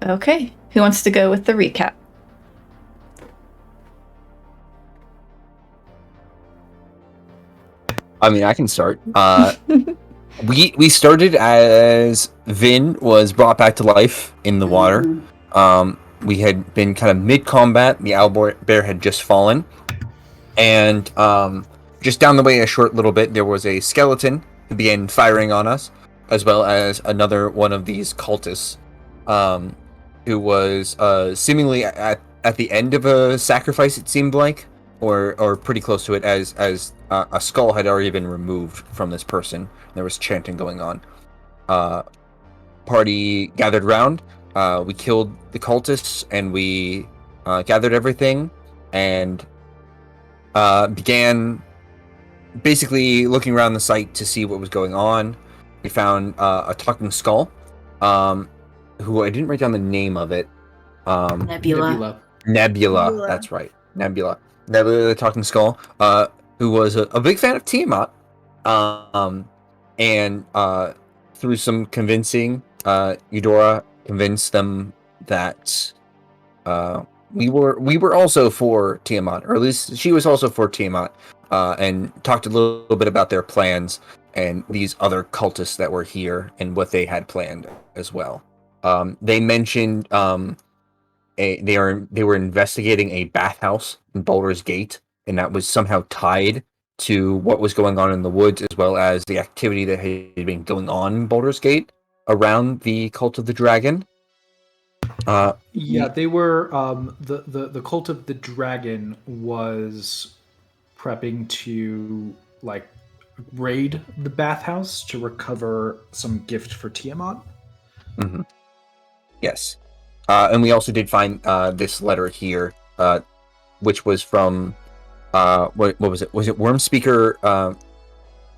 Okay. Who wants to go with the recap? I mean, I can start. We started as Vin was brought back to life in the water. We had been kind of mid-combat. The owlbear had just fallen. And just down the way a short little bit, there was a skeleton who began firing on us, as well as another one of these cultists who was seemingly at the end of a sacrifice, it seemed like, or pretty close to it, as a skull had already been removed from this person. There was chanting going on. Party gathered round. We killed the cultists, and we gathered everything, and began basically looking around the site to see what was going on. We found a talking skull, who I didn't write down the name of it. Nebula. Nebula. That's right. Nebula, the talking skull, who was a big fan of Tiamat, and through some convincing, Eudora convinced them that we were also for Tiamat, or at least she was also for Tiamat, and talked a little bit about their plans and these other cultists that were here and what they had planned as well. They mentioned they were investigating a bathhouse in Baldur's Gate, and that was somehow tied to what was going on in the woods, as well as the activity that had been going on in Baldur's Gate around the Cult of the Dragon. They were the Cult of the Dragon was prepping to raid the bathhouse to recover some gift for Tiamat. Mm-hmm. Yes. And we also did find this letter here, which was from what was it? Was it Wormspeaker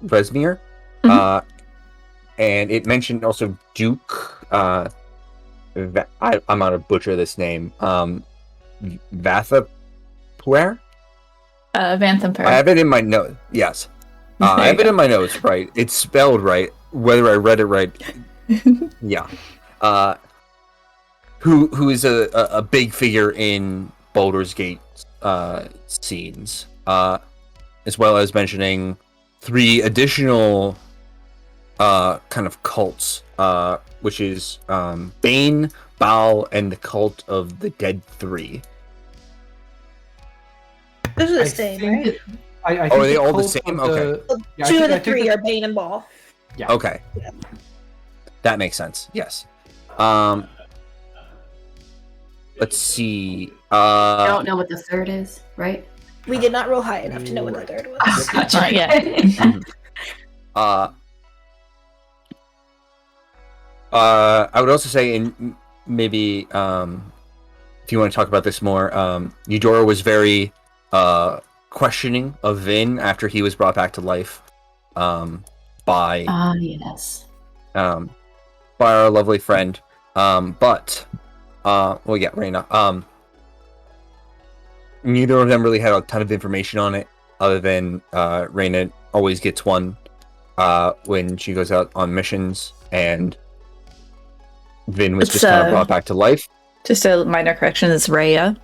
Resmir? Mm-hmm. And it mentioned also Duke. I'm going to butcher this name. Vathapuer? Vanthampur. I have it in my notes. Yes. I have it in my notes, right? It's spelled right, whether I read it right. Yeah. Who is a big figure in Baldur's Gate scenes, as well as mentioning 3 additional kind of cults, which is Bane, Baal, and the Cult of the Dead 3. Those are the same, right? I think are they all the same? Okay. Two of the 3 are Bane and Baal. Yeah. Okay. Yeah. That makes sense. Yes. Let's see. I don't know what the third is, right? We did not roll high enough to know what the third was. Not yet. I would also say, in maybe if you want to talk about this more, Eudora was very questioning of Vin after he was brought back to life by yes, by our lovely friend. But Reyna. Neither of them really had a ton of information on it, other than Reyna always gets one when she goes out on missions, and Vin was just kind of brought back to life. Just a minor correction, it's Rhea.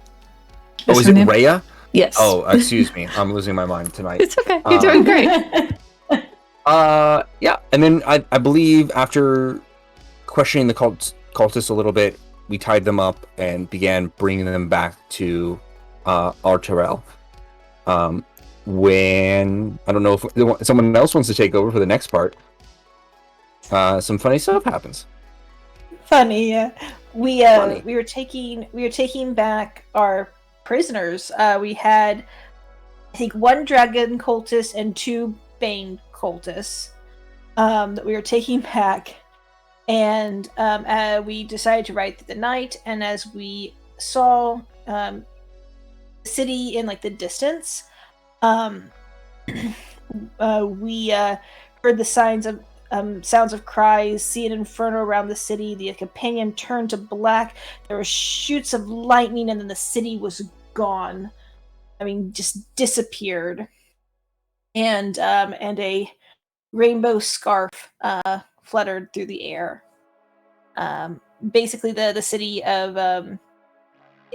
Oh, is it Rhea? Yes. Oh, excuse me. I'm losing my mind tonight. It's okay. You're doing great. Yeah. And then I believe after questioning the cultists a little bit, we tied them up and began bringing them back to Arturel. When I don't know if someone else wants to take over for the next part, some funny stuff happens. Funny, yeah. We were taking back our prisoners. We had, I think, 1 dragon cultist and 2 Bane cultists that we were taking back, and we decided to ride through the night. And as we saw the city in the distance, we heard the sounds of cries, see an inferno around the city. The companion turned to black. There were shoots of lightning, and then the city was gone. I mean, just disappeared. And a rainbow scarf fluttered through the air. basically the city of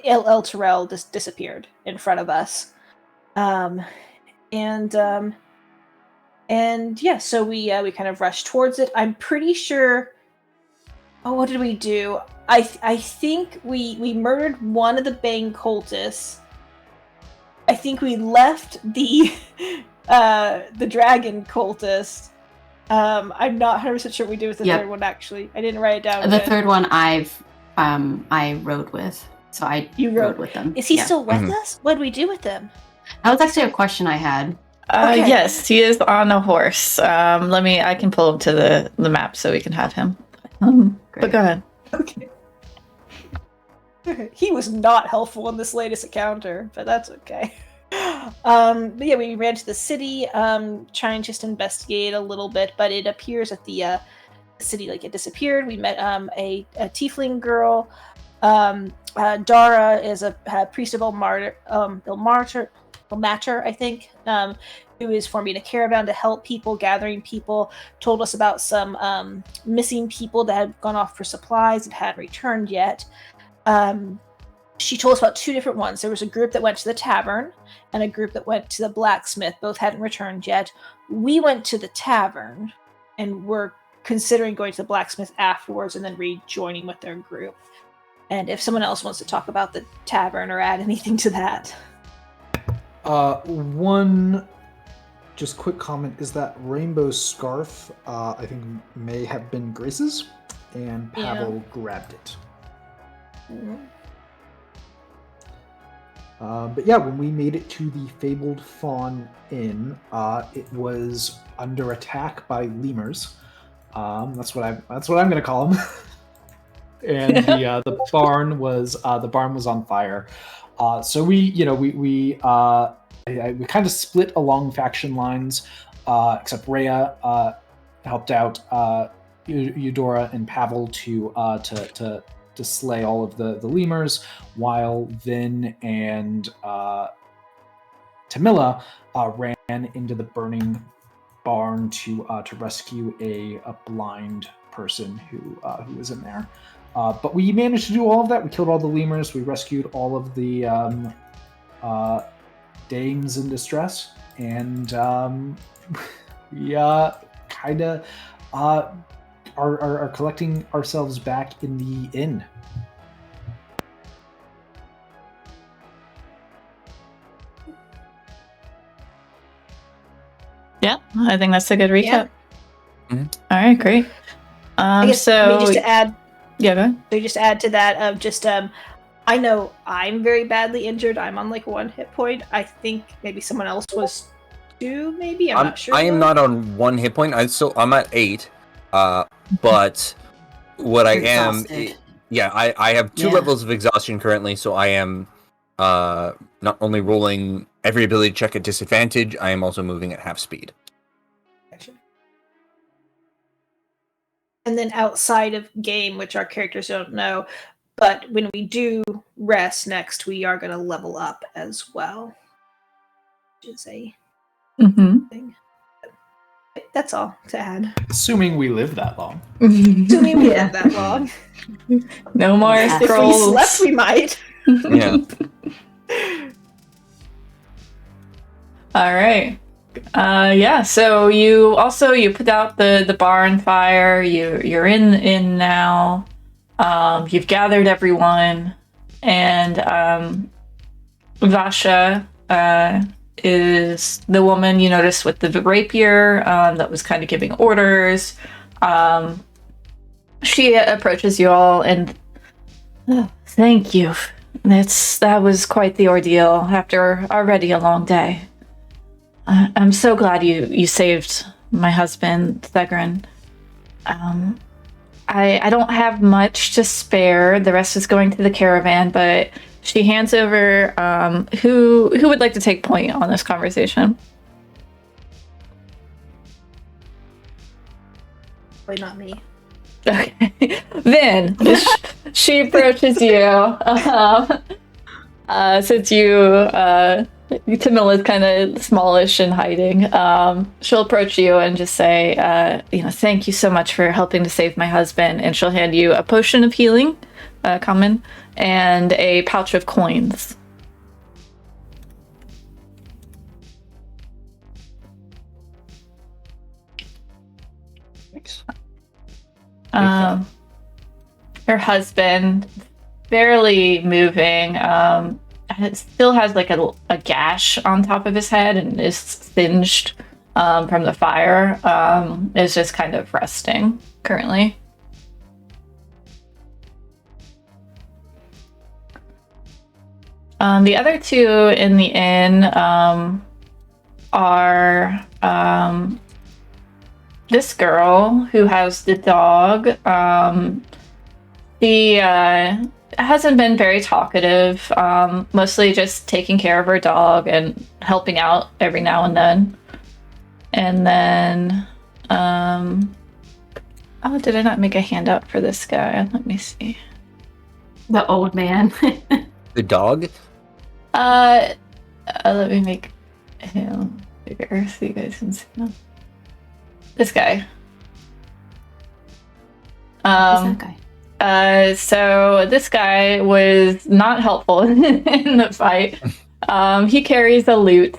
El Terrell just disappeared in front of us. And yeah, so we kind of rushed towards it. I'm pretty sure. Oh, what did we do? I think we murdered one of the Bane cultists. I think we left the dragon cultist. I'm not 100% sure what we did with the third one. Actually, I didn't write it down. The third one I rode with, so you rode with them. Is he still with us? What did we do with him? That was actually a question I had. Okay. Yes, he is on a horse. I can pull him to the map so we can have him. But go ahead. Okay. He was not helpful in this latest encounter, but that's okay. But yeah, we ran to the city, trying just to investigate a little bit, but it appears that the city it disappeared. We met a tiefling girl. Dara is a priest of Ilmater, I think, who is forming a caravan to help people, gathering people, told us about some missing people that had gone off for supplies and hadn't returned yet. She told us about two different ones. There was a group that went to the tavern and a group that went to the blacksmith. Both hadn't returned yet. We went to the tavern and were considering going to the blacksmith afterwards and then rejoining with their group. And if someone else wants to talk about the tavern or add anything to that. One just quick comment is that rainbow scarf, I think may have been Grace's, and Pavel grabbed it. Mm-hmm. But yeah, when we made it to the Fabled Fawn Inn, it was under attack by lemurs. That's what I'm going to call them. And the barn was on fire. So we kind of split along faction lines, except Rhea helped out Eudora and Pavel to slay all of the lemurs, while Vin and Tamila ran into the burning barn to rescue a blind person who was in there. But we managed to do all of that. We killed all the lemurs. We rescued all of the dames in distress, and we kind of are collecting ourselves back in the inn. Yeah, I think that's a good recap. Yeah. Mm-hmm. All right, great. I guess just to add. Yeah, go ahead. So just add to that of just I know I'm very badly injured. I'm on 1 hit point. I think maybe someone else was 2. Maybe I'm not sure. I am not on 1 hit point. I'm at 8. But what I am, I have 2 levels of exhaustion currently. So I am not only rolling every ability check at disadvantage, I am also moving at half speed. And then outside of game, which our characters don't know, but when we do rest next, we are going to level up as well. Which is a thing. That's all to add. Assuming we live that long. Assuming we live that long. No more scrolls. If we slept, we might. Yeah. All right. So you put out the barn fire. You're in now. You've gathered everyone, and Vasha is the woman you noticed with the rapier that was kind of giving orders. She approaches you all and thank you. That was quite the ordeal after already a long day. I'm so glad you saved my husband, Thegrin. I don't have much to spare. The rest is going to the caravan, but she hands over who would like to take point on this conversation? Probably not me. Okay. Then she approaches you. Since you Tamilla's kind of smallish and hiding. She'll approach you and just say, thank you so much for helping to save my husband. And she'll hand you a potion of healing, common, and a pouch of coins. Thanks. Her husband, barely moving, still has like a gash on top of his head and is singed from the fire. Is just kind of resting currently. The other two in the inn are this girl who has the dog. She hasn't been very talkative, mostly just taking care of her dog and helping out every now and then. And then, did I not make a handout for this guy? Let me see. The old man. The dog? Let me make him bigger so you guys can see him. This guy. Who's that guy? So this guy was not helpful in the fight. He carries a lute.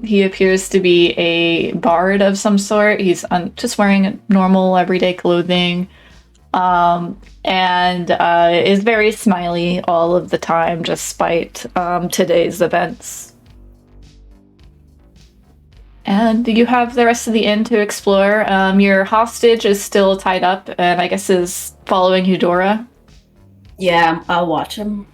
He appears to be a bard of some sort. He's just wearing normal everyday clothing. And is very smiley all of the time, despite today's events. And you have the rest of the inn to explore. Your hostage is still tied up, and I guess is following Eudora. Yeah, I'll watch him.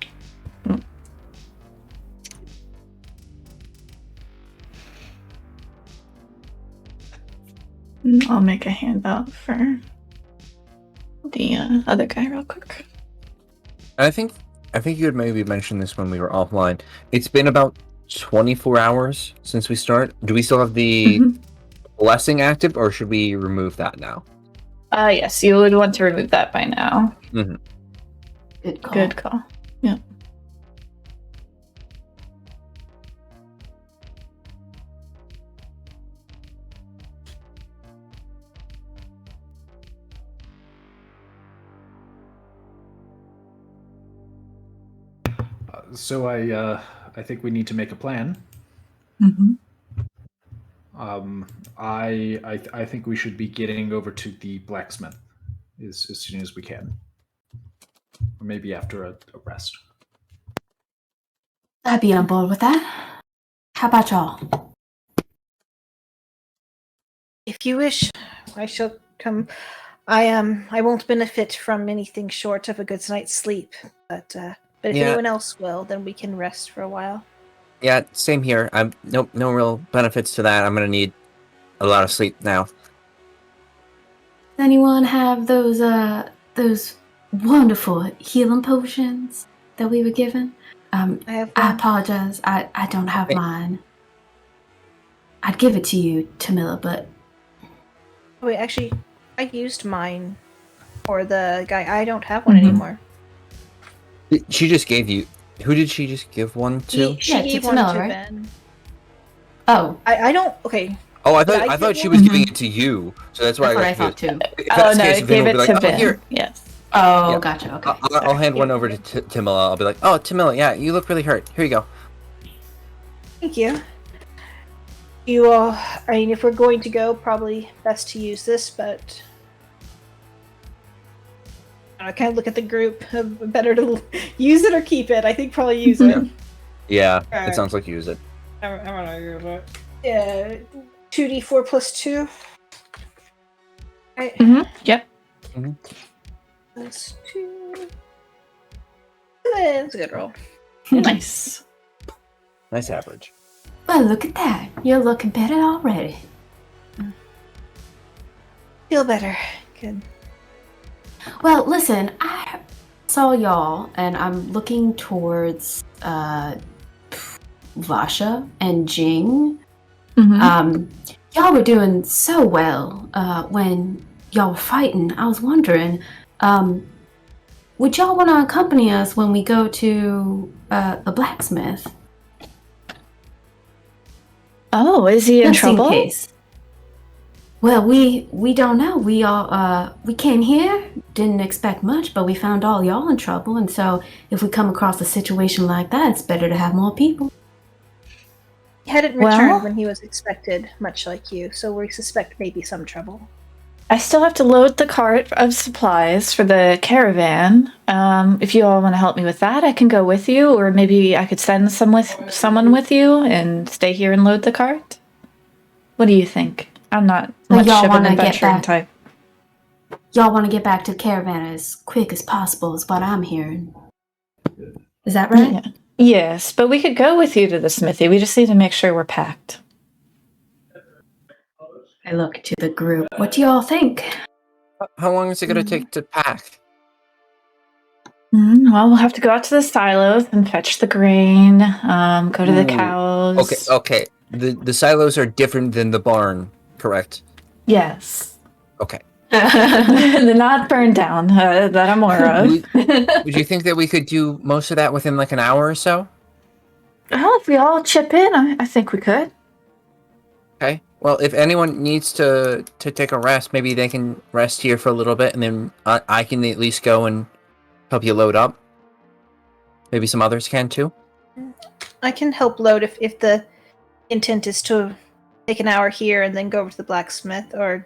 I'll make a handout for the other guy real quick. I think you had maybe mentioned this when we were offline. It's been about 24 hours since we start. Do we still have the blessing active, or should we remove that now? Yes, you would want to remove that by now. Mm-hmm. Good call. Good call. Yeah. So I think we need to make a plan. Mm-hmm. I think we should be getting over to the blacksmith as soon as we can, or maybe after a rest. I'd be on board with that. How about y'all? If you wish, I shall come. I won't benefit from anything short of a good night's sleep, but if anyone else will, then we can rest for a while. Yeah, same here. I'm no real benefits to that. I'm gonna need a lot of sleep now. Does anyone have those wonderful healing potions that we were given? I have. I apologize. I don't have mine. I'd give it to you, Tamila, but Wait, actually, I used mine for the guy. I don't have one anymore. She just gave you. Who did she just give one to? She Yeah, gave to one Tamila, to right? Ben. oh, I don't. Okay. Oh, I Did I thought give she one? was giving it to you. So that's why that's I what got I thought confused. too. If that's the case, I Vin gave will it be like, to "Oh, Ben. here." Yes. Oh, Yeah. gotcha. Okay. I'll hand one over to Tamila. I'll be like, "Oh, Tamila, yeah, you look really hurt. Here you go." Thank you. You all. I mean, if we're going to go, probably best to use this, but. I kind of look at the group. Better to use it or keep it. I think probably use it. Yeah, Alright. it sounds like you use it. I'm gonna use it. Yeah, 2d4 plus 2. Right. Mm-hmm. Yep. Plus 2. That's a good roll. Nice. Nice average. Well, look at that. You're looking better already. Feel better. Good. Well, listen, I saw y'all, and I'm looking towards Vasha and Jing. Mm-hmm. Y'all were doing so well when y'all were fighting. I was wondering, would y'all want to accompany us when we go to the blacksmith? Oh, is he in Just in trouble? case. Well, we don't know. We came here, didn't expect much, but we found all y'all in trouble, and so if we come across a situation like that, it's better to have more people. He hadn't Well- returned when he was expected, much like you, so we suspect maybe some trouble. I still have to load the cart of supplies for the caravan. If you all want to help me with that, I can go with you, or maybe I could send someone with you and stay here and load the cart. What do you think? I'm not So much y'all of an wanna get adventuring back- type. Y'all want to get back to the caravan as quick as possible, is what I'm hearing. Is that right? Yeah. Yes, but we could go with you to the smithy. We just need to make sure we're packed. I look to the group. What do y'all think? How long is it going to take to pack? Well, we'll have to go out to the silos and fetch the grain. Go to the Ooh, cows. Okay. The silos are different than the barn, correct? Yes. Okay. They're not burned down that I'm aware of. Would you think that we could do most of that within like an hour or so? Well, if we all chip in, I think we could. Okay. Well, if anyone needs to take a rest, maybe they can rest here for a little bit, and then I can at least go and help you load up. Maybe some others can too. I can help load if the intent is to take an hour here and then go over to the blacksmith, or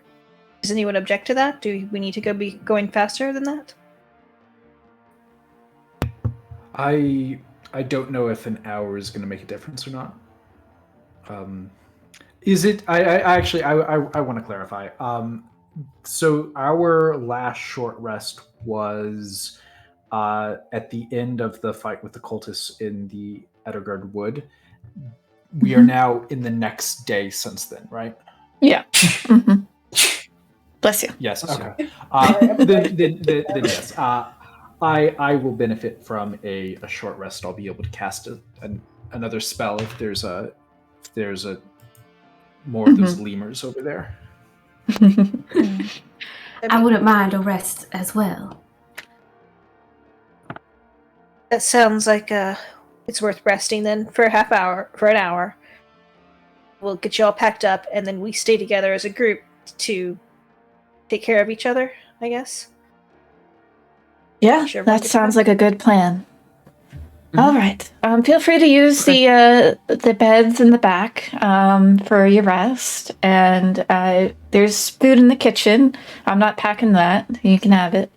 does anyone object to that? Do we need to be going faster than that? I don't know if an hour is going to make a difference or not. Is it? I actually want to clarify. So our last short rest was at the end of the fight with the cultists in the Ettergard Wood. We are now in the next day since then, right? Yeah. Mhm. Bless you. Yes. Okay. Then yes. I will benefit from a short rest. I'll be able to cast another spell if there's a more of those lemurs over there. I wouldn't mind a rest as well. That sounds like it's worth resting then for an hour. We'll get you all packed up, and then we stay together as a group to take care of each other, I guess. Yeah, Sure, that we'll sounds get like a good plan. All right. Feel free to use the beds in the back for your rest, and there's food in the kitchen. I'm not packing that. You can have it.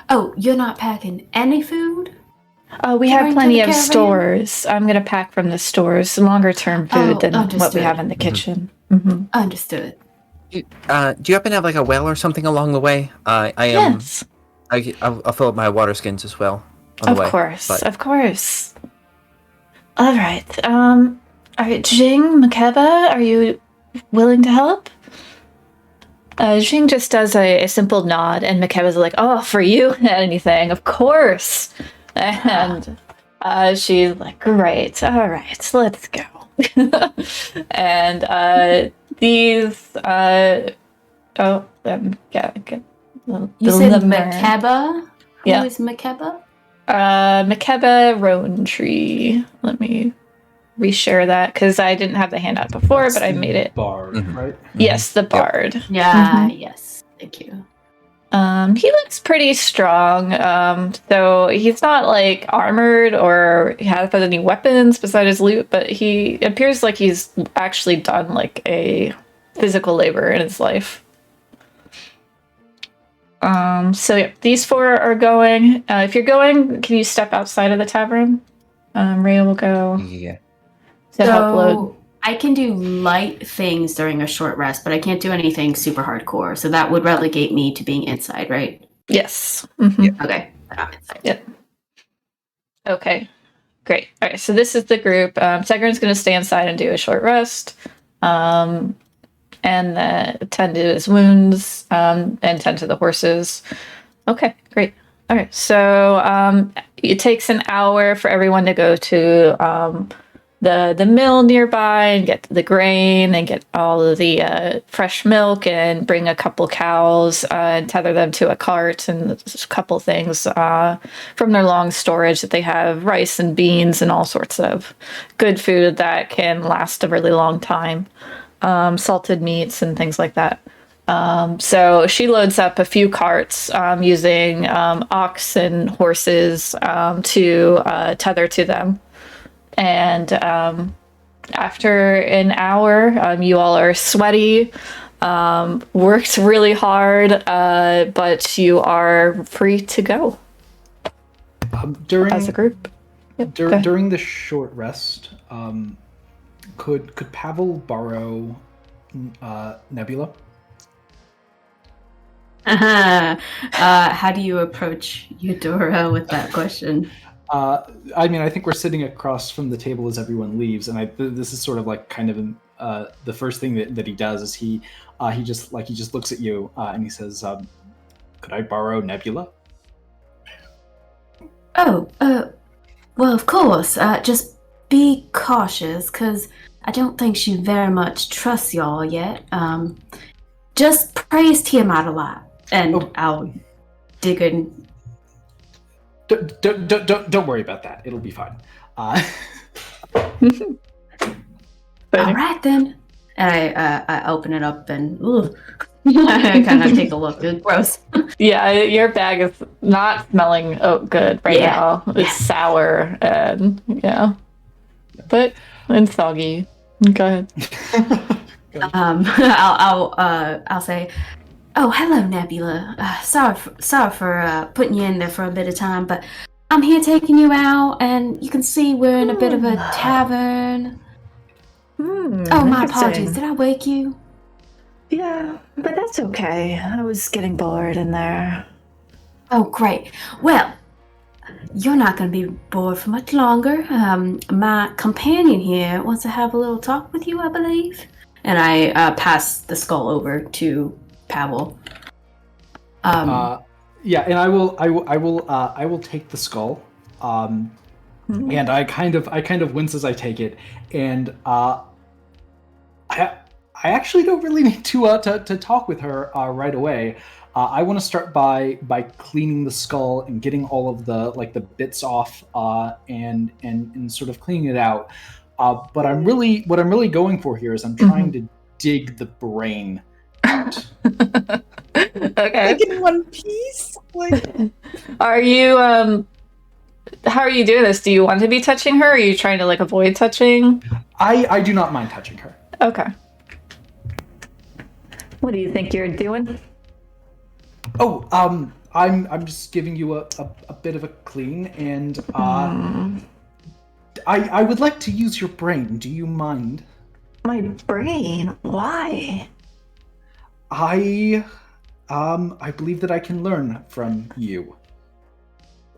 Oh, you're not packing any food? We To have bring to plenty the of caravan? stores. I'm gonna pack from the stores, longer term food Oh, than what we understood. have in the kitchen. Mm-hmm. Understood. Do you happen to have like a well or something along the way? I am. Yes, I'll fill up my water skins as well on the way. of course, but- of course. All right. All right, Jing, Makeba, are you willing to help? Jing just does a simple nod, and Makeba's like, "Oh, for you, anything, of course." And she's like, "Great, all right, let's go." And these, get You said Makeba? Yeah. Who is Makeba? Makeba Rowantree. Let me reshare that because I didn't have the handout before, That's but I the made it. Bard, right? Yes, the bard. Yeah, yes. Thank you. He looks pretty strong. So he's not like armored or has any weapons beside his loot, but he appears like he's actually done like a physical labor in his life. So yeah, these four are going. If you're going, can you step outside of the tavern? Ray will go Yeah. to help load. I can do light things during a short rest, but I can't do anything super hardcore. So that would relegate me to being inside, right? Yes. Mhm. Okay. I'm inside. Yep. Okay. Great. All right. So this is the group. Segrin's going to stay inside and do a short rest, and tend to his wounds, and tend to the horses. Okay. Great. All right. So it takes an hour for everyone to go to the mill nearby and get the grain and get all of the fresh milk and bring a couple cows and tether them to a cart and a couple things from their long storage that they have rice and beans and all sorts of good food that can last a really long time. Salted meats and things like that. So she loads up a few carts using ox and horses to tether to them. And after an hour, you all are sweaty, worked really hard, but you are free to go as a group. Yep, during the short rest, could Pavel borrow Nebula? How do you approach Eudora with that question? I mean, I think we're sitting across from the table as everyone leaves, and this is sort of like kind of the first thing that he does is he just looks at you and he says, "Could I borrow Nebula?" Oh, well, of course. Just be cautious, because I don't think she very much trusts y'all yet. Just praise Tiamat a lot, and I'll dig in. Don't worry about that. It'll be fine. All right then. And I open it up and I kind of take a look. It's gross. Yeah, your bag is not smelling good right now. It's sour and but and soggy. Go ahead. I'll say, "Oh, hello, Nebula. Sorry for putting you in there for a bit of time, but I'm here taking you out, and you can see we're in a bit of a tavern." Oh, my apologies. Did I wake you? Yeah, but that's okay. I was getting bored in there. Oh, great. Well, you're not going to be bored for much longer. My companion here wants to have a little talk with you, I believe. And I pass the skull over to Pavel. Yeah, and I will take the skull. And I kind of wince as I take it, and I actually don't really need to talk with her right away. I want to start by cleaning the skull and getting all of the bits off and sort of cleaning it out. But what I'm really going for here is I'm trying to dig the brain out. Okay. Like in one piece? Like, are you how are you doing this? Do you want to be touching her, or are you trying to avoid touching? I do not mind touching her. Okay. What do you think you're doing? Oh, I'm just giving you a bit of a clean, and I would like to use your brain. Do you mind? My brain? Why? I believe that I can learn from you.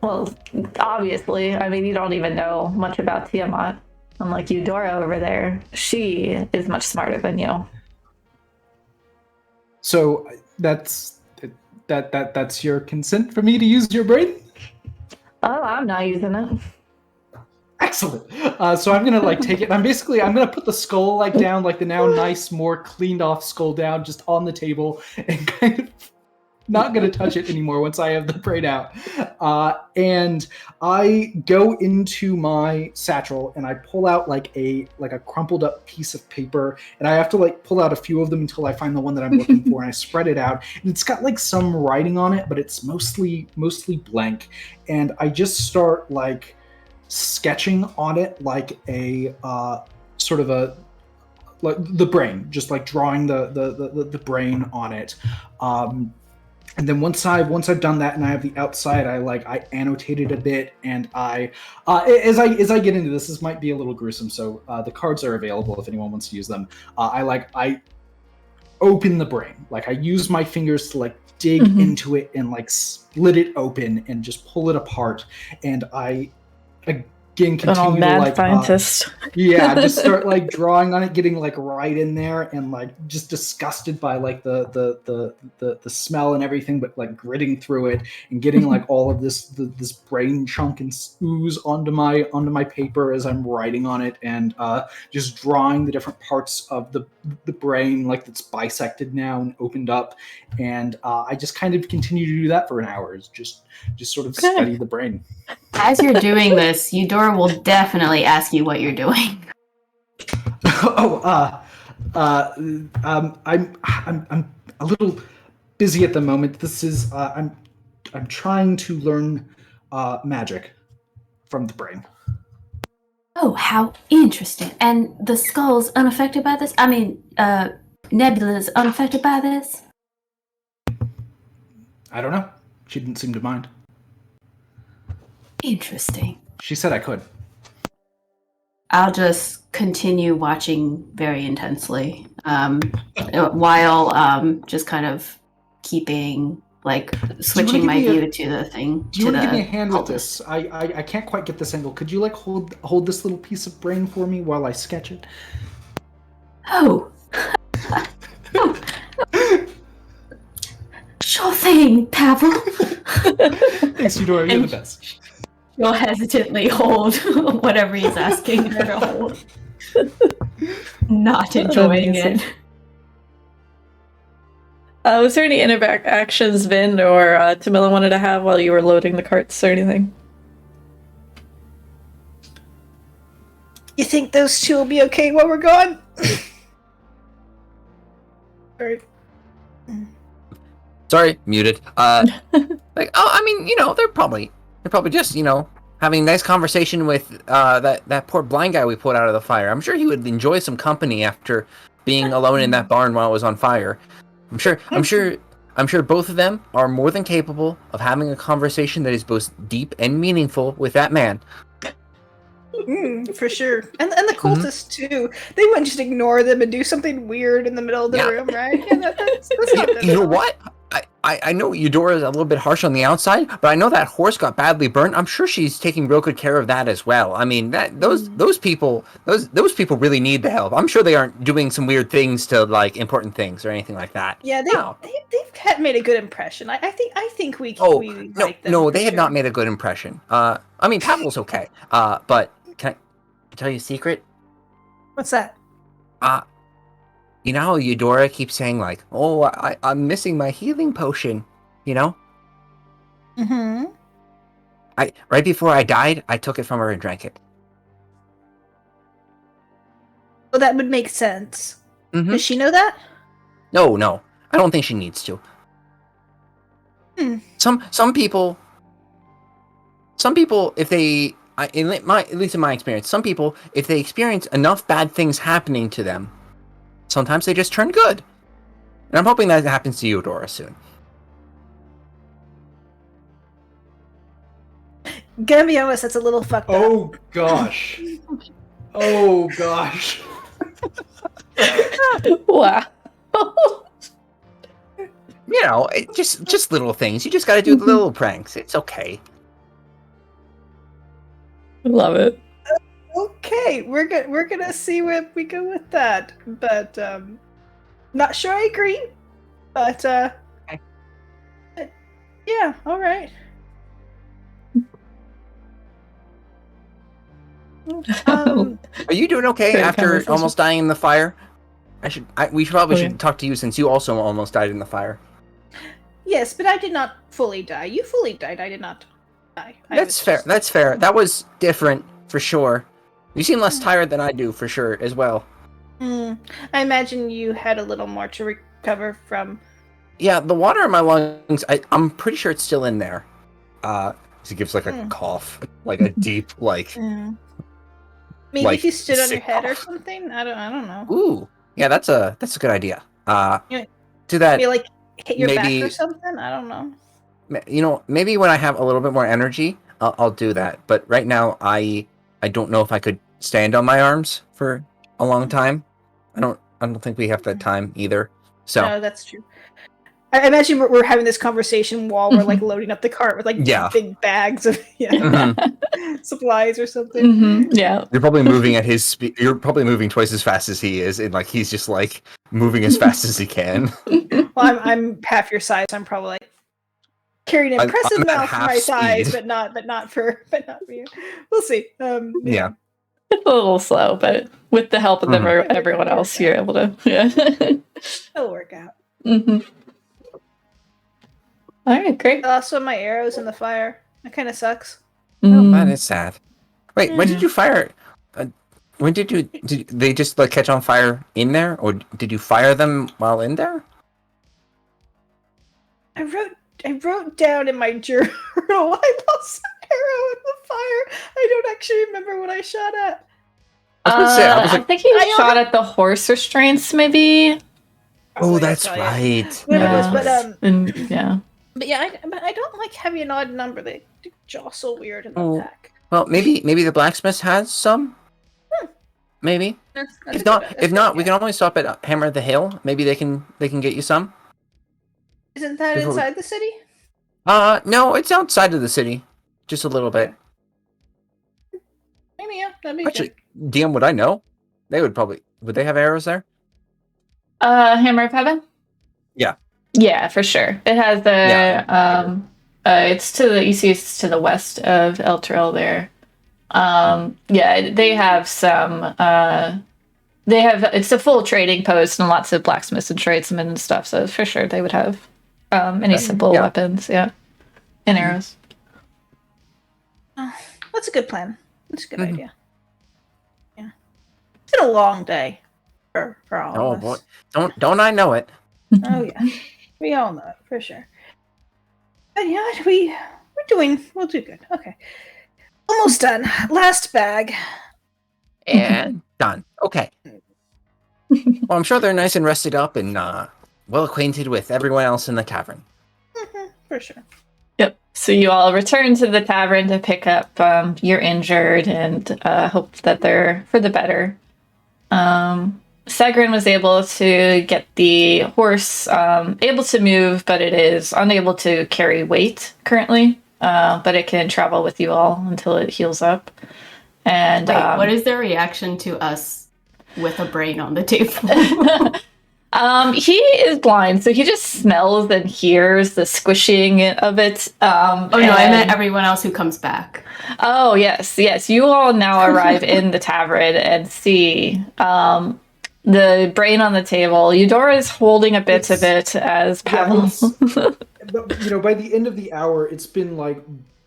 Well, obviously. I mean, you don't even know much about Tiamat. Unlike Eudora over there, she is much smarter than you. So that's your consent for me to use your brain? Oh, I'm not using it. Excellent. So I'm gonna take it. I'm gonna put the skull down, the now nice, more cleaned off skull down, just on the table, and kind of not gonna touch it anymore once I have the brain out. And I go into my satchel and I pull out a crumpled up piece of paper, and I have to pull out a few of them until I find the one that I'm looking for, and I spread it out. And it's got some writing on it, but it's mostly blank. And I just start sketching on it a sort of a the brain, just drawing the brain on it. And then once I've done that and I have the outside, I annotated a bit, and as I get into this might be a little gruesome, so the cards are available if anyone wants to use them. I open the brain, I use my fingers to dig into it and split it open and just pull it apart, and I again An all continue to mad like scientist. just start like drawing on it, getting like right in there, and like just disgusted by like the smell and everything, but like gritting through it and getting like all of this brain chunk and ooze onto my paper as I'm writing on it, and just drawing the different parts of the brain like that's bisected now and opened up, and I just kind of continue to do that for an hour. Is just sort of study the brain. As you're doing this, Eudora will definitely ask you what you're doing. I'm a little busy at the moment. This is I'm trying to learn magic from the brain. Oh, how interesting. And the skull's unaffected by this? I mean, Nebula's unaffected by this? I don't know. She didn't seem to mind. Interesting. She said I could. I'll just continue watching very intensely while just kind of keeping, like, switching my view to the thing. Do you want to give me a hand with this? I can't quite get this angle. Could you, like, hold this little piece of brain for me while I sketch it? Oh. Sure thing, Pavel. Thanks, Eudora. You're the best. She'll hesitantly hold whatever he's asking her to hold. Not enjoying it. Was there any interactions Vin or Tamila wanted to have while you were loading the carts or anything? You think those two will be okay while we're gone? Alright. Sorry, muted. Like, oh, I mean, they're probably just, having a nice conversation with that poor blind guy we put out of the fire. I'm sure he would enjoy some company after being alone in that barn while it was on fire. I'm sure both of them are more than capable of having a conversation that is both deep and meaningful with that man. For sure. And the cultists too. They wouldn't just ignore them and do something weird in the middle of the room, right? Yeah, that's not You know what? I know Eudora is a little bit harsh on the outside, but I know that horse got badly burnt. I'm sure she's taking real good care of that as well. I mean, those people really need the help. I'm sure they aren't doing some weird things to like important things or anything like that. Yeah, they've made a good impression. I think we like them. No, they had not made a good impression. I mean, Pavel's okay. But can I tell you a secret? What's that? You know how Eudora keeps saying, like, oh, I'm missing my healing potion, Mm-hmm. Right before I died, I took it from her and drank it. Well, that would make sense. Mm-hmm. Does she know that? No. I don't think she needs to. Some people, if they, at least in my experience, some people, if they experience enough bad things happening to them, sometimes they just turn good. And I'm hoping that happens to Eudora soon. Gonna be honest, that's a little fucked up. Oh gosh. Oh gosh. Wow. Just little things. You just gotta do the little pranks. It's okay. Love it. Okay, we're gonna see where we go with that, but not sure I agree. But okay. Yeah, all right. Are you doing okay Great after conversation. almost dying in the fire? We should talk to you since you also almost died in the fire. Yes, but I did not fully die. You fully died. I did not die. That's fair. That's fair. That was different for sure. You seem less tired than I do for sure as well. I imagine you had a little more to recover from. Yeah, the water in my lungs, I'm pretty sure it's still in there. He gives like a cough, like a deep, like... Maybe like, if you stood on your head cough. or something? I don't know. Ooh, yeah, that's a good idea. Do that. Maybe like hit your maybe, back or something? I don't know. Maybe when I have a little bit more energy, I'll do that. But right now, I don't know if I could stand on my arms for a long time. I don't think we have that time either. So No, that's true. I imagine we're having this conversation while we're like loading up the cart with like big bags of supplies or something. Yeah. You're probably moving at his speed. You're probably moving twice as fast as he is, and like he's just like moving as fast as he can. Well, I'm half your size. So I'm probably like carrying an impressive I'm at amount for my half size, speed. but not for you. We'll see. Yeah. It's a little slow, but with the help of everyone else, you're able to. Yeah. It'll work out. All right, great. I lost one of my arrows in the fire. That kind of sucks. Oh, that is sad. Wait, when did you fire? When did they just like catch on fire in there, or did you fire them while in there? I wrote down in my journal I lost an arrow in the fire. I don't actually remember what I shot at. I think you shot at the horse restraints, maybe. Oh, that's right. But yeah, I don't like having an odd number. They jostle weird in the pack. Well, maybe the blacksmith has some. Maybe. If not, we can always stop at Hammer the Hill. Maybe they can get you some. Isn't that inside the city? No, it's outside of the city, just a little bit. Maybe that'd be Actually, DM, would I know? They would they have arrows there? Hammer of Heaven? Yeah. Yeah, for sure. It has it's to the it's to the west of El Trail there. They have some it's a full trading post and lots of blacksmiths and tradesmen and stuff, so for sure they would have any simple weapons, and arrows. That's a good plan. That's a good idea. Yeah. It's been a long day for all of us. Boy. Don't I know it? Oh yeah. We all know it for sure. But yeah, we'll do good. Okay. Almost done. Last bag. And done. Okay. Well, I'm sure they're nice and rested up and well acquainted with everyone else in the tavern. For sure. Yep. So you all return to the tavern to pick up your injured and hope that they're for the better. Segrin was able to get the horse able to move, but it is unable to carry weight currently. But it can travel with you all until it heals up. And wait, what is their reaction to us with a brain on the table? He is blind, so he just smells and hears the squishing of it. I meant everyone else who comes back. Oh, yes. You all now arrive in the tavern and see the brain on the table. Eudora is holding a bit of it as Pavel. But, by the end of the hour, it's been like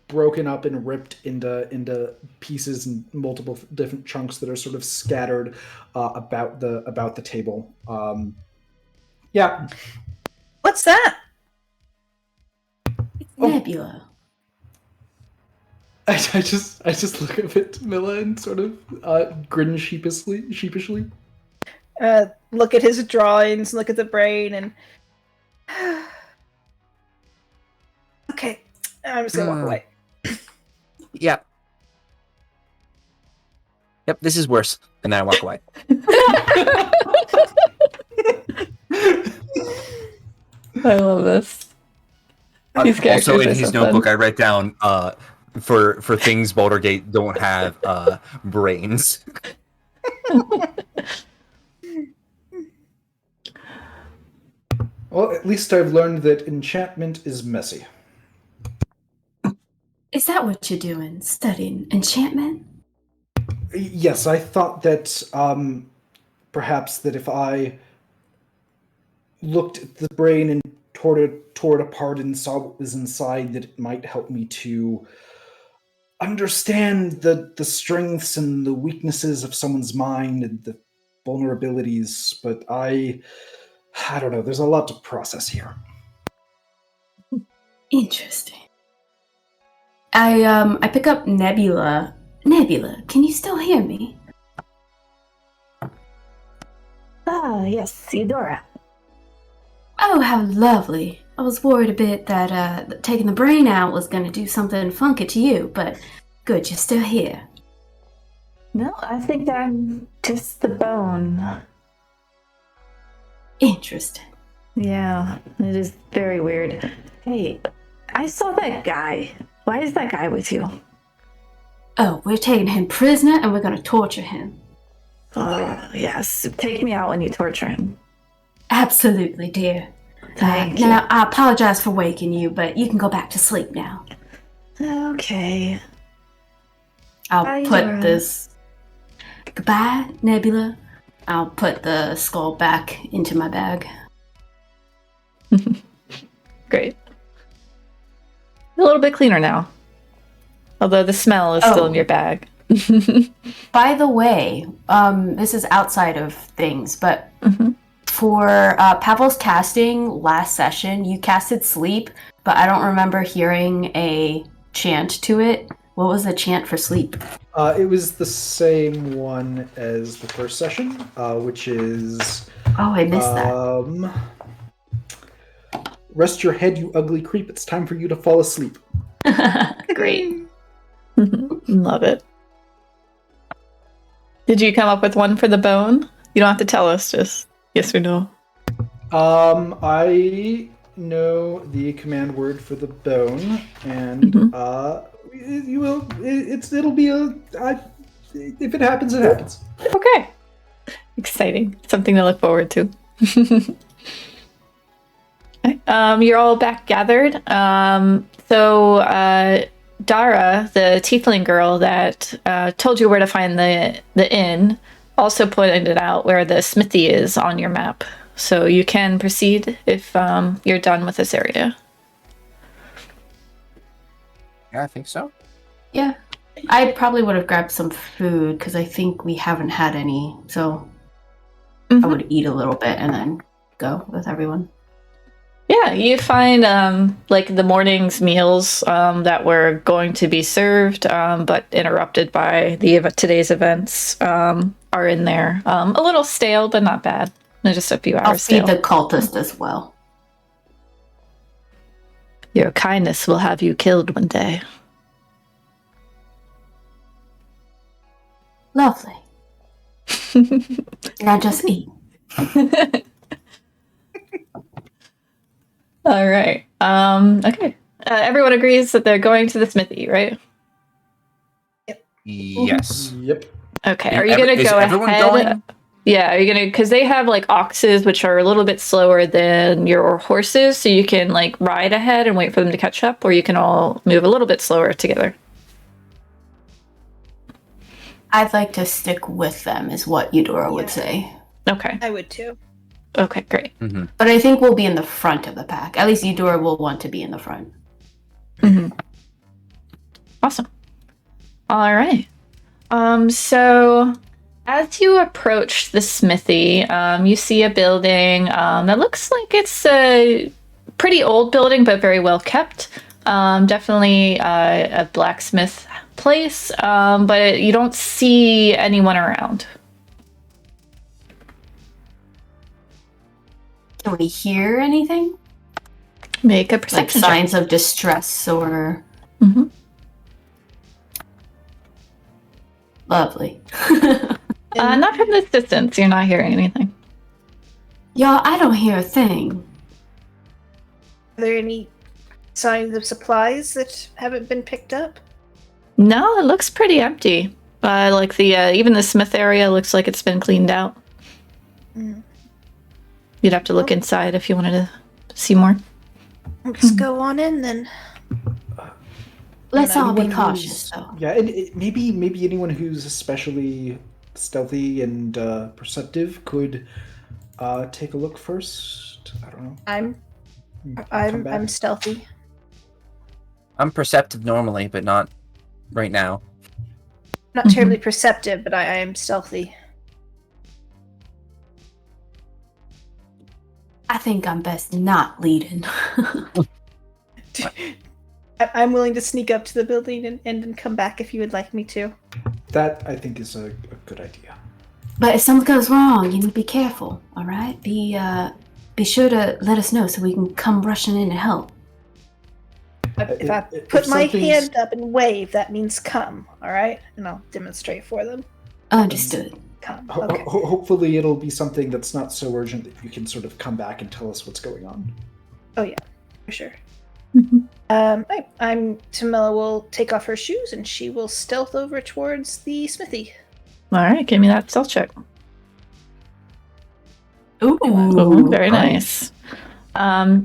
broken up and ripped into pieces and multiple different chunks that are sort of scattered about the table. Yeah. What's that? Nebula. I just look up at Mila and sort of grin sheepishly. Look at his drawings, look at the brain, and okay, I'm just gonna walk away. Yep, this is worse. And then I walk away. I love this. Also, in his notebook, I write down for things Baldur's Gate don't have brains. Well, at least I've learned that enchantment is messy. Is that what you're doing? Studying enchantment? Yes, I thought that perhaps that if I looked at the brain and tore it apart and saw what was inside, that it might help me to understand the strengths and the weaknesses of someone's mind and the vulnerabilities. But I don't know. There's a lot to process here. Interesting. I pick up Nebula. Nebula, can you still hear me? Yes, Eudora. Oh, how lovely. I was worried a bit that taking the brain out was going to do something funky to you, but good, you're still here. No, I think I'm just the bone. Interesting. Yeah, it is very weird. Hey, I saw that guy. Why is that guy with you? Oh, we're taking him prisoner and we're gonna torture him. Oh, yes. Take me out when you torture him. Absolutely, dear. Thank you. Now, I apologize for waking you, but you can go back to sleep now. Okay. I'll Bye, put Dora. this... Goodbye, Nebula. I'll put the skull back into my bag. Great. A little bit cleaner now. Although the smell is still in your bag. By the way, this is outside of things, but for Pavel's casting last session, you casted sleep, but I don't remember hearing a chant to it. What was the chant for sleep? It was the same one as the first session, which is... Oh, I missed that. Rest your head, you ugly creep. It's time for you to fall asleep. Great. Love it. Did you come up with one for the bone? You don't have to tell us, just yes or no. I know the command word for the bone, and you will. It'll be a. If it happens, it happens. Okay. Exciting. Something to look forward to. Okay. You're all back gathered. So Dara, the tiefling girl that told you where to find the inn, also pointed out where the Smithy is on your map. So you can proceed if you're done with this area. Yeah, I think so. Yeah. I probably would have grabbed some food because I think we haven't had any. So I would eat a little bit and then go with everyone. Yeah, you find like the morning's meals that were going to be served, but interrupted by today's events, are in there. A little stale, but not bad. They're just a few hours I'll feed stale. the cultist as well. Your kindness will have you killed one day. Lovely. Now just eat. All right. Okay. Everyone agrees that they're going to the Smithy, right? Yes. Yep. Okay. Are you gonna Is go everyone ahead? going? Yeah. Are you gonna? Because they have like oxes, which are a little bit slower than your horses, so you can like ride ahead and wait for them to catch up, or you can all move a little bit slower together. I'd like to stick with them, is what Eudora would say. Okay. I would too. Okay. Great. Mm-hmm. But I think we'll be in the front of the pack. At least Eudora will want to be in the front. Awesome. All right. So as you approach the Smithy, you see a building that looks like it's a pretty old building, but very well kept. Definitely a blacksmith place, but you don't see anyone around. Can we hear anything? Make a Like perception check. signs of distress or... Mhm. Lovely. Not from this distance. You're not hearing anything. Y'all, I don't hear a thing. Are there any signs of supplies that haven't been picked up? No, it looks pretty empty. Like the even the smith area looks like it's been cleaned out. You'd have to look inside if you wanted to see more. Let's go on in then. Let's all be Anyone cautious, who's- though. Yeah, and maybe anyone who's especially stealthy and perceptive could take a look first. I don't know. Come back. I'm stealthy. I'm perceptive normally, but not right now. Not terribly perceptive, but I am stealthy. I think I'm best not leading. I'm willing to sneak up to the building and then come back if you would like me to. That I think is a good idea. But if something goes wrong, you need to be careful, all right? Be sure to let us know so we can come rushing in to help. If I if put my something's- hand up and wave, that means come, all right? And I'll demonstrate for them. Understood. Okay. Hopefully it'll be something that's not so urgent that you can sort of come back and tell us what's going on. Oh yeah, for sure. Mhm. Tamila will take off her shoes and she will stealth over towards the smithy. All right, give me that stealth check. Ooh, Ooh, very nice.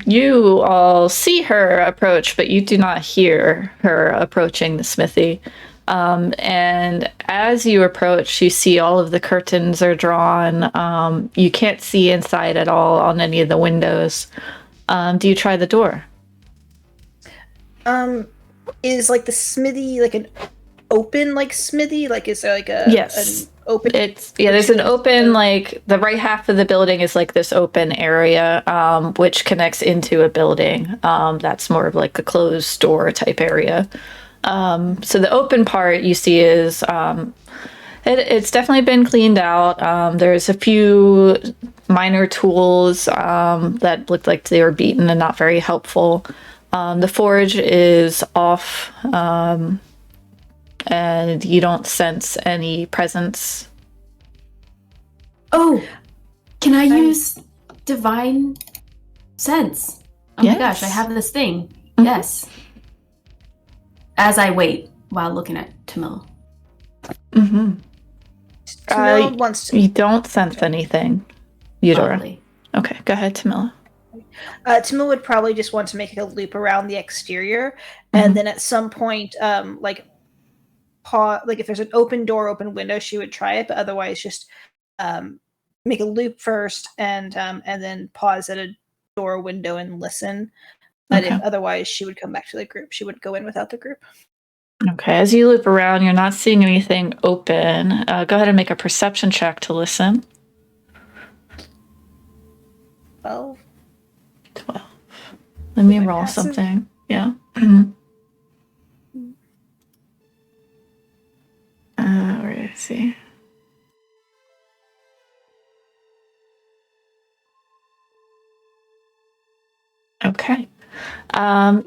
You all see her approach, but you do not hear her approaching the smithy. And as you approach, you see all of the curtains are drawn. You can't see inside at all on any of the windows. Do you try the door? Is like the smithy like an open like smithy? Like is there like a Yes. an open? There's an open, like the right half of the building is like this open area, which connects into a building. That's more of like a closed door type area. So the open part you see is it's definitely been cleaned out. There's a few minor tools that looked like they were beaten and not very helpful. The forge is off, and you don't sense any presence. Oh, can I use divine sense? Oh my gosh, I have this thing. Mhm. Yes. As I wait while looking at Tamil. Mm-hmm. Tamila wants to. You don't sense anything, Eudora. Lovely. Okay, go ahead, Tamila. Tamila would probably just want to make a loop around the exterior, and then at some point, like if there's an open door, open window, she would try it, but otherwise, just make a loop first, and then pause at a door, window, and listen. But Okay. if otherwise, she would come back to the group. She would go in without the group. Okay, as you loop around, you're not seeing anything open. Go ahead and make a perception check to listen. 12. 12. Let me My roll passive? something. Yeah. Where is he? Okay.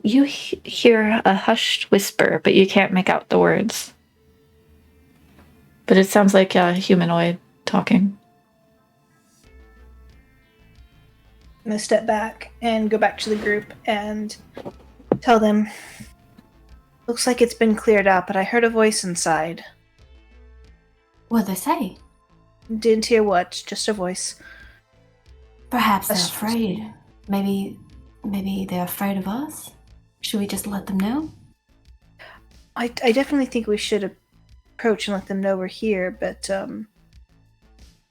You hear a hushed whisper, but you can't make out the words. But it sounds like a humanoid talking. I'm going to step back and go back to the group and tell them, looks like it's been cleared out, but I heard a voice inside. What'd they say? Didn't hear what, just a voice. Perhaps they're That's- afraid. Maybe they're afraid of us? Should we just let them know? I definitely think we should approach and let them know we're here, but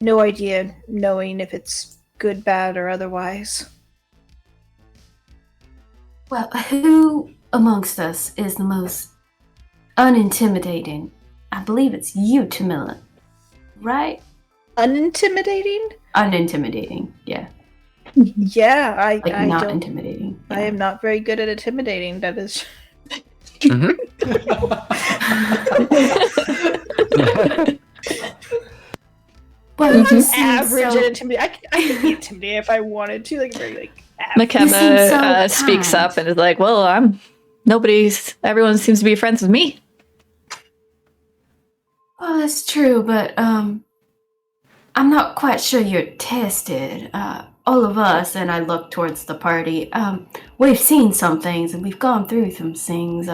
no idea knowing if it's good, bad, or otherwise. Well, who amongst us is the most unintimidating? I believe it's you, Tamila. Right? Unintimidating? Unintimidating, yeah. Yeah, I Not don't. intimidating. I am not very good at intimidating. That is. Well, you seem Average so- at intimidating. I could be intimidated if I wanted to. Like very like. Average. You seem McKenna so speaks kind. up and is like, "Well, everyone seems to be friends with me." Well, that's true, but I'm not quite sure you're tested. All of us, and I look towards the party, we've seen some things and we've gone through some things.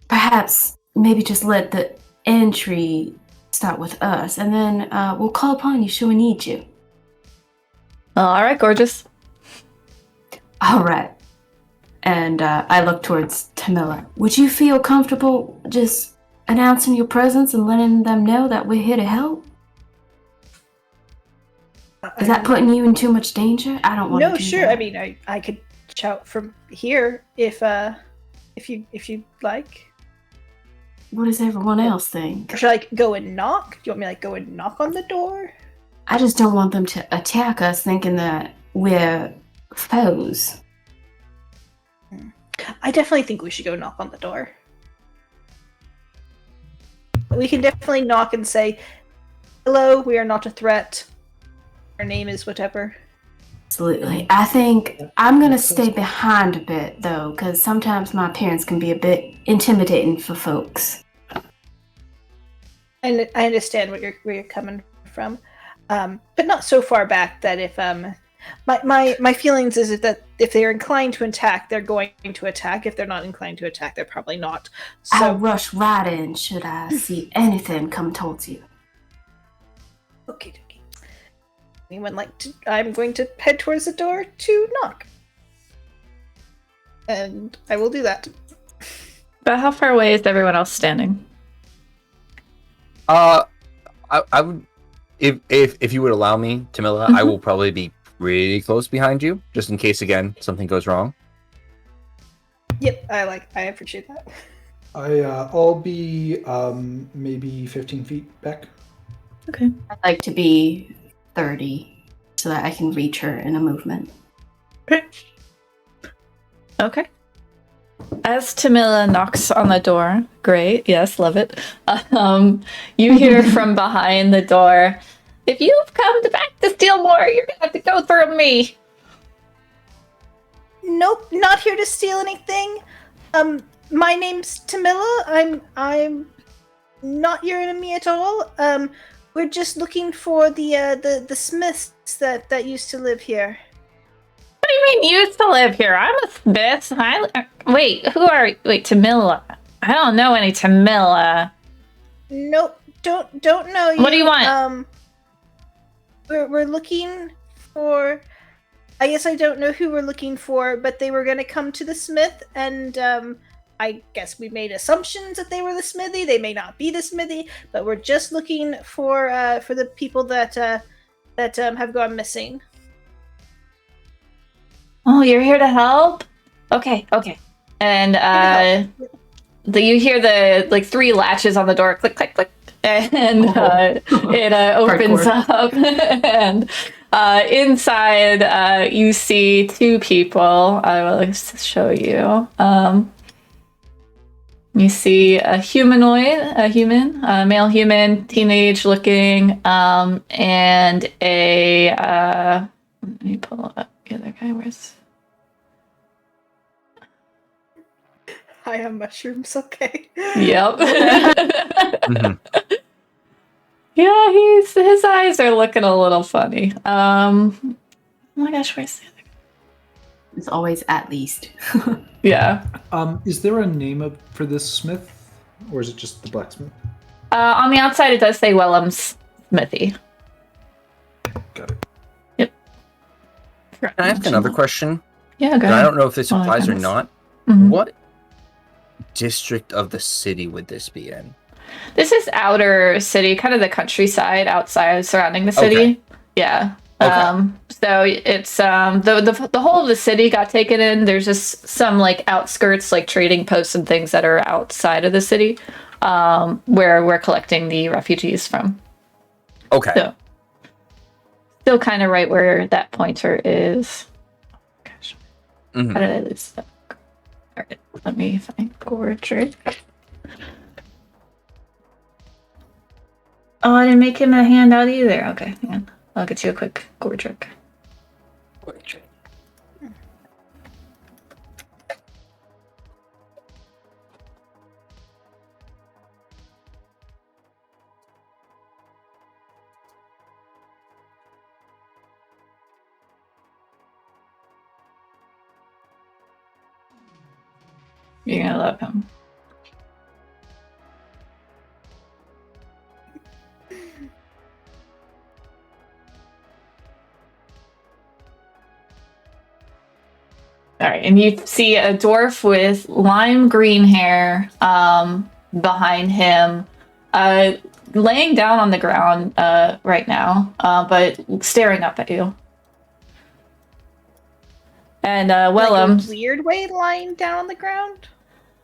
Perhaps maybe just let the entry start with us, and then we'll call upon you should we need you. All right, gorgeous. All right. And I look towards Tamila. Would you feel comfortable just announcing your presence and letting them know that we're here to help? Is that putting you in too much danger? I don't want to No, do sure. that. I mean, I could shout from here if you like. What does everyone else think? Or should I like go and knock? Do you want me to like go and knock on the door? I just don't want them to attack us thinking that we're foes. I definitely think we should go knock on the door. We can definitely knock and say, "Hello, we are not a threat. Our name is whatever." Absolutely. I think I'm going to stay behind a bit, though, because sometimes my appearance can be a bit intimidating for folks. And I understand where you're coming from, but not so far back that if my feelings is that if they're inclined to attack, they're going to attack. If they're not inclined to attack, they're probably not. I'll So rush right in should I see anything come towards you. okay. Anyone like to? I'm going to head towards the door to knock, and I will do that. But how far away is everyone else standing? I would, if you would allow me, Tamila, I will probably be really close behind you, just in case again something goes wrong. Yep, I appreciate that. I'll be maybe 15 feet back. Okay. I'd like to be 30 so that I can reach her in a movement. Okay. As Tamila knocks on the door, great, yes, love it. You hear from behind the door, "If you've come back to steal more, you're gonna have to go through me." Nope, not here to steal anything. My name's Tamila. I'm not your enemy at all. We're just looking for the Smiths that used to live here. What do you mean used to live here? I'm a Smith. Wait, who are? Wait, Tamila. I don't know any Tamila. Nope, don't know you. What do you want? We're looking for. I guess I don't know who we're looking for, but they were gonna come to the Smith, and I guess we made assumptions that they were the Smithy. They may not be the Smithy, but we're just looking for the people that have gone missing. Oh, you're here to help? Okay. And you hear the 3 latches on the door, click, click, click, and it opens up, and inside you see 2 people. I will show you. You see a male human, teenage looking, and a let me pull up the other guy. Where's? I have mushrooms, okay. Yep. Mhm. Yeah, his eyes are looking a little funny. Oh my gosh, where's the other guy? It's always at least. Yeah. Is there a name for this smith, or is it just the blacksmith? On the outside, it does say Wellham's Smithy. Got it. Yep. Can I ask another question? Yeah, go And ahead. I don't know if this Oh, my applies or goodness. not. Mhm. What district of the city would this be in? This is outer city, kind of the countryside outside surrounding the city. Okay. Yeah. Okay. So it's the whole of the city got taken in. There's just some like outskirts, like trading posts and things that are outside of the city, where we're collecting the refugees from. Okay. So still kind of right where that pointer is. Gosh, Mhm. how did I lose that? All right, let me find Gordrick. Oh, I didn't make him a handout either. Okay, hang on. I'll get you a quick Gordrick. You're gonna love him. All right, and you see a dwarf with lime green hair behind him, laying down on the ground right now, but staring up at you. And Wellham, Like a weird way lying down on the ground.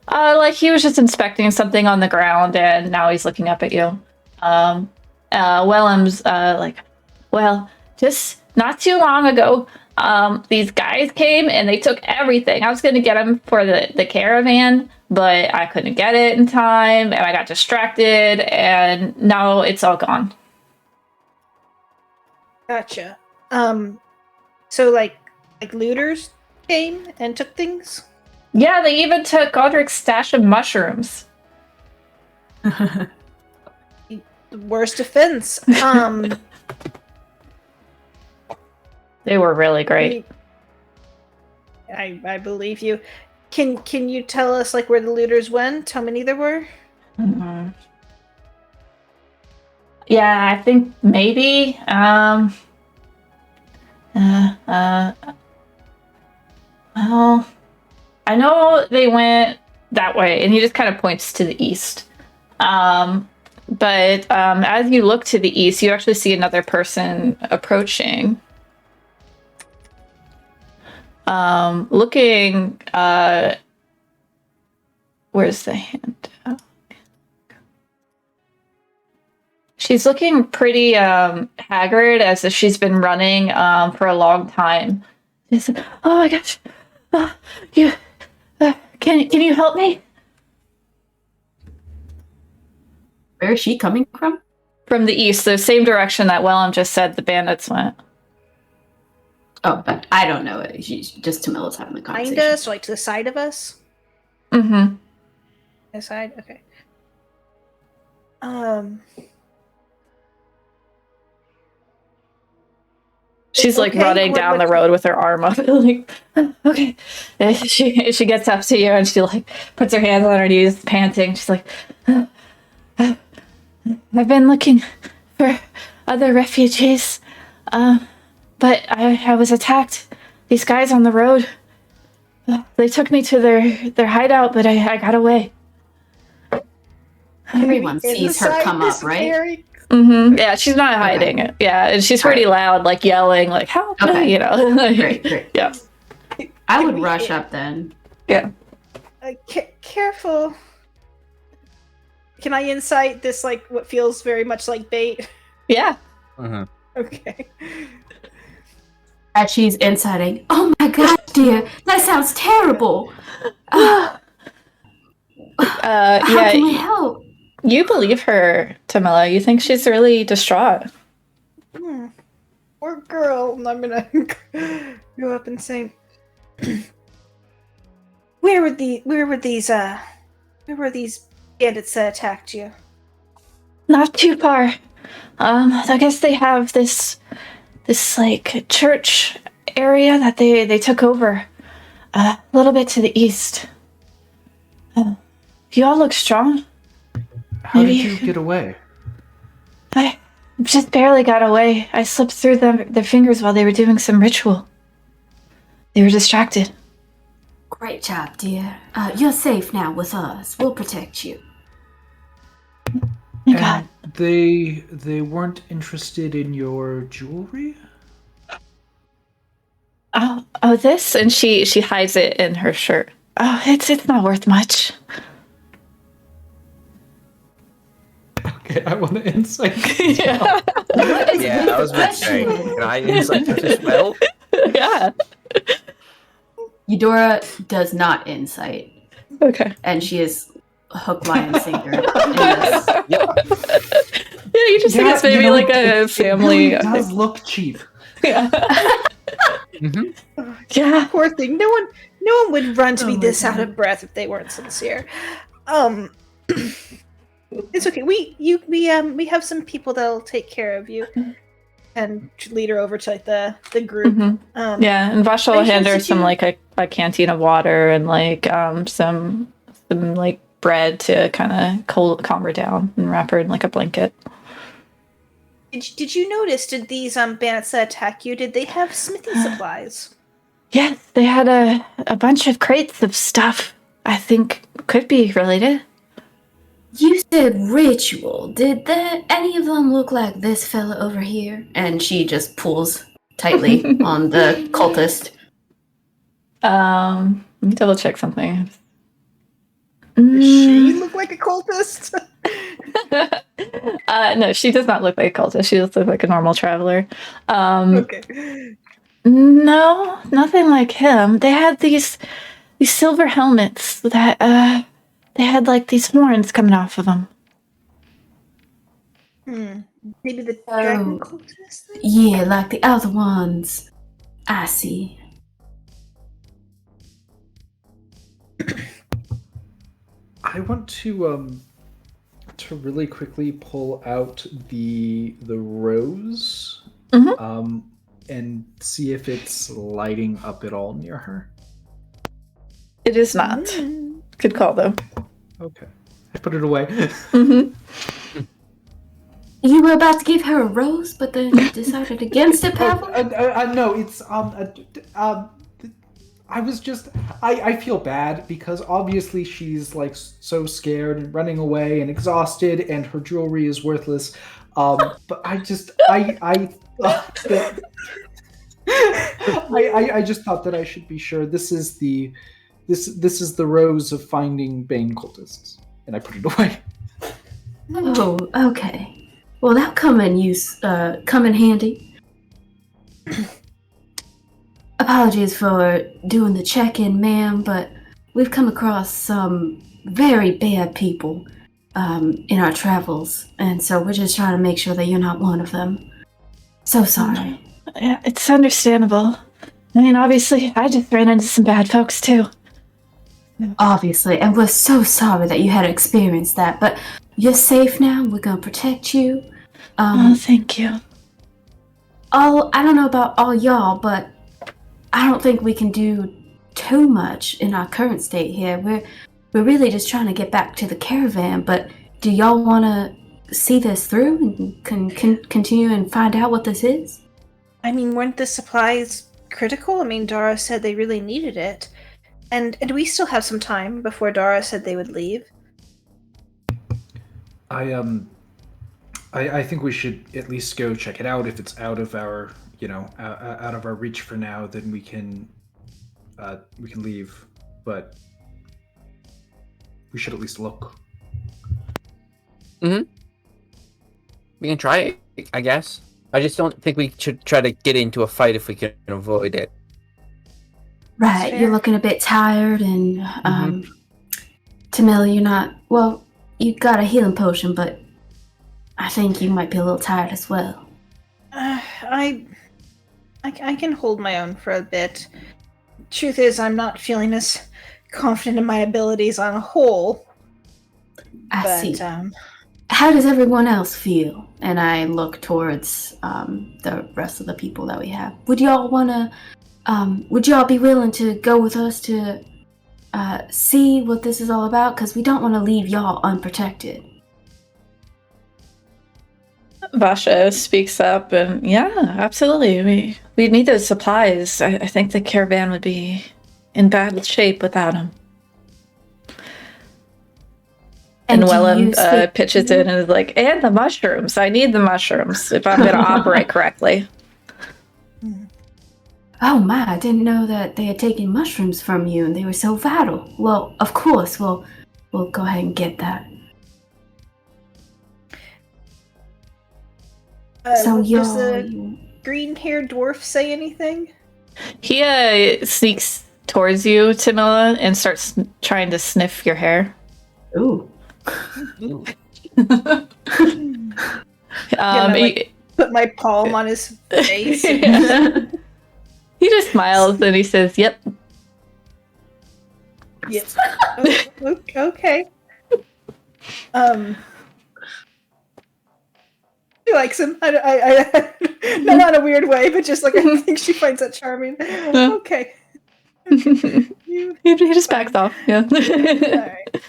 like he was just inspecting something on the ground, and now he's looking up at you. Wellham's like, well, just not too long ago, these guys came and they took everything. I was going to get them for the caravan, but I couldn't get it in time, and I got distracted, and now it's all gone. Gotcha. So like looters came and took things. Yeah, they even took Godric's stash of mushrooms. worst offense. They were really great. I believe you. Can you tell us like where the looters went? How many there were? Mhm. Yeah, I think maybe. Well, I know they went that way, and he just kind of points to the east. But as you look to the east, you actually see another person approaching. Looking, where's the hand? Oh. She's looking pretty haggard, as if she's been running for a long time. She's like, oh my gosh, you can you help me? Where is she coming from? From the east, the same direction that Wellham just said the bandits went. Oh, but I don't know it. She's just Tamilla's having the conversation. Behind us, or like to the side of us? Mm-hmm. The side? Okay. She's like Okay, running down the road with her arm up. Like, okay. And she gets up to you and she like puts her hands on her knees, panting. She's like, I've been looking for other refugees, but I was attacked. These guys on the road, they took me to their hideout, but I got away. Everyone sees her come up, right? Mm-hmm. Yeah, she's not hiding it. Yeah, and she's pretty loud, like yelling, like help! Okay. You know. Like, Great. Yeah. I would rush up then. Yeah. Careful. Can I insight this, like, what feels very much like bait? Yeah. Mm-hmm. Okay. As she's inciting, oh my god, dear, that sounds terrible. How can we help? You believe her, Tamila. You think she's really distraught. Poor girl. And I'm gonna go up and say, where were these bandits that attacked you? Not too far. I guess they have this like church area that they took over. A little bit to the east. You all look strong. How did you get away? I just barely got away. I slipped through their fingers while they were doing some ritual. They were distracted. Great job, dear. You're safe now with us. We'll protect you. My God. They weren't interested in your jewelry? Oh, this? And she hides it in her shirt. Oh, it's not worth much. Okay, I want to insight. Yeah. Yeah, I was about to say, can I insight this as well? Yeah. Eudora does not insight. Okay. And she is hook, line, and sinker. Yeah. Yeah, you just think it's maybe like a family. It really does look cheap. Yeah. Mm-hmm. Yeah. Poor thing. No one would run to be this out of breath if they weren't sincere. It's okay. We have some people that'll take care of you, and lead her over to like the group. Mm-hmm. Yeah, and Vasha will hand her some like a canteen of water and like some like bread to kind of calm her down and wrap her in like a blanket. Did you notice? Did these bandits that attack you? Did they have Smithy supplies? Yes, they had a bunch of crates of stuff. I think could be related. You said ritual. Did any of them look like this fella over here? And she just pulls tightly on the cultist. Let me double check something. Does she look like a cultist? No, she does not look like a cultist. She just looks like a normal traveler. Okay. No, nothing like him. They had these silver helmets that they had like these horns coming off of them. Maybe the dragon cultist? Yeah, like the other ones. I see. I want to to really quickly pull out the rose, and see if it's lighting up at all near her. It is not. Good call, though. Okay, I put it away. You were about to give her a rose, but then decided against it, Pavel? No, it's I was just I feel bad because obviously she's like so scared and running away and exhausted and her jewelry is worthless. But I just I thought that I just thought that I should be sure this is the rose of finding Bane cultists, and I put it away. Oh, okay. Well, that'll come in handy. Apologies for doing the check-in, ma'am, but we've come across some very bad people in our travels, and so we're just trying to make sure that you're not one of them. So sorry. Yeah, it's understandable. I mean, obviously, I just ran into some bad folks, too. Obviously, and we're so sorry that you had to experience that, but you're safe now. We're gonna protect you. Thank you. I don't know about all y'all, but I don't think we can do too much in our current state here. We're really just trying to get back to the caravan, but do y'all want to see this through and continue and find out what this is? I mean, weren't the supplies critical? I mean, Dara said they really needed it. And we still have some time before Dara said they would leave. I think we should at least go check it out. If it's out of our, out of our reach for now, then we can leave. But we should at least look. We can try it, I guess. I just don't think we should try to get into a fight if we can avoid it. Right, Fair. you're looking a bit tired, and Tamila, you're not. Well, you got a healing potion, but I think you might be a little tired as well. I can hold my own for a bit. Truth is, I'm not feeling as confident in my abilities on a whole. I see. How does everyone else feel? And I look towards the rest of the people that we have. Would y'all be willing to go with us to see what this is all about? Because we don't want to leave y'all unprotected. Vasha speaks up, and yeah, absolutely. We need those supplies. I think the caravan would be in bad shape without them. And Wellham pitches in and is like, and the mushrooms. I need the mushrooms if I'm going to operate correctly. Oh my, I didn't know that they had taken mushrooms from you and they were so vital. Well, of course, we'll go ahead and get that. Does the green-haired dwarf say anything? He sneaks towards you, Tamila, and starts trying to sniff your hair. Ooh. Put my palm on his face. Yeah. He just smiles and he says, "Yep." Yep. Okay. She likes him. I not in a weird way, but just like I think she finds that charming. Okay. He just backs off. Yeah. All right.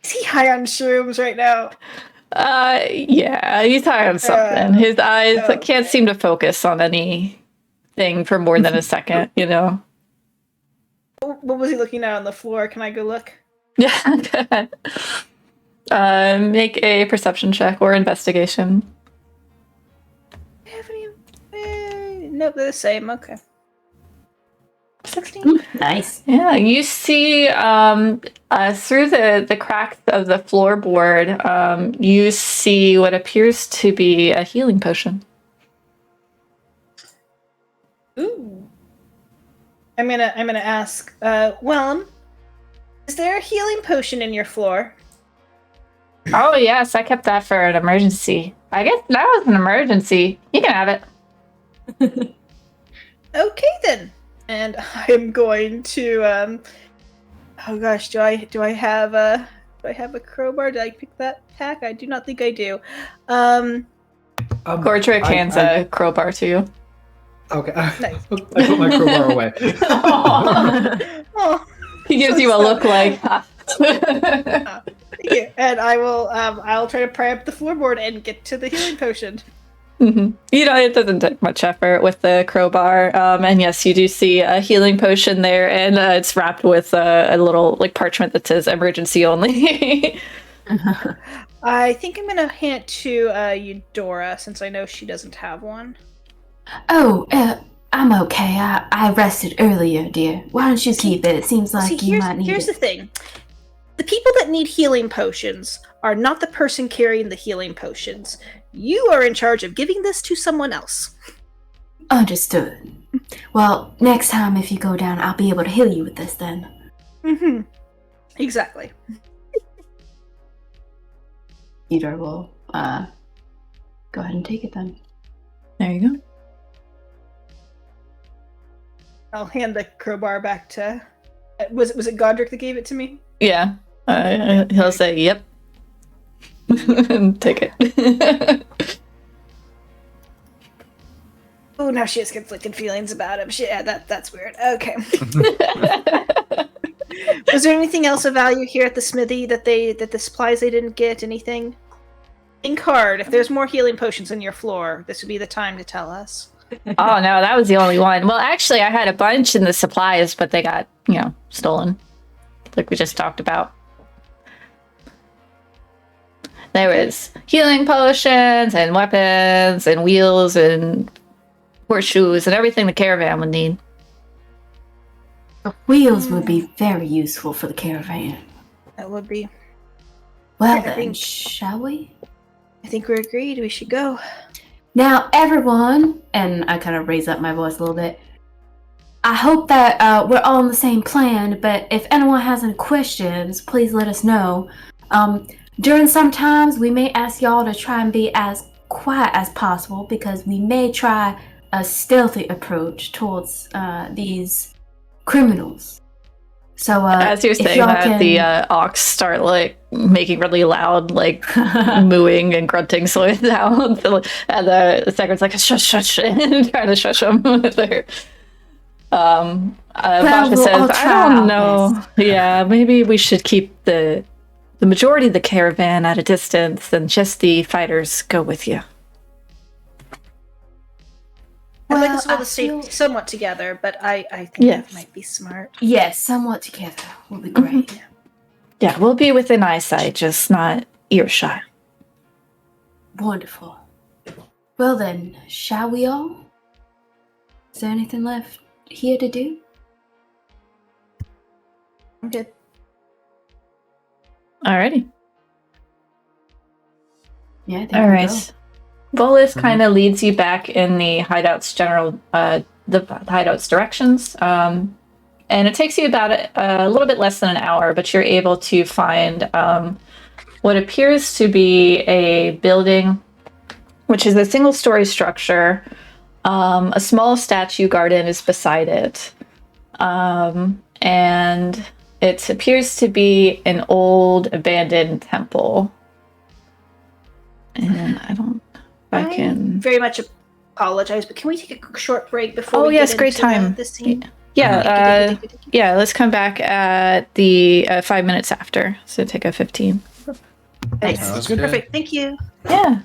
Is he high on shrooms right now? Yeah, he's high on something. His eyes can't seem to focus on anything for more than a second, What was he looking at on the floor? Can I go look? Yeah, go ahead. Make a perception check or investigation. Nope, they're the same. Okay. 16. Nice. Yeah, you see through the cracks of the floorboard, you see what appears to be a healing potion. Ooh. I'm gonna ask, Wellham, is there a healing potion in your floor? Oh yes, I kept that for an emergency. I guess that was an emergency. You can have it. Okay then. And I'm going to oh gosh, do I have Do I have a crowbar? Did I pick that pack? I do not think I do. Gordrick hands a crowbar to you. Okay. Nice. I put my crowbar away. Oh, He gives so you a sad. look like. Thank you. And I will. I'll try to pry up the floorboard and get to the healing potion. Mm-hmm. You know, it doesn't take much effort with the crowbar. And yes, you do see a healing potion there, and it's wrapped with a little like parchment that says "emergency only." I think I'm gonna hand it to Eudora since I know she doesn't have one. Oh, I'm okay. I rested earlier, dear. Why don't you keep it? It seems like you might need here's it. the thing. The people that need healing potions are not the person carrying the healing potions. You are in charge of giving this to someone else. Understood. Well, next time if you go down, I'll be able to heal you with this then. Mm-hmm. Exactly. Peter will go ahead and take it then. There you go. I'll hand the crowbar back to. Was it Godric that gave it to me? Yeah. He'll say, "Yep." And take it. Oh, now she has conflicted feelings about him. That's weird. Okay. Was there anything else of value here at the smithy that the supplies they didn't get? Anything? In card, if there's more healing potions on your floor, this would be the time to tell us. Oh no, that was the only one. Well, actually, I had a bunch in the supplies, but they got, stolen, like we just talked about. There was healing potions and weapons and wheels and horseshoes and everything the caravan would need. The wheels would be very useful for the caravan. That would be. Well I then, think- shall we? I think we're agreed. We should go. Now, everyone, and I kind of raise up my voice a little bit. I hope that we're all on the same plan, but if anyone has any questions, please let us know. During some times, we may ask y'all to try and be as quiet as possible because we may try a stealthy approach towards these criminals. So, As you're if saying y'all that, can... the ox start like making really loud, like mooing and grunting sounds. And the second's like shush, shush, and trying to shush them with their. Basha we'll all says, "I try don't our know. best." Yeah, maybe we should keep the majority of the caravan at a distance, and just the fighters go with you." I'd like Well, us all I to stay feel- somewhat together, but I think Yes. that might be smart. Yes, somewhat together will be great. Yeah, we'll be within eyesight, just not earshot. Wonderful. Well then, shall we all? Is there anything left here to do? I'm good. Alrighty. Yeah, I think All we right. Volus kind of leads you back in the hideout's the hideout's directions, and it takes you about a little bit less than an hour, but you're able to find what appears to be a building, which is a single-story structure. A small statue garden is beside it, and it appears to be an old abandoned temple. And I can. very much apologize, but can we take a short break before Oh we yes, get great into time. this scene? Yeah, Thank you. yeah. Let's come back at the 5 minutes after. So take a 15. Nice. Sounds good. Perfect. Thank you. Yeah.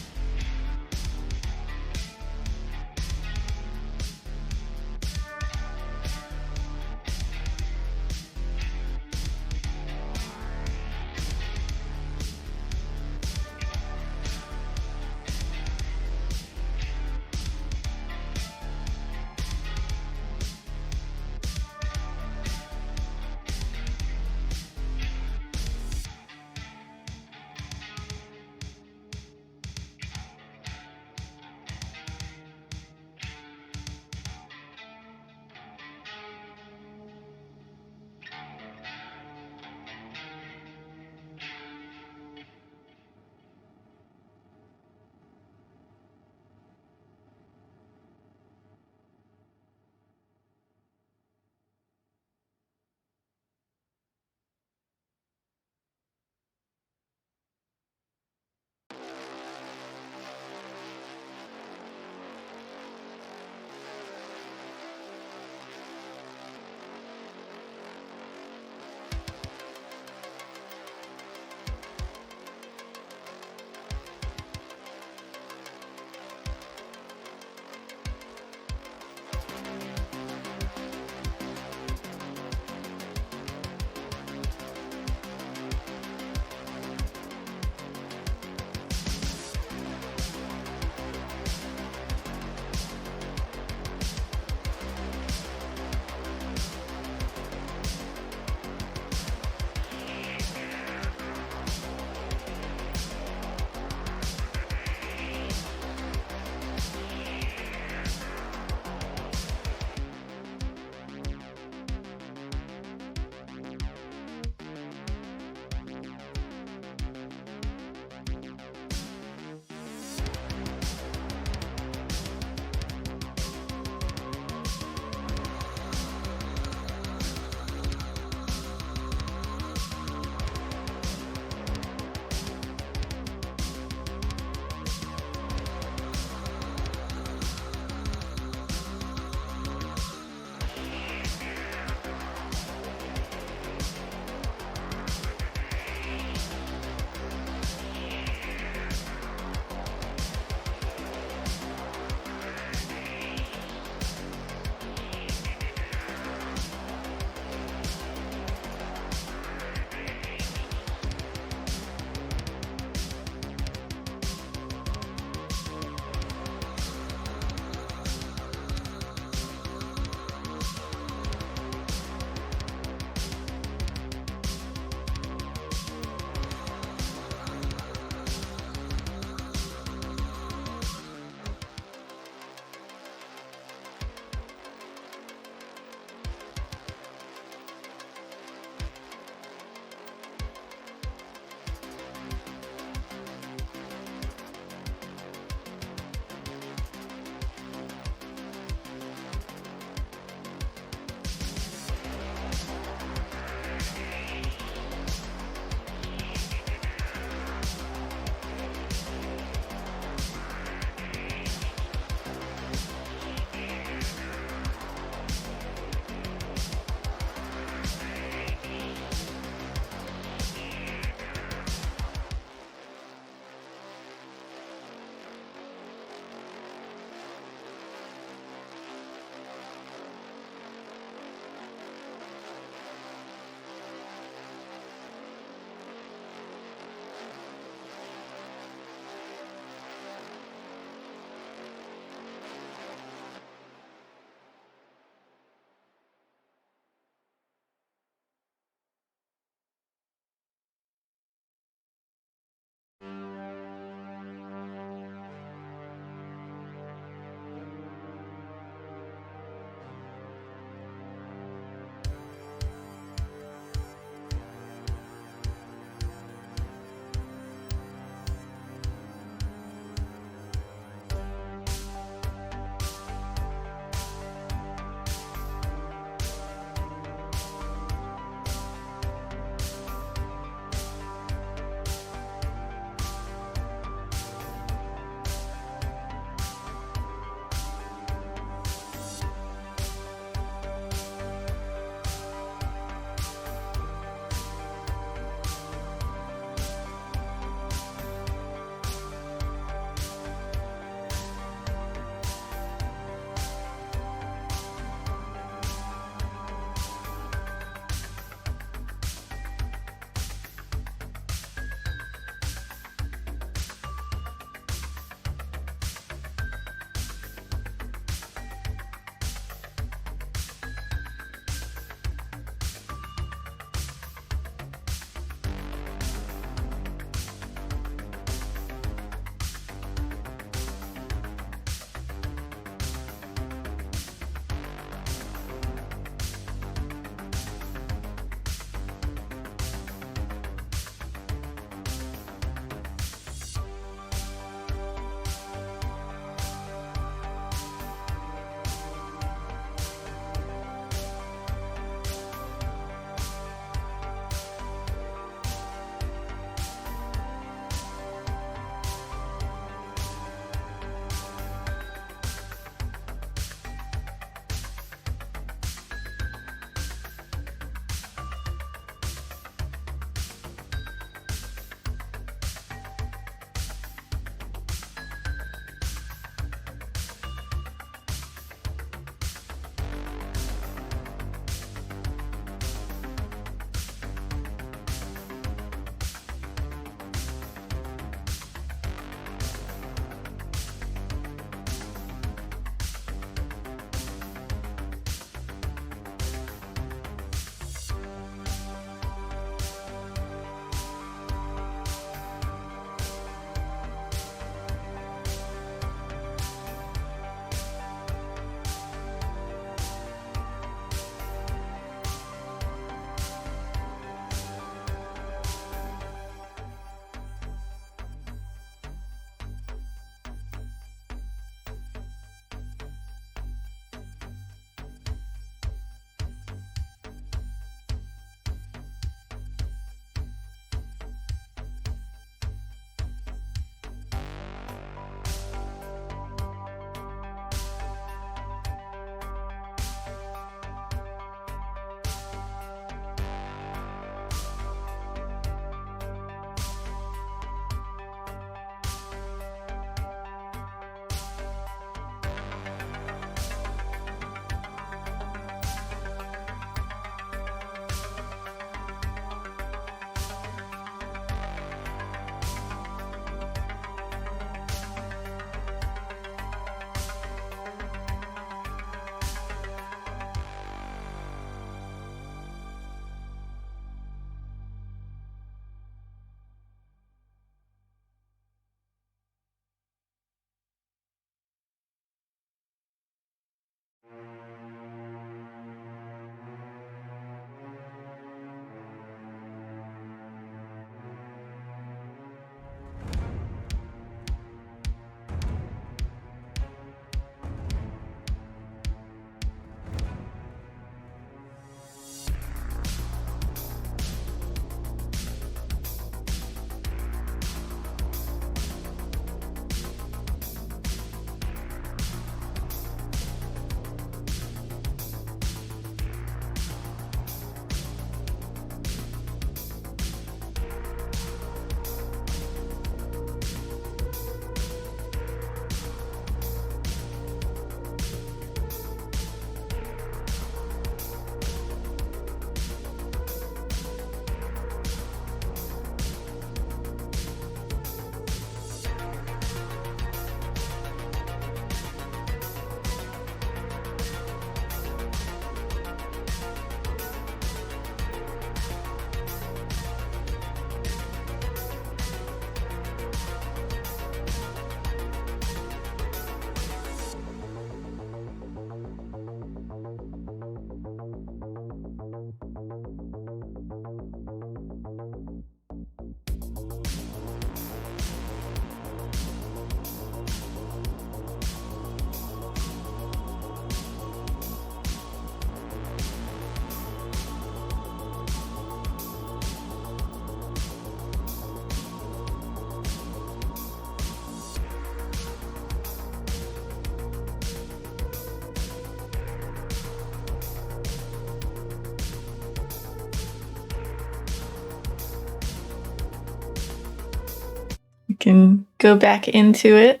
can go back into it.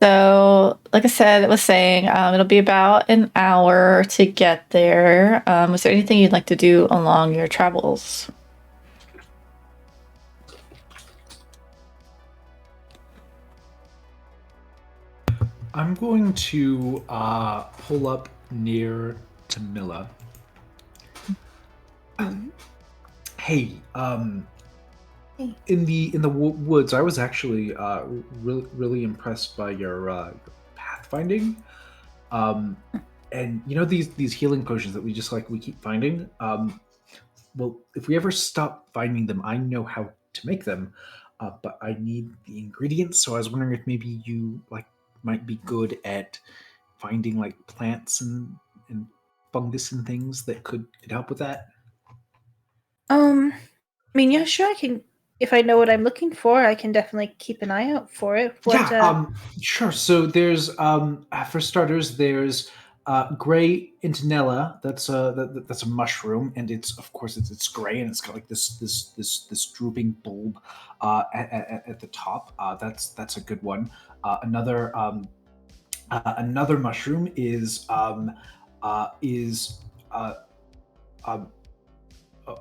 So, like I said, it was saying it'll be about an hour to get there. Was there anything you'd like to do along your travels? I'm going to pull up near Tamila. Hey, in the woods, I was actually really impressed by your pathfinding. And you know these healing potions that we keep finding. Well, if we ever stop finding them, I know how to make them, but I need the ingredients. So I was wondering if maybe you might be good at finding like plants and fungus and things that could help with that. I mean, yeah, sure. I can, if I know what I'm looking for, I can definitely keep an eye out for it. Sure. So there's for starters, there's gray intinella. That's a mushroom, and it's gray, and it's got like this drooping bulb at the top. That's a good one. Another mushroom is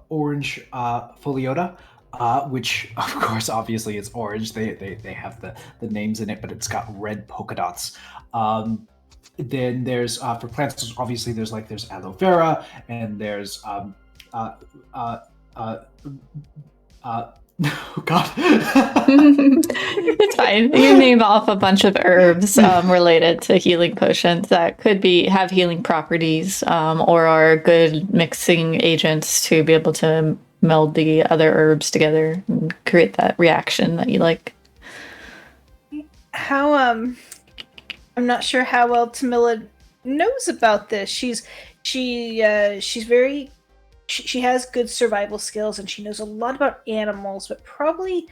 orange foliota, which of course obviously it's orange. They have the names in it, but it's got red polka dots. Then there's for plants, obviously there's aloe vera, and there's oh god. It's fine. You name off a bunch of herbs related to healing potions that could have healing properties or are good mixing agents to be able to meld the other herbs together and create that reaction that you like. How I'm not sure how well Tamila knows about this. She's very. She has good survival skills, and she knows a lot about animals, but probably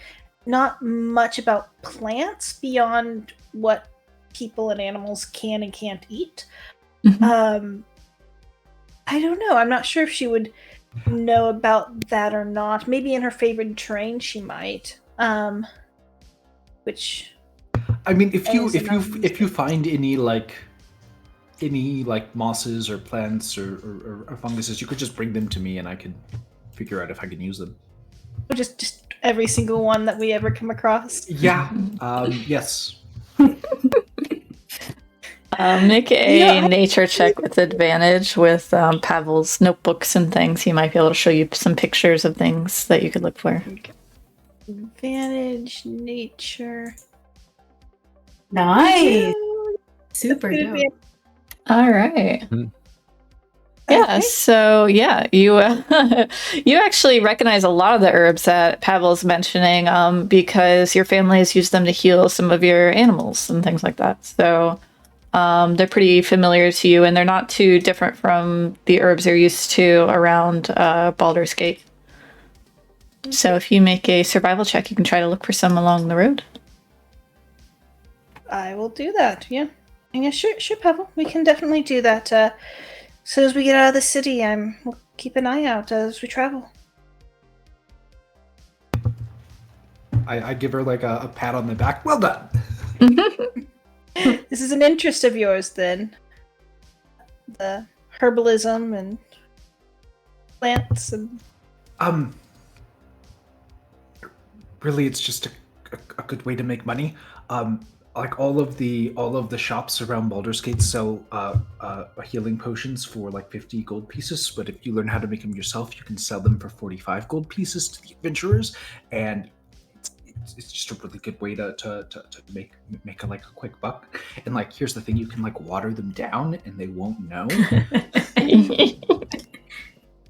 not much about plants beyond what people and animals can and can't eat. Mm-hmm. I don't know. I'm not sure if she would know about that or not. Maybe in her favorite terrain she might. Which I mean, if you find any mosses or plants or funguses, you could just bring them to me and I can figure out if I can use them. Just every single one that we ever come across. Yeah. Yes. Make a nature check with advantage with Pavel's notebooks and things. He might be able to show you some pictures of things that you could look for. Advantage, nature. Nice. Super Good dope. advantage. All right. Mhm. Yeah, Okay. so yeah, you you actually recognize a lot of the herbs that Pavel's mentioning because your family has used them to heal some of your animals and things like that. So they're pretty familiar to you, and they're not too different from the herbs you're used to around Baldur's Gate. So if you make a survival check, you can try to look for some along the road. I will do that. Yeah. Yeah, sure, Pavel. We can definitely do that. As soon as we get out of the city, we'll keep an eye out as we travel. I give her like a pat on the back. Well done. This is an interest of yours, then. The herbalism and plants and. Really, it's just a good way to make money. Like all of the shops around Baldur's Gate sell healing potions for like 50 gold pieces. But if you learn how to make them yourself, you can sell them for 45 gold pieces to the adventurers, and it's just a really good way to make a quick buck. And like, here's the thing: you can like water them down, and they won't know.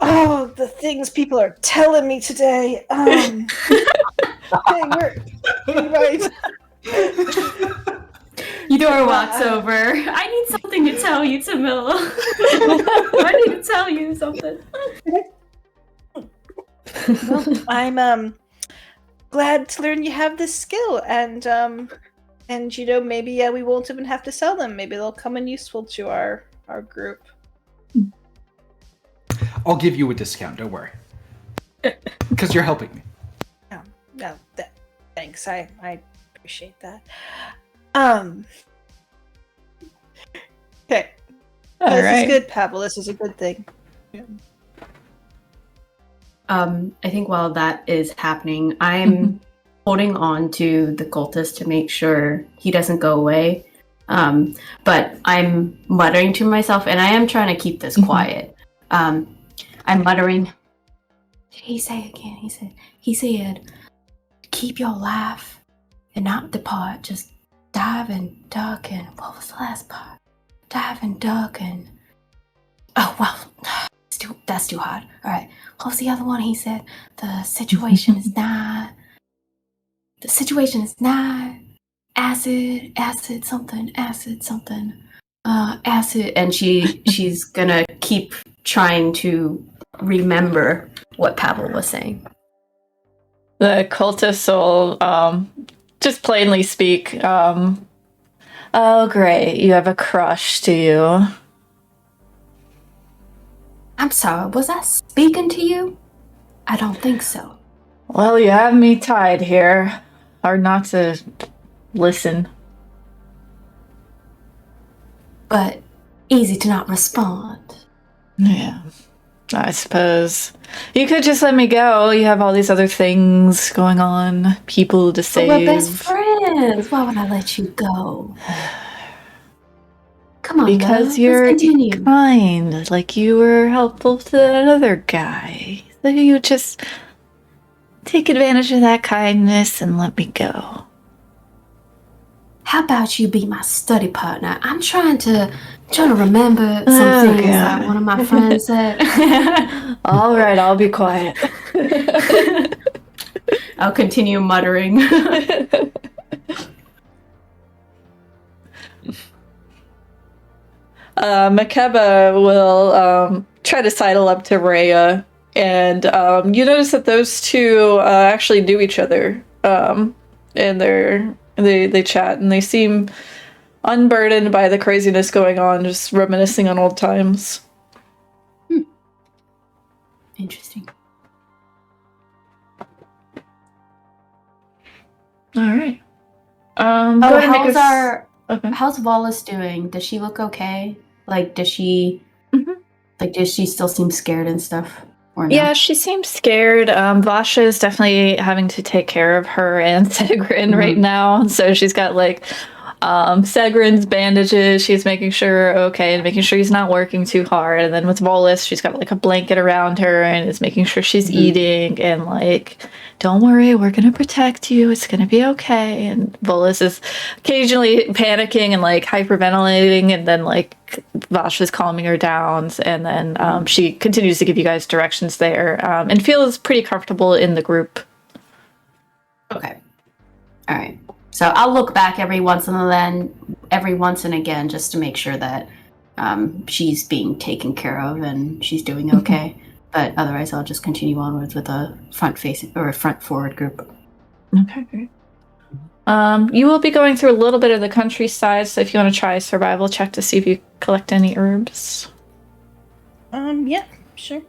Oh, the things people are telling me today. Hey, you're right. Eudora walks over. I need something to tell you, Tamila. I need to tell you something. Well, I'm glad to learn you have this skill, and you know, maybe we won't even have to sell them. Maybe they'll come in useful to our group. I'll give you a discount. Don't worry, because you're helping me. No, Thanks. I appreciate that. Okay. All This right. is good, Pavel. This is a good thing. I think while that is happening, I'm holding on to the cultist to make sure he doesn't go away. But I'm muttering to myself, and I am trying to keep this quiet. I'm muttering. What did he say again? He said, keep your laugh and not depart. Just dive and duck and what was the last part? Dive and duck and oh well, that's too hard. All right, what was the other one? He said the situation is not. The situation is not acid something, acid, and she's gonna keep trying to remember what Pavel was saying. The cultists will just plainly speak. Oh, great. You have a crush, do you? I'm sorry, was I speaking to you? I don't think so. Well, you have me tied here. Hard not to listen. But easy to not respond. Yeah, I suppose. You could just let me go. You have all these other things going on, people to But save. we're best friends. Why would I let you go? Come on, Because love. you're Let's continue. kind, like you were helpful to that other guy. So you just take advantage of that kindness and let me go. How about you be my study partner? I'm trying to remember some things that one of my friends said. All right, I'll be quiet. I'll continue muttering. Makeba will try to sidle up to Rhea, and you notice that those two actually knew each other, and they chat, and they seem unburdened by the craziness going on, just reminiscing on old times. Interesting. All right. Go ahead and make okay. How's Wallace doing? Does she look okay? Like, does she still seem scared and stuff? Or no? Yeah, she seems scared. Vasha is definitely having to take care of her and Segrin right now. So she's got like Segrin's bandages. She's making sure okay and making sure he's not working too hard. And then with Volus, she's got like a blanket around her and is making sure she's eating and like, don't worry, we're gonna protect you. It's gonna be okay. And Volus is occasionally panicking and like hyperventilating, and then like Vasha's calming her down, and then she continues to give you guys directions there, and feels pretty comfortable in the group. Okay. All right. So I'll look back every once and again, just to make sure that she's being taken care of and she's doing okay. But otherwise, I'll just continue onwards with a front forward group. Okay, great. You will be going through a little bit of the countryside, so if you want to try a survival check to see if you collect any herbs. Yeah, sure.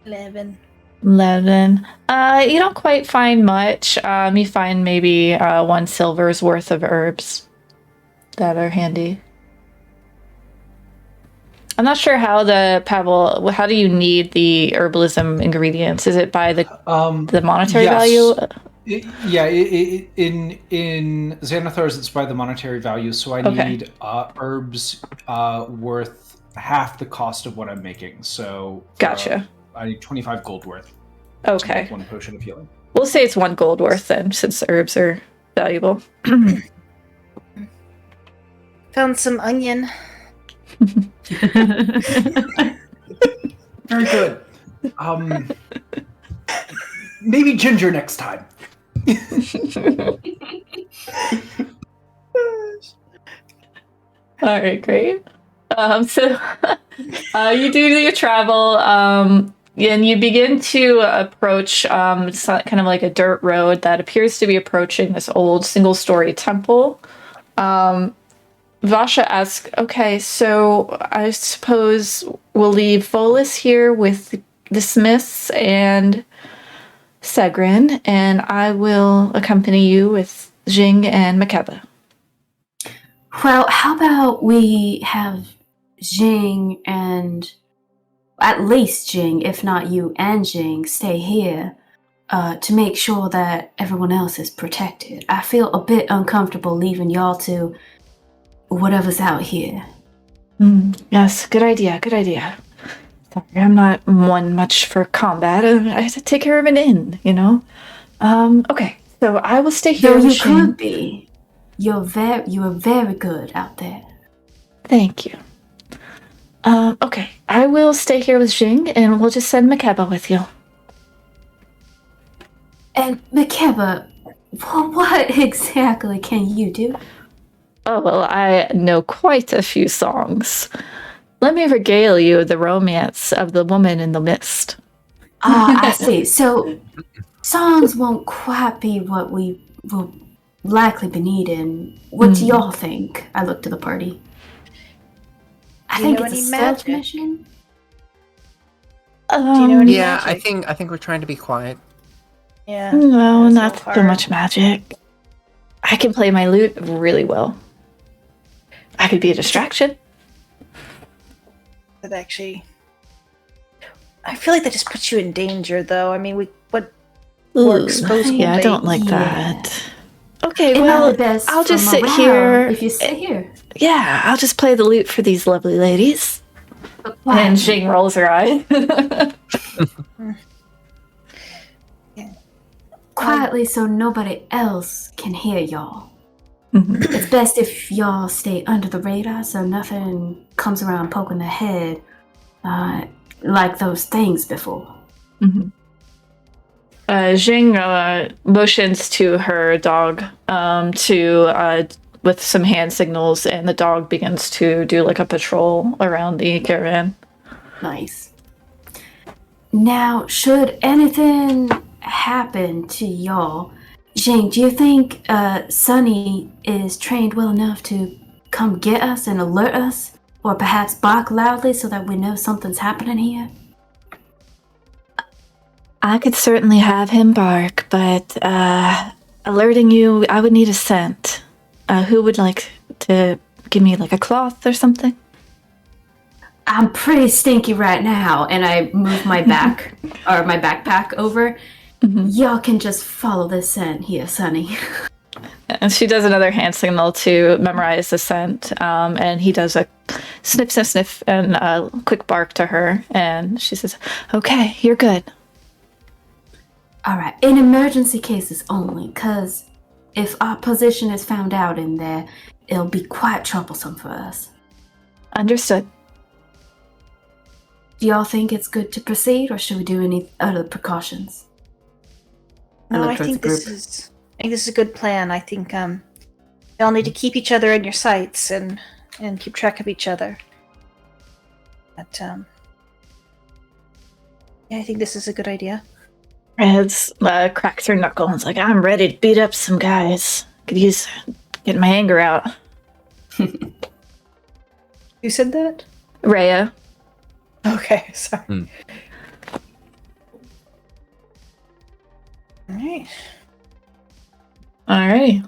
11. You don't quite find much. You find maybe 1 silver's worth of herbs that are handy. I'm not sure how how do you need the herbalism ingredients? Is it by the monetary value? In Xanathars, it's by the monetary value, so I need herbs worth half the cost of what I'm making. So gotcha. I need 25 gold worth. Okay. To make 1 potion of healing. We'll say it's 1 gold worth then, since the herbs are valuable. Found some onion. Very good. Maybe ginger next time. All right, great. So you do your travel, and you begin to approach. It's kind of like a dirt road that appears to be approaching this old single-story temple. Vasha asks, okay, so I suppose we'll leave Volus here with the Smiths and Segrin, and I will accompany you with Jing and Makeba. Well, how about we have Jing and at least Jing, if not you and Jing, stay here to make sure that everyone else is protected. I feel a bit uncomfortable leaving y'all to whatever's out here. Yes, good idea, good idea. Sorry, I'm not one much for combat. I have to take care of an inn, you know? Okay, so I will stay here Though with you Jing. could be. You are very good out there. Thank you. Okay, I will stay here with Jing, and we'll just send Makeba with you. And Makeba, what exactly can you do? Oh, well, I know quite a few songs. Let me regale you of the romance of the woman in the mist. I see. So, songs won't quite be what we will likely be needing. What do y'all think? I look to the party. I think it's a stealth mission. Do you know any Yeah, magic? I think we're trying to be quiet. Yeah. No, that's not so so hard. much magic. I can play my lute really well. I could be a distraction. That actually, I feel like that just puts you in danger, though. I mean, what more Ooh, exposable yeah, I don't bait? like Yeah. that. Okay, It well, might be best I'll just for sit morale here. if you sit here. Yeah, I'll just play the lute for these lovely ladies. And Jing rolls her eye. Quietly so nobody else can hear y'all. Mhm. It's best if y'all stay under the radar so nothing comes around poking their head like those things before. Mhm. Jing motions to her dog with some hand signals, and the dog begins to do like a patrol around the caravan. Nice. Now, should anything happen to y'all, Jing, do you think Sunny is trained well enough to come get us and alert us? Or perhaps bark loudly so that we know something's happening here? I could certainly have him bark, but alerting you, I would need a scent. Who would like to give me like a cloth or something? I'm pretty stinky right now, and I move my back or my backpack over. Y'all can just follow this scent here, Sunny. And she does another hand signal to memorize the scent, and he does a sniff, sniff, sniff, and a quick bark to her, and she says, "Okay, you're good." All right, in emergency cases only, because if our position is found out in there, it'll be quite troublesome for us. Understood. Do y'all think it's good to proceed, or should we do any other precautions? No, look I towards think the this group. is. I think this is a good plan. I think y'all need to keep each other in your sights and keep track of each other. But yeah, I think this is a good idea. Reds cracks her knuckle and's like, "I'm ready to beat up some guys. Could use getting my anger out." Who said that? Rhea. Okay, sorry. All right. All right.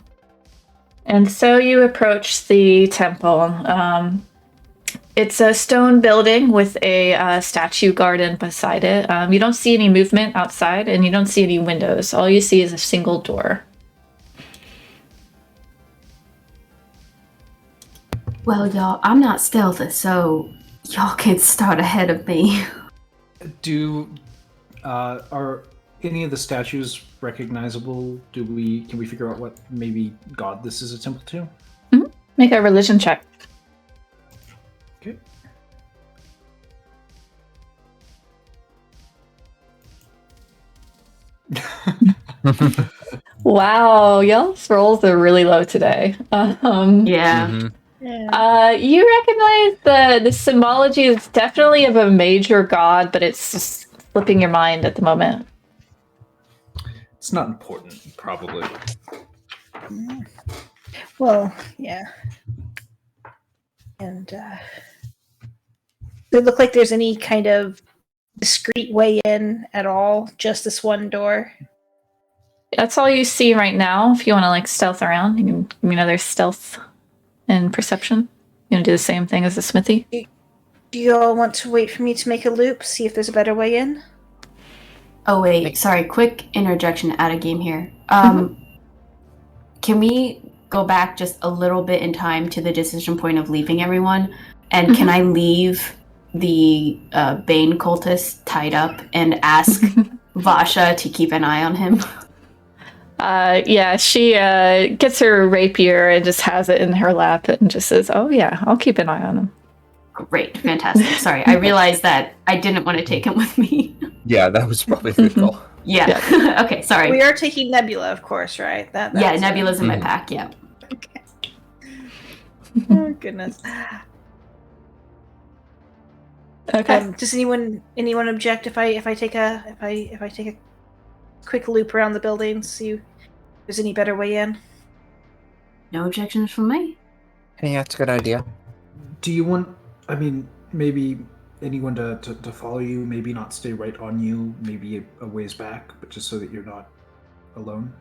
And so you approach the temple. It's a stone building with a statue garden beside it. You don't see any movement outside, and you don't see any windows. All you see is a single door. Well, y'all, I'm not stealthy, so y'all can start ahead of me. Are any of the statues recognizable? Can we figure out what maybe god this is a temple to? Make a religion check. Okay. Wow, y'all's rolls are really low today. Yeah. Yeah. You recognize the symbology is definitely of a major god, but it's just slipping your mind at the moment. It's not important, probably. Well, yeah. And does it look like there's any kind of discreet way in at all? Just this one door? That's all you see right now. If you want to like stealth around, you can give me another stealth and perception. You want to do the same thing as the smithy? Do you all want to wait for me to make a loop, see if there's a better way in? Oh wait, sorry, quick interjection out of game here. Can we go back just a little bit in time to the decision point of leaving everyone? And can I leave the Bane cultist tied up and ask Vasha to keep an eye on him? Yeah, she gets her rapier and just has it in her lap and just says, "Oh yeah, I'll keep an eye on him." Great, fantastic. Sorry, I realized that I didn't want to take him with me. Yeah, that was probably a good call. Yeah. Okay, sorry. We are taking Nebula, of course, right? Yeah, Nebula's in my pack. Yeah. Okay. Oh goodness. Okay. Does anyone object if I take a quick loop around the building, see if there's any better way in? No objections from me. Hey, that's a good idea. Do you want, I mean, maybe anyone to follow you, maybe not stay right on you, maybe a ways back, but just so that you're not alone?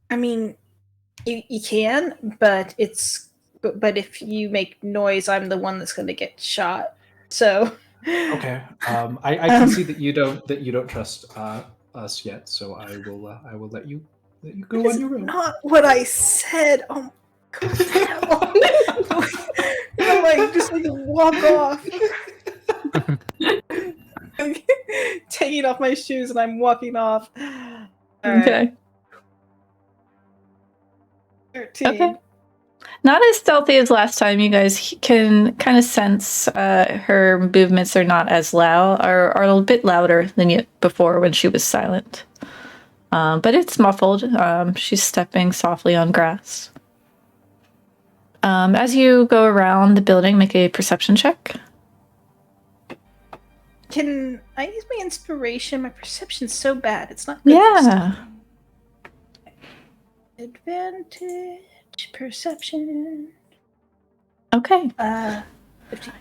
I mean, you can, but if you make noise, I'm the one that's going to get shot. So. Okay. I can see that you don't trust us yet, so I will let you go on your own. Not what I said. Oh, God. Just walk off. I'm taking off my shoes and I'm walking off. All right. Okay. 13. Okay. Not as stealthy as last time. You guys can kind of sense her movements are not as loud, are a little bit louder than before when she was silent. But it's muffled. She's stepping softly on grass. As you go around the building, make a perception check. Can I use my inspiration? My perception's so bad. It's not good. Yeah. Advantage. Perception. Okay. 15.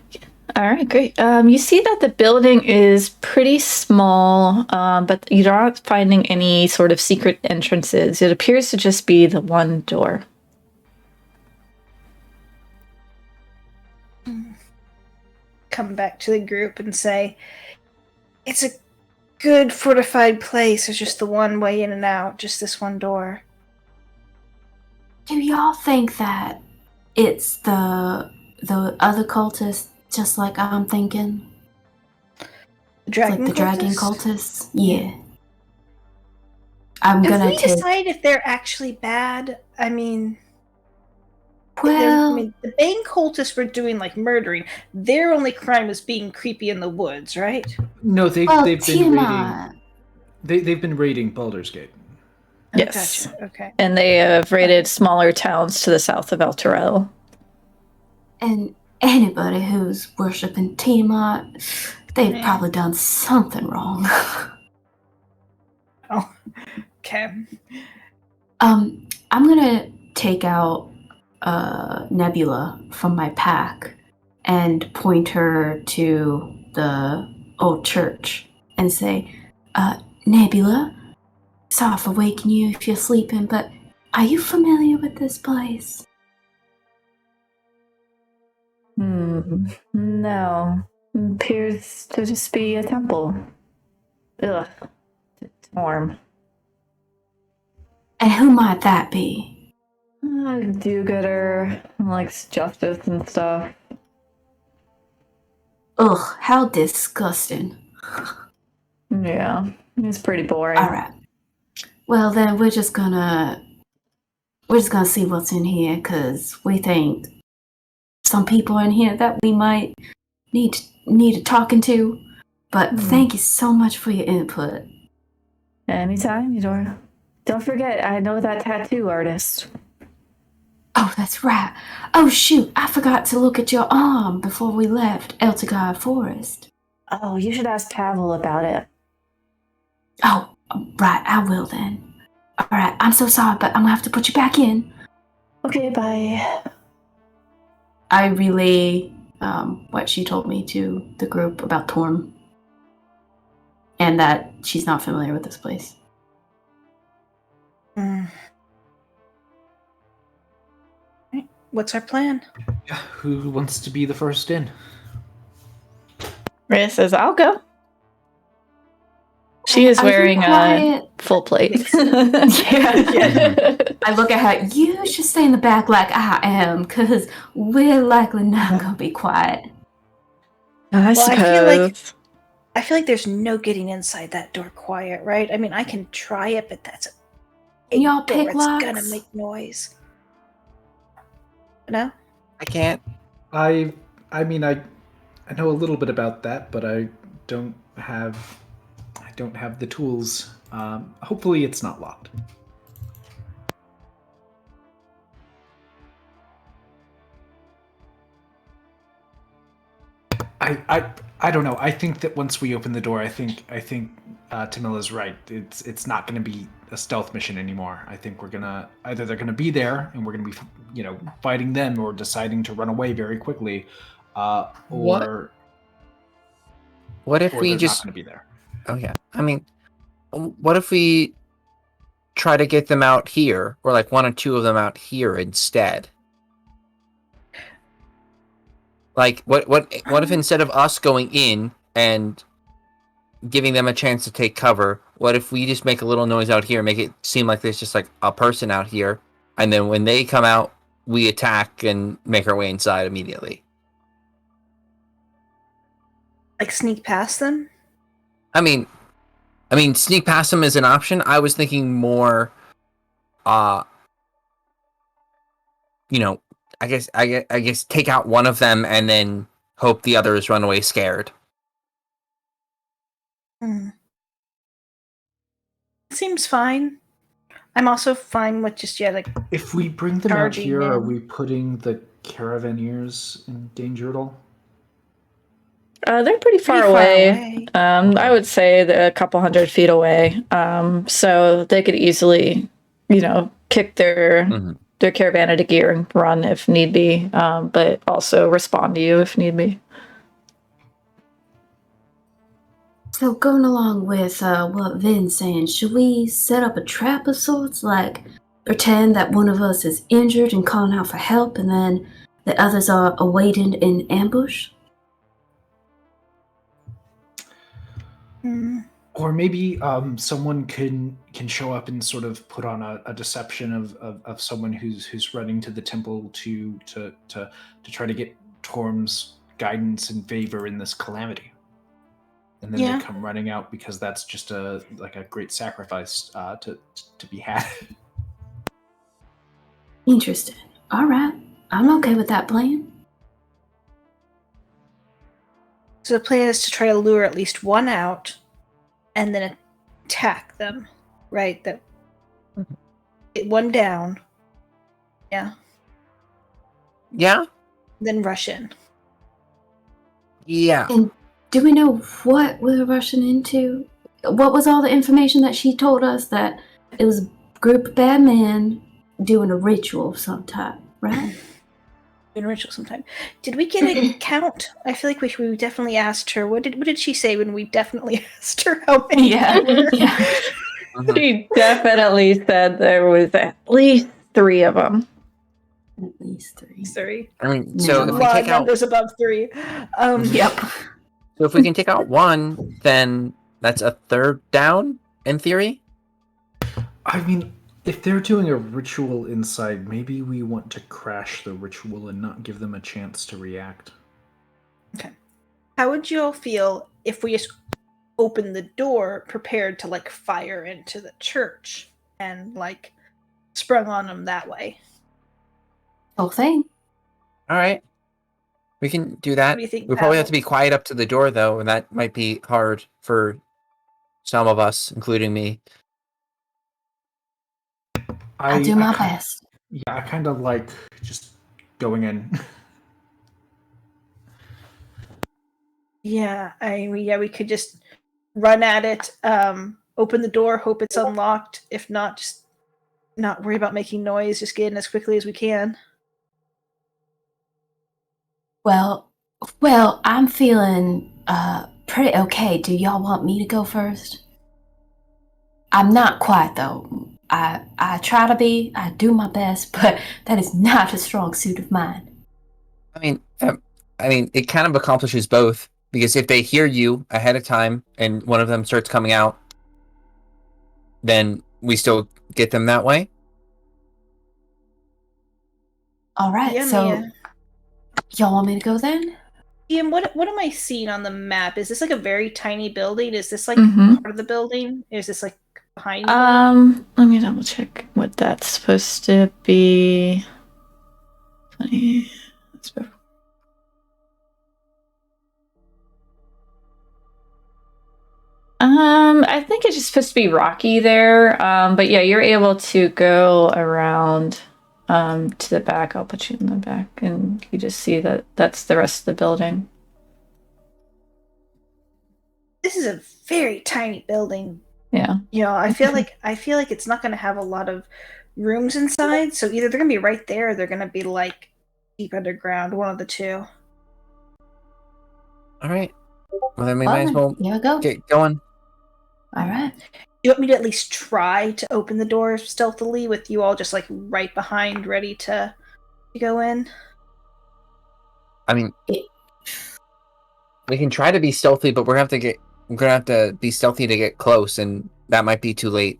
All right, great. You see that the building is pretty small, but you're not finding any sort of secret entrances. It appears to just be the one door. Come back to the group and say, it's a good fortified place. There's just the one way in and out, just this one door. Do y'all think that it's the other cultists, just like I'm thinking? Dragon like the dragon cultists? Yeah. I'm gonna we decide if they're actually bad? I mean... Well... the Bane cultists were doing, murdering. Their only crime was being creepy in the woods, right? No, they've Tiamat. been raiding Baldur's Gate. Yes. Gotcha. Okay. And they have raided smaller towns to the south of El Terrell. And anybody who's worshipping Tiamat, they've probably done something wrong. Oh, okay. I'm gonna take out Nebula from my pack and point her to the old church and say, Nebula, sorry for waking you if you're sleeping, but are you familiar with this place? No. Appears to just be a temple. Ugh. It's warm. And who might that be? Do-gooder, likes justice and stuff. Ugh, how disgusting. Yeah, it's pretty boring. Alright. Well then, we're just gonna see what's in here, because we think some people are in here that we might need a talking to. But thank you so much for your input. Anytime, Eudora. Don't forget, I know that tattoo artist. Oh, that's right. Oh, shoot, I forgot to look at your arm before we left Eltigar Forest. Oh, you should ask Pavel about it. Oh, right, I will then. Alright, I'm so sorry, but I'm gonna have to put you back in. Okay, bye. I relay what she told me to the group about Torm, and that she's not familiar with this place. What's our plan? Yeah, who wants to be the first in? Rhea says, I'll go. She is Are you wearing a quiet? full plate. Yeah. I look at her. You should stay in the back like I am, because we're likely not going to be quiet. I suppose. I feel like there's no getting inside that door quiet, right? I mean, I can try it, but that's a big Y'all door. pick It's locks? gonna make noise. No? I can't. I mean, I know a little bit about that, but I don't have the tools. Hopefully, it's not locked. I don't know. I think that once we open the door, I think Tamila's right. It's not going to be a stealth mission anymore. I think they're gonna be there, and we're gonna be fighting them, or deciding to run away very quickly, or What if or we they're just? not going to be there. Oh yeah. I mean, what if we try to get them out here, or like one or two of them out here instead? Like, what if instead of us going in and giving them a chance to take cover, what if we just make a little noise out here, make it seem like there's just like a person out here, and then when they come out, we attack and make our way inside immediately? Like sneak past them? I mean, sneak past them is an option. I was thinking more, I guess take out one of them and then hope the others run away scared. Seems fine. I'm also fine with just like If we bring them out charging here, are in. we putting the Caravaneers in danger at all? They're pretty far away. I would say they're a couple 100 feet away. So they could easily, kick their caravan into gear and run if need be, but also respond to you if need be. So going along with what Vin's saying, should we set up a trap of sorts, like pretend that one of us is injured and calling out for help, and then the others are awaiting in ambush? Or maybe someone can show up and sort of put on a deception of someone who's running to the temple to try to get Torm's guidance and favor in this calamity, and then they come running out because that's just a great sacrifice to be had. Interesting. All right, I'm okay with that plan. So the plan is to try to lure at least one out and then attack them, right? Get one down. Yeah. Yeah? Then rush in. Yeah. And do we know what we're rushing into? What was all the information that she told us? That it was a group of bad men doing a ritual of some type, right? In ritual sometime. Did we get a count? I feel like we definitely asked her. What did she say when we definitely asked her how many? Yeah. She definitely said there was at least 3 of them. At least 3. 3. I mean, so if we Wow, take out, numbers above 3. Yep. so if we can take out one, then that's a third down in theory. I mean, if they're doing a ritual inside, maybe we want to crash the ritual and not give them a chance to react. Okay. How would you all feel if we just opened the door, prepared to fire into the church, and sprung on them that way? Whole thing. All right, we can do that. What do you think, We probably have to be Pavel? quiet up to the door though, and that might be hard for some of us, including me. I'll do my best. Yeah, I kind of like just going in. Yeah, we could just run at it, open the door, hope it's unlocked. If not, just not worry about making noise, just get in as quickly as we can. Well, I'm feeling pretty okay. Do y'all want me to go first? I'm not quite though. I try to be. I do my best, but that is not a strong suit of mine. I mean, it kind of accomplishes both because if they hear you ahead of time and one of them starts coming out, then we still get them that way. All right, Yeah, so Mia. y'all want me to go then? Ian, what am I seeing on the map? Is this like a very tiny building? Is this like Mhm. part of the building? Is this like behind the building? Let me double check what that's supposed to be. 20. That's perfect. I think it's just supposed to be rocky there. But yeah, you're able to go around to the back. I'll put you in the back, and you just see that that's the rest of the building. This is a very tiny building. Yeah. You know, I feel like it's not going to have a lot of rooms inside. So either they're going to be right there, or they're going to be like deep underground. One of the two. All right. Well, then we might as well Here we go. get going. All right. Do you want me to at least try to open the door stealthily with you all just like right behind, ready to go in? I mean, we can try to be stealthy, but we're gonna have to be stealthy to get close, and that might be too late.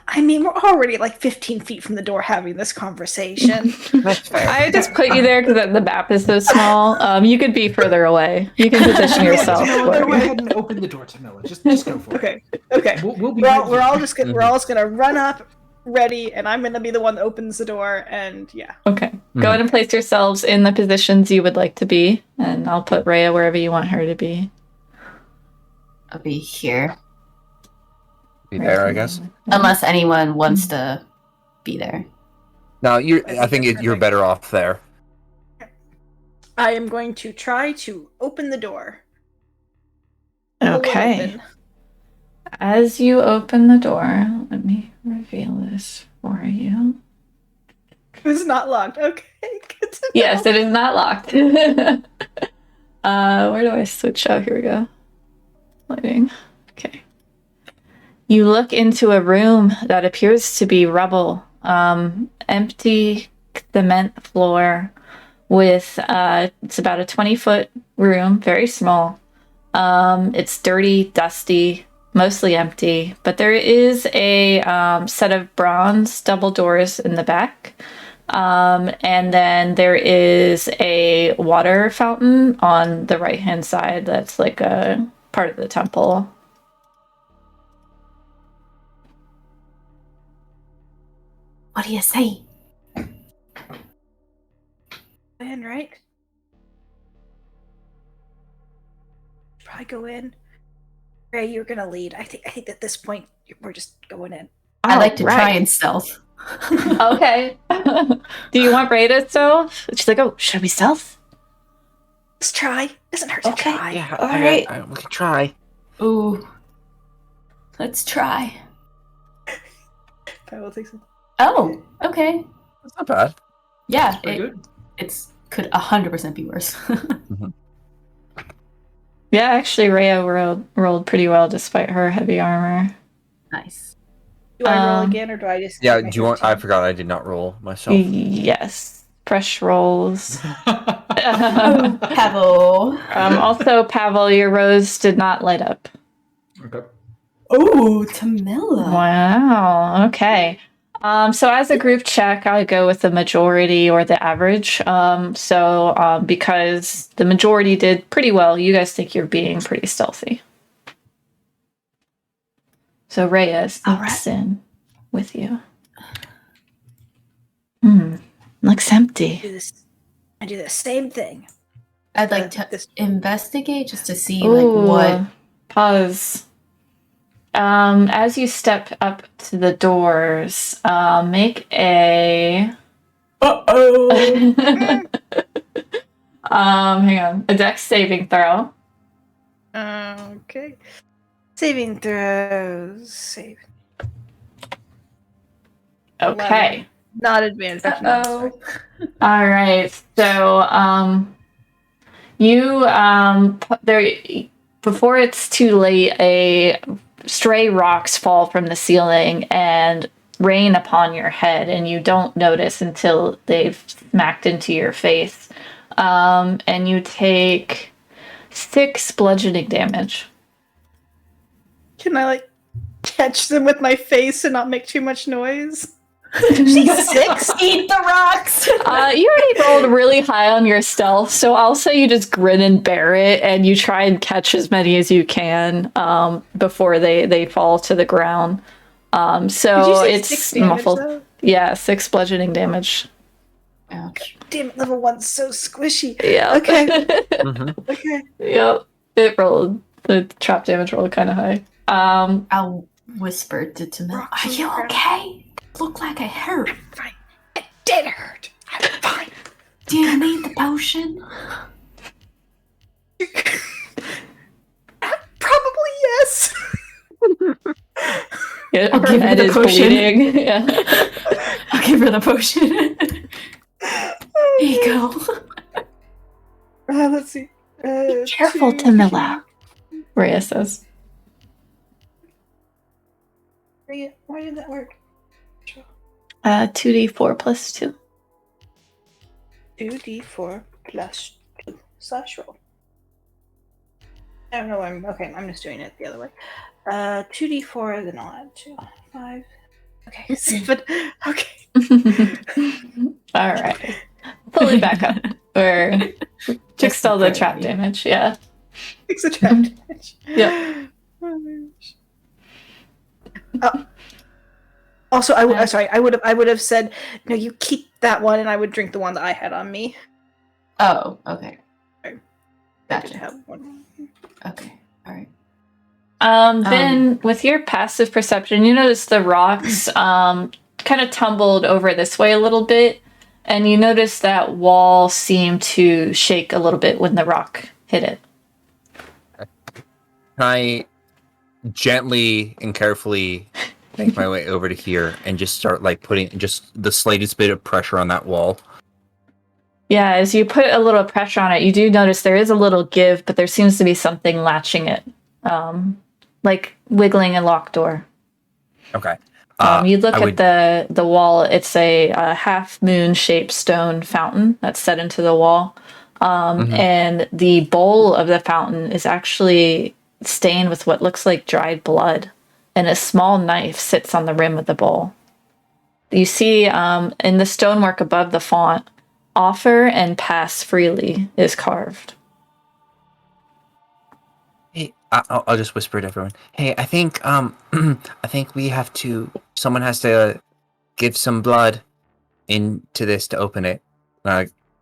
I mean, we're already like 15 feet from the door having this conversation. That's fair. I just put you there because the map is so small. You could be further away. You can position yourself. Tamila, go for- ahead and open the door, Tamila. Just go for it. Okay. We'll be We're all ready. just gonna run up, ready, and I'm gonna be the one that opens the door. And yeah, Okay. Go ahead and place yourselves in the positions you would like to be, and I'll put Rhea wherever you want her to be. I'll be here. Be there, I guess. Unless anyone wants to be there. No, I think you're better off there. I am going to try to open the door. Pull it Okay. open. As you open the door, let me reveal this for you. It's not locked. Okay, good to know. Yes, it is not locked. Where do I switch? Oh, here we go. Lighting. Okay. You look into a room that appears to be rubble. Empty cement floor with it's about a 20-foot room, very small. It's dirty, dusty, mostly empty, but there is a set of bronze double doors in the back. And then there is a water fountain on the right-hand side that's like a part of the temple. What do you say? In, right? Probably go in. Ray, you're gonna lead. I think at this point we're just going in. I like to try right. and stealth. Okay. Do you want Ray to stealth? She's like, oh, should we stealth? Let's try. Doesn't hurt to Okay. try. Yeah, All right. we can try. Ooh. Let's try. I will take some. Oh, okay. That's not bad. Yeah, Pretty good. it's could 100% be worse. Yeah, actually, Rhea rolled pretty well despite her heavy armor. Nice. Do I roll again, or do I just? Yeah, take my do you want? I 15? forgot I did not roll myself. Yes. Fresh rolls. Pavel. Also, Pavel, your rose did not light up. Okay. Oh, Tamila. Wow. Okay. So as a group check, I go with the majority or the average. Because the majority did pretty well, you guys think you're being pretty stealthy. So Rhea sneaks in with you. Looks empty. I do the same thing. I'd like to investigate just to see Ooh, what. Pause. As you step up to the doors, make a. Uh-oh. Hang on. A dex saving throw. Okay. Saving throws. Save. Okay. 11. Not advanced. Uh-oh. All right. So, You there before it's too late, a stray rocks fall from the ceiling and rain upon your head, and you don't notice until they've smacked into your face. And you take 6 bludgeoning damage. Can I like catch them with my face and not make too much noise? She's 6. Eat the rocks. You already rolled really high on your stealth, so I'll say you just grin and bear it, and you try and catch as many as you can before they fall to the ground. So it's muffled. Though? Yeah, 6 bludgeoning damage. Ouch. Damn it, level 1's so squishy. Yeah. Okay. Mhm. Okay. Yep. It rolled. The trap damage rolled kind of high. I'll whisper to Tamil. Rocks Are on you the ground. okay? Look like it hurt. Fine. It did hurt. I'm fine. Do you need the potion? Probably yes. Yeah, I'll her give her head the is potion. bleeding. Yeah. I'll give her the potion. Here you go. Let's see. Careful, 2d4. Tamila, Rhea says. Why did that work? 2d4 plus 2. 2d4 plus 2 slash roll. I don't know why I'm just doing it the other way. 2d4, then I'll add 2. 5. Okay, 7. Okay. All right. Pull it back up. Or fixed all the trap damage. Yeah. Fix the trap damage. Yeah. Also, sorry. I would have said, no, you keep that one, and I would drink the one that I had on me. Oh, okay. I did Gotcha. have one. Okay. All right. Then with your passive perception, you notice the rocks kind of tumbled over this way a little bit, and you notice that wall seemed to shake a little bit when the rock hit it. I gently and carefully make my way over to here and just start like putting just the slightest bit of pressure on that wall. Yeah, as you put a little pressure on it, you do notice there is a little give, but there seems to be something latching it, like wiggling a locked door. Okay. You look at the wall. It's a half moon shaped stone fountain that's set into the wall, and the bowl of the fountain is actually stained with what looks like dried blood, and a small knife sits on the rim of the bowl. You see in the stonework above the font, "Offer and pass freely" is carved. Hey, I'll just whisper to everyone. Hey, I think I think we have to. Someone has to give some blood into this to open it.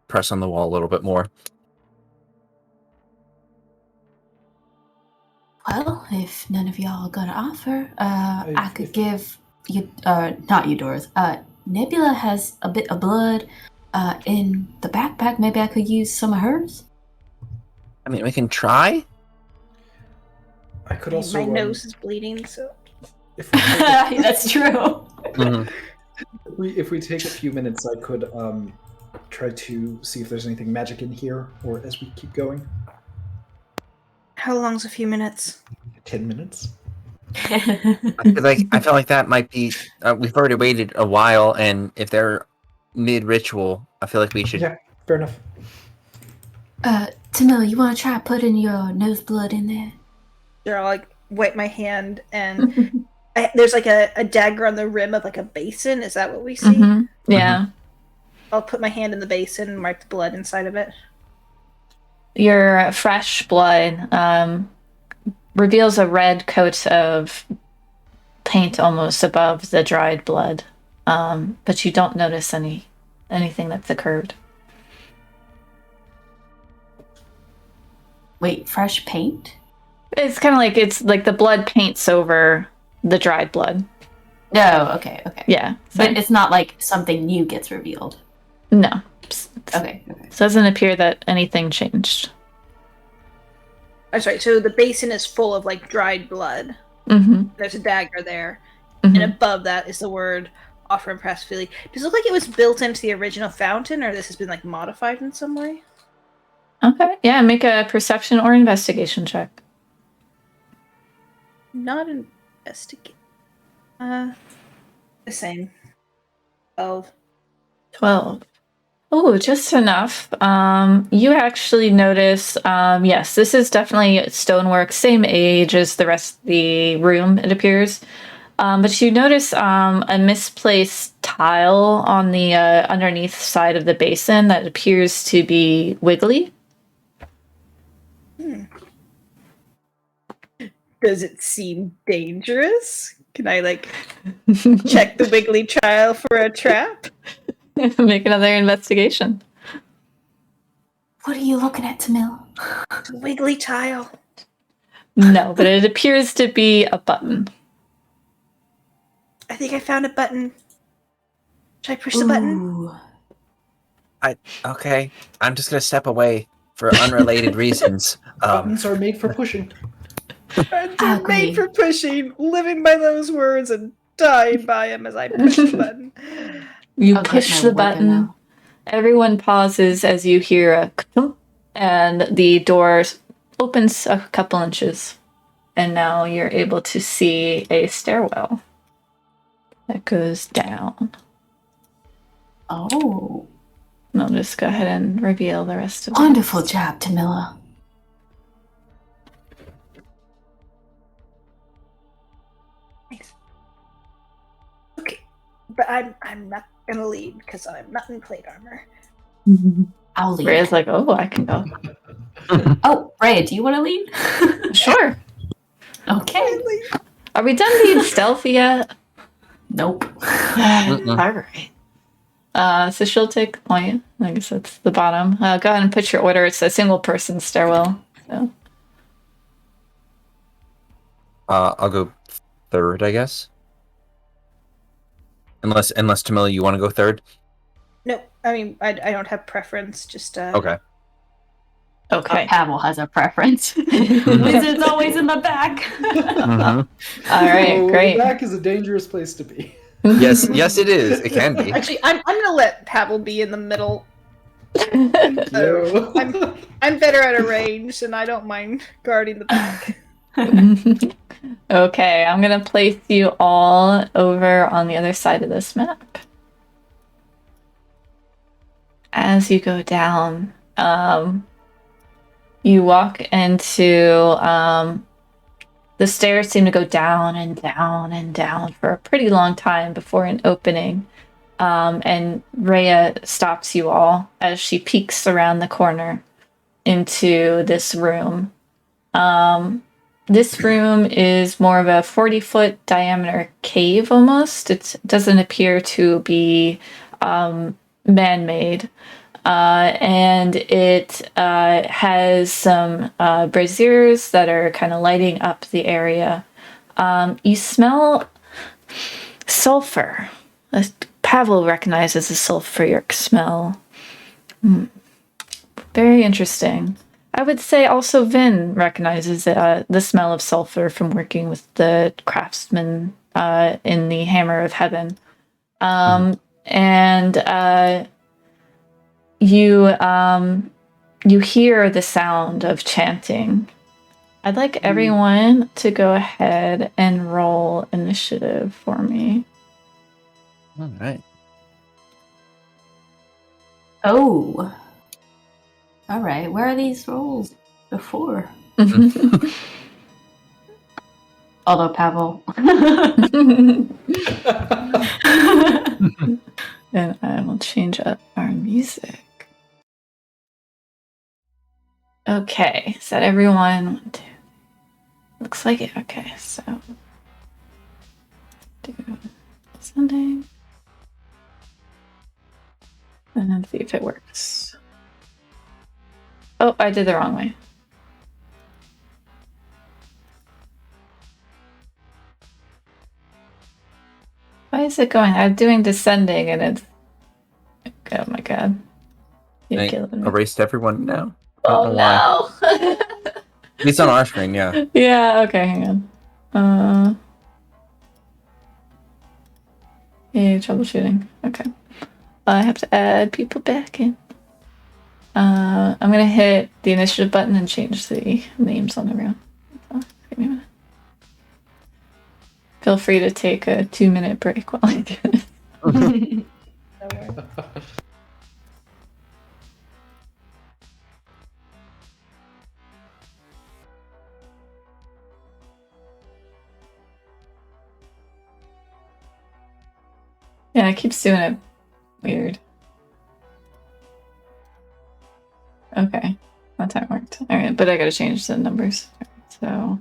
Press on the wall a little bit more. Well, if none of y'all are gonna offer, I could give you, not Eudora's. Nebula has a bit of blood in the backpack. Maybe I could use some of hers. I mean, we can try. I could also. My nose is bleeding, so. If we take That's true. if we take a few minutes, I could try to see if there's anything magic in here, or as we keep going. How long's a few minutes? 10 minutes. I feel like that might be. We've already waited a while, and if they're mid-ritual, I feel like we should. Yeah, fair enough. Tamila, you want to try putting your nose blood in there? Sure, I'll like wipe my hand, and there's like a dagger on the rim of like a basin. Is that what we see? Yeah. I'll put my hand in the basin and mark the blood inside of it. Your fresh blood reveals a red coat of paint almost above the dried blood, but you don't notice anything that's occurred. Wait, fresh paint? It's like the blood paints over the dried blood. No, okay. Yeah. So, But it's not like something new gets revealed. no. Okay. So it doesn't appear that anything changed. I'm sorry, so the basin is full of like dried blood. Mm-hmm. There's a dagger there. And above that is the word offer and pass freely. Does it look like it was built into the original fountain, or this has been like modified in some way? Okay. Yeah, make a perception or investigation check. Not investigate. The same. 12. 12. Oh, just enough. You actually notice, yes, this is definitely stonework, same age as the rest of the room, it appears. But you notice a misplaced tile on the underneath side of the basin that appears to be wiggly. Does it seem dangerous? Can I check the wiggly tile for a trap? Make another investigation. What are you looking at, Tamil? The wiggly tile. No, but it appears to be a button. I think I found a button. Should I push the button? Ooh. Okay, I'm just gonna step away for unrelated reasons. Buttons are made for pushing. I'm made for pushing, living by those words and dying by them as I push the button. You I'll get push my the work in button. now. Everyone pauses as you hear a ka-thump, and the door opens a couple inches. And now you're able to see a stairwell that goes down. Oh. And I'll just go ahead and reveal the rest of it. Wonderful job, Tamila. Thanks. Okay, but I'm not gonna lead because I'm not in plate armor. I'll lead. Rhea's like, oh, I can go. Oh, Ray, do you want to lead? Sure. Okay. Are we done being stealthy yet? Nope. All right. So she'll take the point. I guess that's the bottom. Go ahead and put your order. It's a single person stairwell. So I'll go third, I guess. Unless Tamila, you want to go third? No, I mean I don't have preference. Just Okay. okay. Pavel has a preference. Wizard's always in the back. All right. Oh, Great. The back is a dangerous place to be. Yes, it is. It can be. Actually, I'm gonna let Pavel be in the middle. Yo. I'm better at a range, and I don't mind guarding the back. Okay, I'm gonna place you all over on the other side of this map. As you go down, you walk into the stairs seem to go down and down and down for a pretty long time before an opening. And Rhea stops you all as she peeks around the corner into this room. This room is more of a 40-foot diameter cave almost. It doesn't appear to be man-made. And it has some braziers that are kind of lighting up the area. You smell sulfur. Pavel recognizes the sulfuric smell. Very interesting. I would say also Vin recognizes the smell of sulfur from working with the craftsmen in the Hammer of Heaven. And you hear the sound of chanting. I'd like everyone to go ahead and roll initiative for me. All right. Oh. All right. Where are these rolls before? Although Pavel. And I will change up our music. Okay, is that everyone? Looks like it. Okay, so do Sunday. And then see if it works. Oh, I did the wrong way. Why is it going? I'm doing descending and it's... Oh my god. You're I killing me. erased everyone now. Oh no! It's on our screen, yeah. Yeah, okay, hang on. Yeah, troubleshooting. Okay. I have to add people back in. I'm gonna hit the initiative button and change the names on the room. So, give me a minute. Feel free to take a 2-minute break while I do this. Yeah, it keeps doing it weird. Okay, that time worked. All right, but I gotta change the numbers. So,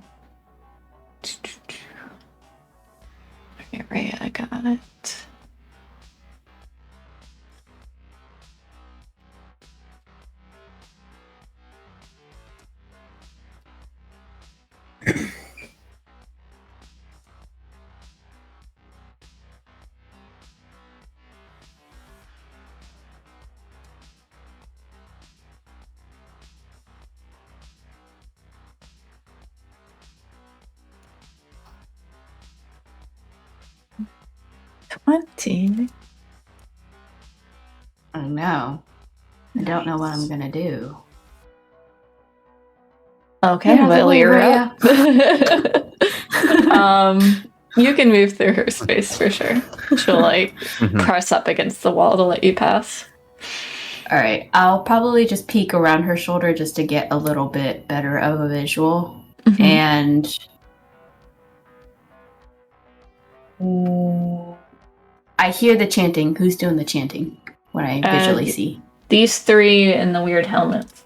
okay, right, I got it. $20. Oh no. I don't know what I'm gonna do. Okay, Get out of the well, way, you're Rhea. up. You can move through her space for sure. She'll press up against the wall to let you pass. Alright, I'll probably just peek around her shoulder just to get a little bit better of a visual. Mhm. And I hear the chanting. Who's doing the chanting? When I visually see. These three in the weird helmets.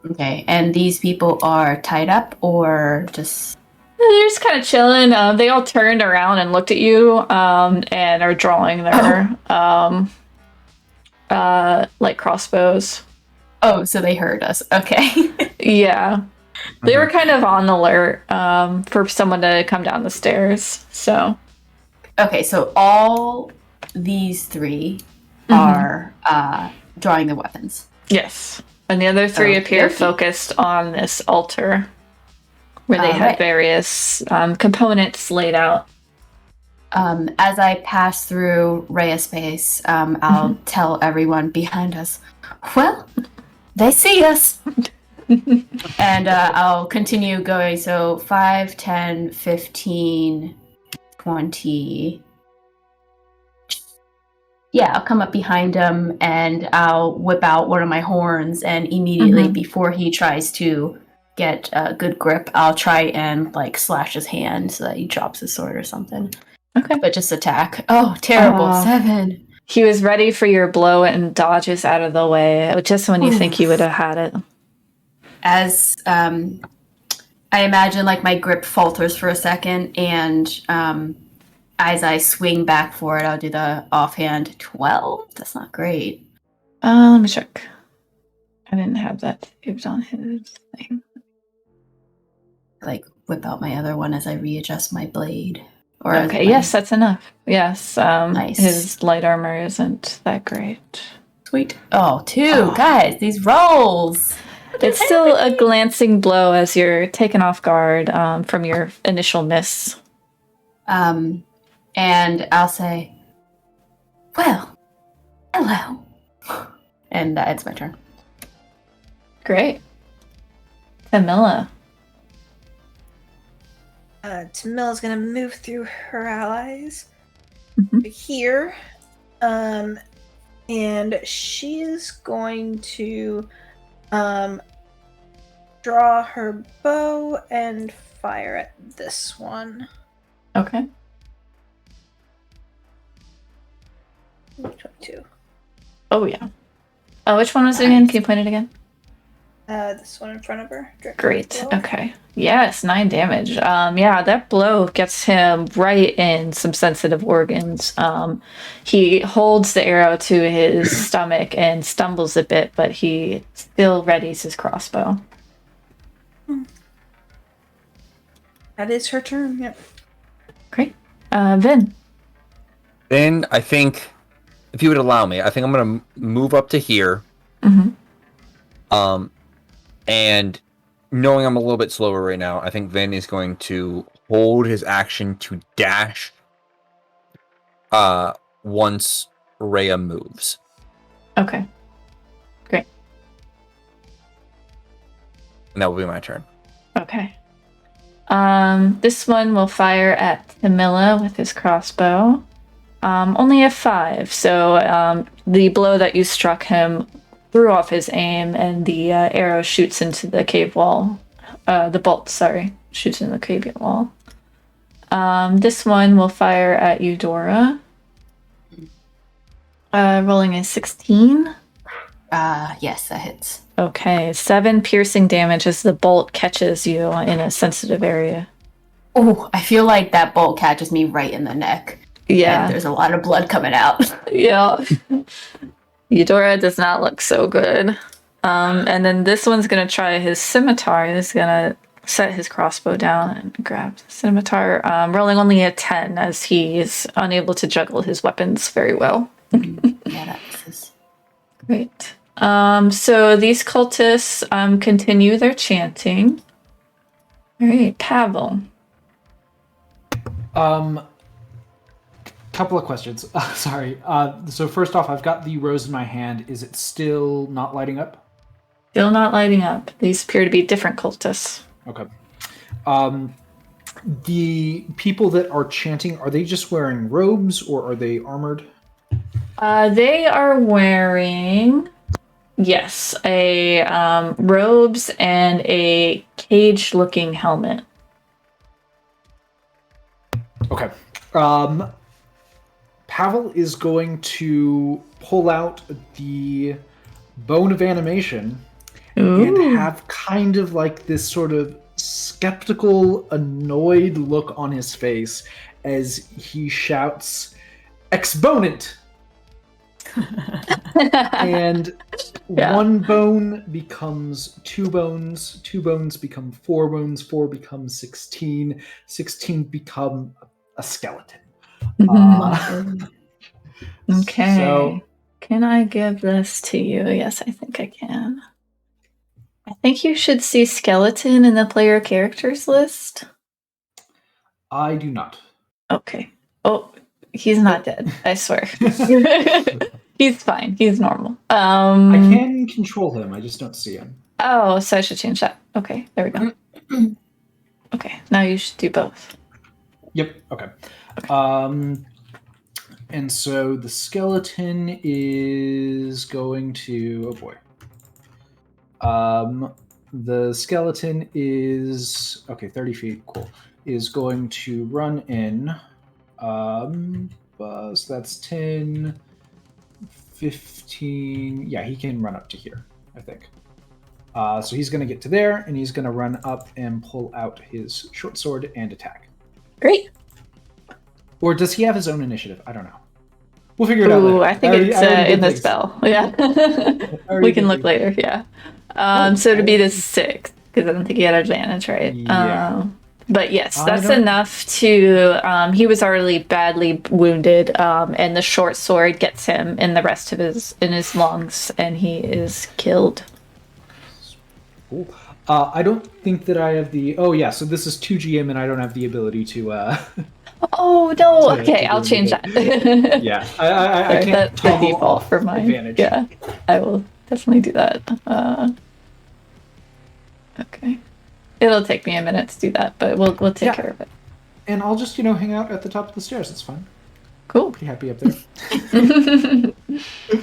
Okay, and these people are tied up or just... They're just kind of chilling. They all turned around and looked at you and are drawing their crossbows. Oh, so they heard us. Okay. Yeah. They were kind of on alert for someone to come down the stairs. So. Okay, so all these three are drawing their weapons. Yes. And the other three appear focused on this altar where they have various components laid out. As I pass through Rhea's space, I'll tell everyone behind us, well, they see us. And I'll continue going. So 5, 10, 15, 20. Yeah, I'll come up behind him and I'll whip out one of my horns, and immediately before he tries to get a good grip, I'll try and slash his hand so that he drops his sword or something. Okay. But just attack. Oh, terrible. 7. He was ready for your blow and dodges out of the way just when you think you would have had it. As I imagine my grip falters for a second, and as I swing back for it, I'll do the offhand 12. That's not great. Let me check. I didn't have that saved on his thing. Whip out my other one as I readjust my blade. Okay, yes, that's enough. Yes, nice. His light armor isn't that great. Sweet. Oh, 2. Guys, these rolls! It's still a glancing blow as you're taken off guard from your initial miss. And I'll say, well, hello. And it's my turn. Great. Camilla. Tamilla's gonna move through her allies Mhm. here. And she is going to draw her bow and fire at this one. Okay. 22. Oh, yeah. Oh, which one was it again? Can you point it again? This one in front of her. Great. Blow. Okay. Yes, 9 damage. Yeah, that blow gets him right in some sensitive organs. He holds the arrow to his stomach and stumbles a bit, but he still readies his crossbow. That is her turn. Yep. Great. Vin. Then I think, if you would allow me, I think I'm gonna move up to here. Mm-hmm. And knowing I'm a little bit slower right now, I think Vin is going to hold his action to dash once Rhea moves. Okay. Great. And that will be my turn. Okay. This one will fire at Camilla with his crossbow. Only a 5, so the blow that you struck him threw off his aim, and the arrow shoots into the cave wall. The bolt, sorry, shoots into the cave wall. This one will fire at Eudora. Rolling a 16. Yes, that hits. Okay, 7 piercing damage as the bolt catches you in a sensitive area. Oh, I feel like that bolt catches me right in the neck. Yeah. And there's a lot of blood coming out. Yeah. Eudora does not look so good. And then this one's going to try his scimitar. He's going to set his crossbow down and grab the scimitar, rolling only a 10 as he is unable to juggle his weapons very well. Yeah, that misses. Great. So these cultists continue their chanting. All right, Pavel. Couple of questions. Sorry. So first off, I've got the rose in my hand. Is it still not lighting up? Still not lighting up. These appear to be different cultists. Okay. The people that are chanting, are they just wearing robes or are they armored? They are wearing, yes, a robes and a cage-looking helmet. Okay. Pavel is going to pull out the bone of animation and have kind of like this sort of skeptical, annoyed look on his face as he shouts, "Exponent!" And one bone becomes 2 bones, 2 bones become 4 bones, 4 becomes 16, 16 become a skeleton. Okay. So, can I give this to you? Yes, I think I can. I think you should see skeleton in the player characters list. I do not. Okay. Oh, he's not dead. I swear. He's fine. He's normal. I can control him. I just don't see him. Oh, so I should change that. Okay, there we go. Okay, now you should do both. Yep. Okay. And so the skeleton is going to. Oh boy. The skeleton is 30 feet. Cool. Is going to run in. So that's 10, 15. Yeah, he can run up to here, I think. So he's going to get to there, and he's going to run up and pull out his short sword and attack. Great. Or does he have his own initiative? I don't know. We'll figure it out later. I think it's in the spell. Yeah. We can look later. Yeah. So it'd be the 6th, because I don't think he had advantage, right? Yeah. But yes, that's enough to. He was already badly wounded, and the short sword gets him in the rest of his lungs, and he is killed. Cool. I don't think that I have the. Oh yeah, so this is 2GM, and I don't have the ability to. Oh no! Okay, I'll change that. Yeah, I can't. That's the default for mine. Advantage. Yeah, I will definitely do that. Okay, it'll take me a minute to do that, but we'll take care of it. And I'll just hang out at the top of the stairs. It's fine. Cool. Pretty happy up there.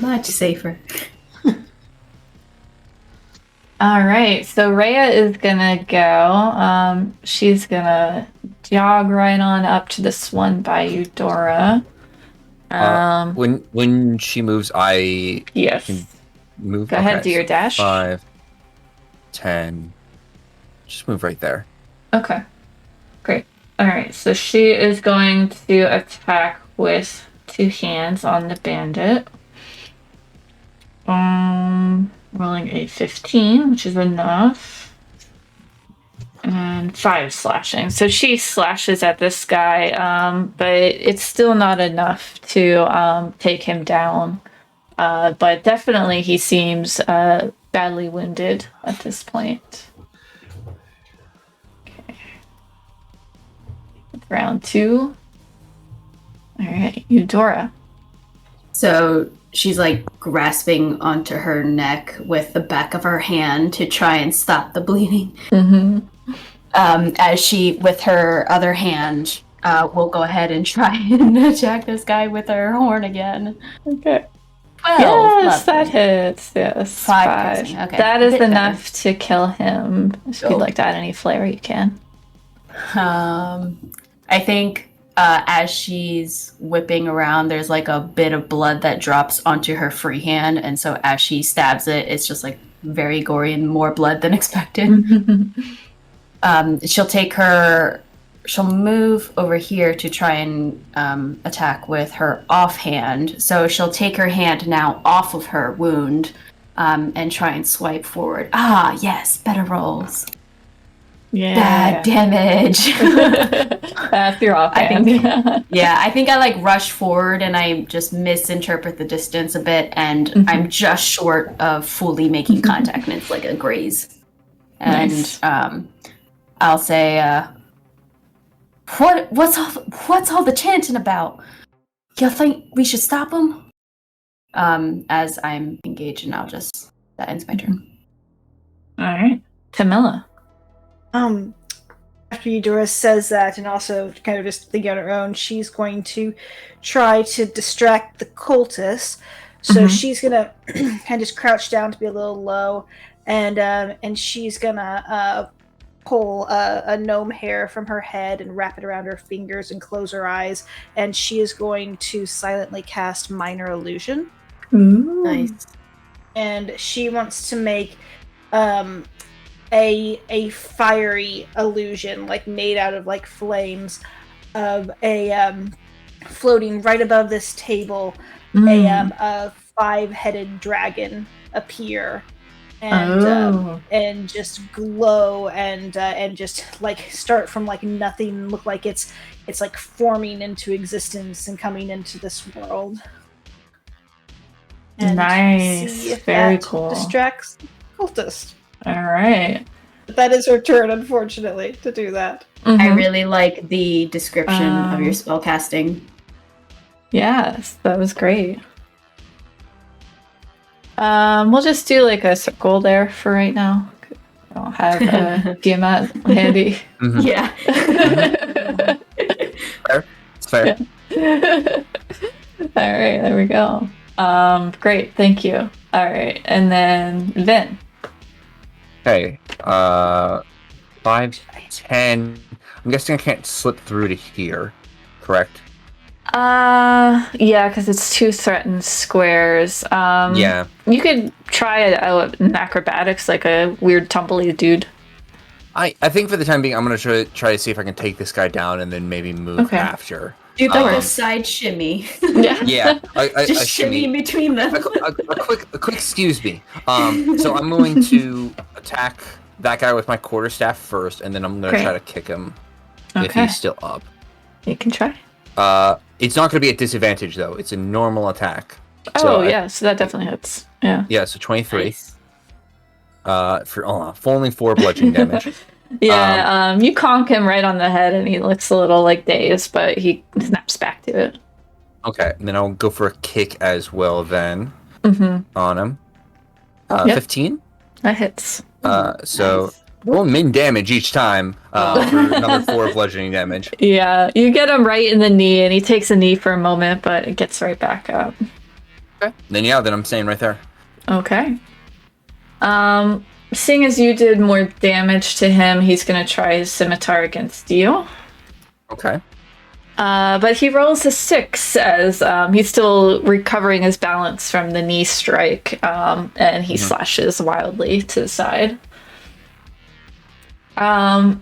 Much safer. All right, so Rhea is gonna go. She's gonna jog right on up to this one by Eudora. When she moves, I Yes. can move. Go ahead, do your dash. 5, 10. Just move right there. Okay, great. All right, so she is going to attack with 2 hands on the bandit. Rolling a 15, which is enough. And 5 slashing. So she slashes at this guy, but it's still not enough to take him down. But definitely he seems badly wounded at this point. Okay. Round 2. All right, Eudora. So she's like grasping onto her neck with the back of her hand to try and stop the bleeding. Mm-hmm. As she, with her other hand, will go ahead and try and attack this guy with her horn again. Okay. 12. Yes, lovely. that hits. Yes, 5 piercing, okay. That A is bit enough to kill him. If you'd Cool. like to add any flair, you can. I think as she's whipping around, there's like a bit of blood that drops onto her free hand, and so as she stabs it, it's just like very gory and more blood than expected. She'll move over here to try and attack with her offhand. So she'll take her hand now off of her wound and try and swipe forward. Ah, yes, better rolls. Yeah. Bad damage. That's your offhand. I think I like rush forward and I just misinterpret the distance a bit, and I'm just short of fully making contact, and it's like a graze. And Nice. I'll say, what's all the chanting about? You think we should stop him? As I'm engaged, and that ends my turn. All right. Camilla. After Eudora says that, and also kind of just thinking on her own, she's going to try to distract the cultists. So she's gonna kind of just crouch down to be a little low, and she's gonna pull a gnome hair from her head and wrap it around her fingers and close her eyes, and she is going to silently cast Minor Illusion. Ooh. Nice. And she wants to make a fiery illusion, like made out of like flames, of a floating right above this table, a 5-headed dragon appear and just glow and just like start from like nothing, look like it's like forming into existence and coming into this world. And Nice. see if Very that cool. distracts the cultist. All right. But that is her turn, unfortunately, to do that. I really like the description of your spellcasting. Yes, that was great. We'll just do like a circle there for right now. I don't have a Tiamat handy. Yeah. Fair. It's fair. Yeah. All right, there we go. Great, thank you. All right, and then Vin. Okay. 5, 10. I'm guessing I can't slip through to here, correct? Yeah, because it's 2 threatened squares. Yeah. You could try an acrobatics, like a weird tumbly dude. I think for the time being, I'm gonna try to see if I can take this guy down and then maybe move after. Do like a side shimmy. Yeah. Just shimmy in between them. A quick excuse me. So I'm going to attack that guy with my quarterstaff first, and then I'm going to try to kick him if he's still up. You can try. It's not going to be at disadvantage though. It's a normal attack. So that definitely hits. Yeah. Yeah. So 23. Nice. For only 4 bludgeoning damage. Yeah, you conk him right on the head and he looks a little like dazed, but he snaps back to it. Okay, and then I'll go for a kick as well then on him. 15? That hits. So roll min damage each time for another 4 bludgeoning damage. Yeah, you get him right in the knee and he takes a knee for a moment, but it gets right back up. Okay. Then I'm staying right there. Okay. Seeing as you did more damage to him, he's going to try his scimitar against you. Okay. But he rolls a 6 as he's still recovering his balance from the knee strike, and he slashes wildly to the side. The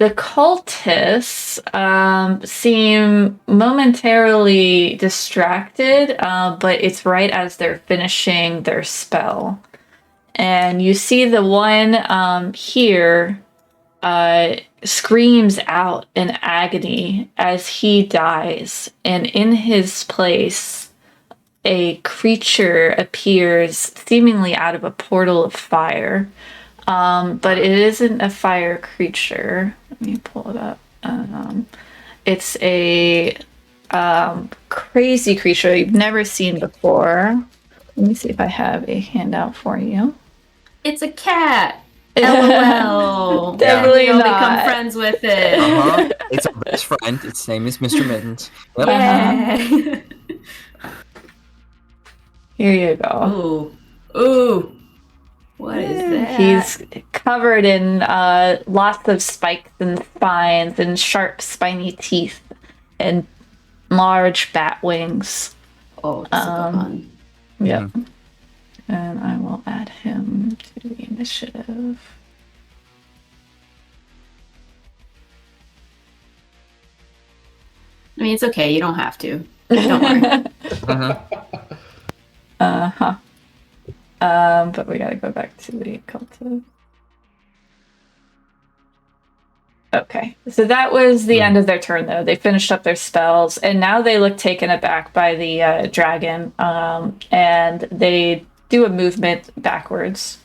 cultists seem momentarily distracted, but it's right as they're finishing their spell. And you see the one here screams out in agony as he dies. And in his place, a creature appears seemingly out of a portal of fire. But it isn't a fire creature. Let me pull it up. It's a crazy creature you've never seen before. Let me see if I have a handout for you. It's a cat. LOL. Definitely We'll not. become friends with it. It's our best friend. Its name is Mr. Mittens. Yep. Yeah. Here you go. Ooh. What is that? He's covered in lots of spikes and spines and sharp, spiny teeth and large bat wings. Oh, that's a good one. Yep. And I will add him to the initiative. I mean, it's okay. You don't have to. Don't worry. But we gotta go back to the cultive. Okay, so that was the end of their turn, though. They finished up their spells, and now they look taken aback by the dragon, and they do a movement backwards.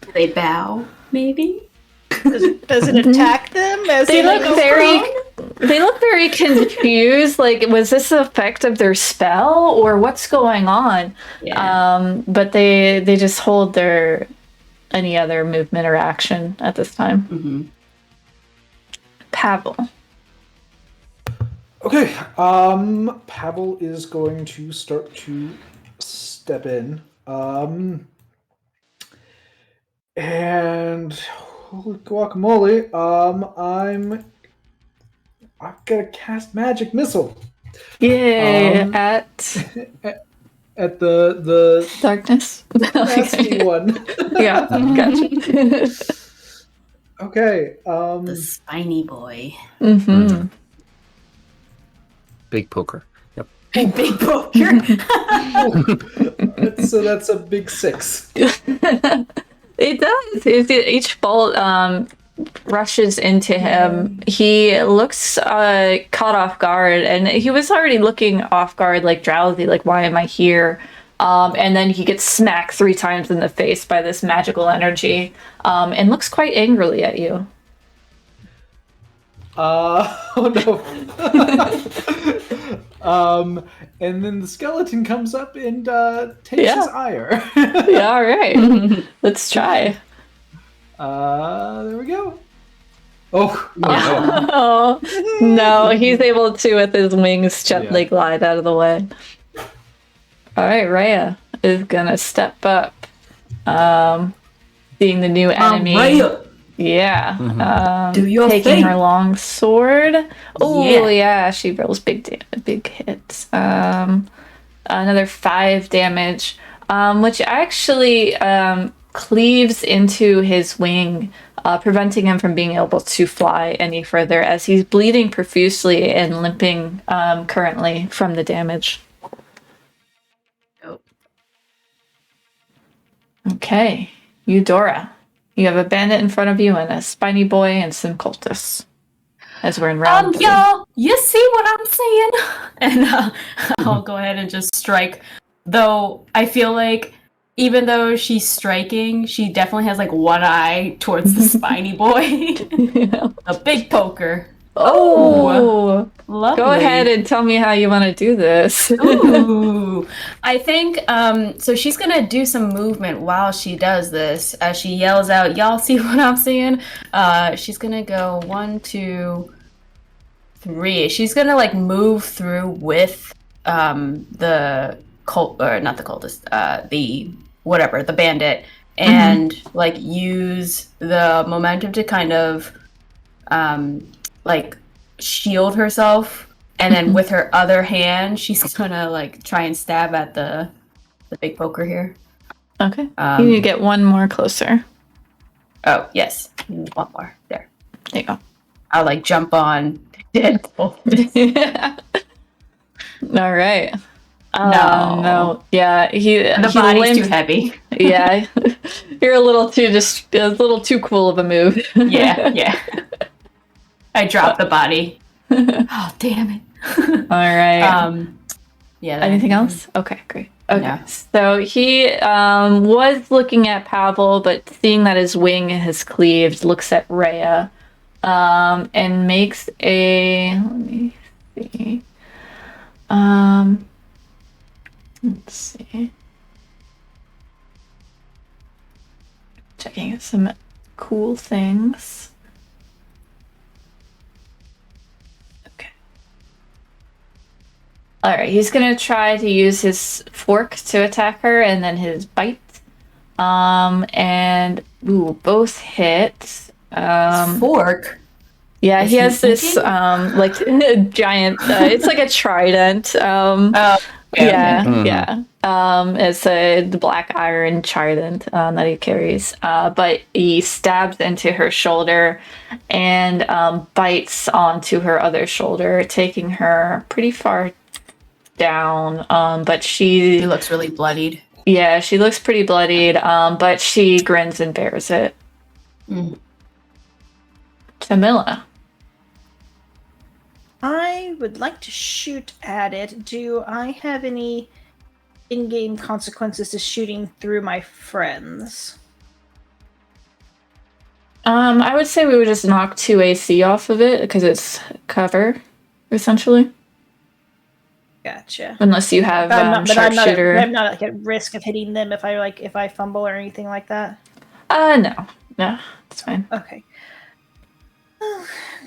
Do they bow, maybe? Does it attack them? As They look go very, prone? they look very confused. Like, was this the effect of their spell, or what's going on? Yeah. But they just hold their any other movement or action at this time. Mm-hmm. Pavel. Okay, Pavel is going to start to step in. And holy guacamole, I've got to cast magic missile. Yay! At At the darkness. nasty one. Yeah, gotcha. Okay. The spiny boy. Mm-hmm. Big poker. Yep. Big poker. So that's a big 6. It does. Each bolt rushes into him. He looks caught off guard, and he was already looking off guard, like drowsy, like, why am I here? And then he gets smacked 3 times in the face by this magical energy, and looks quite angrily at you. Oh no. And then the skeleton comes up and takes his ire. Yeah, all right. Let's try. There we go. Oh, no. Oh, no, he's able to, with his wings, gently glide out of the way. All right, Rhea is gonna step up, seeing the new enemy. Rhea. Yeah. Do your taking thing. her long sword. Oh, Yeah. yeah, she rolls big hits. Another 5 damage, which actually cleaves into his wing, preventing him from being able to fly any further, as he's bleeding profusely and limping currently from the damage. Oh. Okay, Eudora. You have a bandit in front of you and a spiny boy and some cultists. As we're in round 3. Y'all, you see what I'm saying? And I'll go ahead and just strike. Though I feel like even though she's striking, she definitely has like one eye towards the spiny boy. A big poker. Oh, Lovely. go ahead and tell me how you want to do this. Ooh. I think so she's gonna do some movement while she does this, as she yells out, y'all see what I'm seeing? She's gonna go 1, 2, 3. She's gonna like move through with the cult, or not the cultist, the bandit, and like use the momentum to kind of like shield herself, and then with her other hand she's gonna like try and stab at the big poker here. Okay. You need to get one more closer. Oh yes, one more. There you go. I'll like jump on Deadpool. All right. No. Yeah, The body's too heavy. Yeah, you're a little too cool of a move. Yeah. I dropped the body. Oh damn it! All right. Yeah. Anything else? Okay, great. Okay. No. So he was looking at Pavel, but seeing that his wing has cleaved, looks at Rhea, and makes a. Let me see. Let's see. Checking some cool things. Okay. Alright, he's gonna try to use his fork to attack her and then his bite. And both hit. Fork. Yeah, Is he he has this thinking? like giant it's like a trident. Yeah. It's the black iron trident that he carries. But he stabs into her shoulder and bites onto her other shoulder, taking her pretty far down. But He looks really bloodied. yeah, she looks pretty bloodied, but she grins and bears it. Mm. Tamila. I would like to shoot at it. Do I have any in-game consequences to shooting through my friends? I would say we would just knock 2 AC off of it because it's cover, essentially. Gotcha. Unless you have I'm sharpshooter. not like, at risk of hitting them if I fumble or anything like that. No, it's fine. Okay.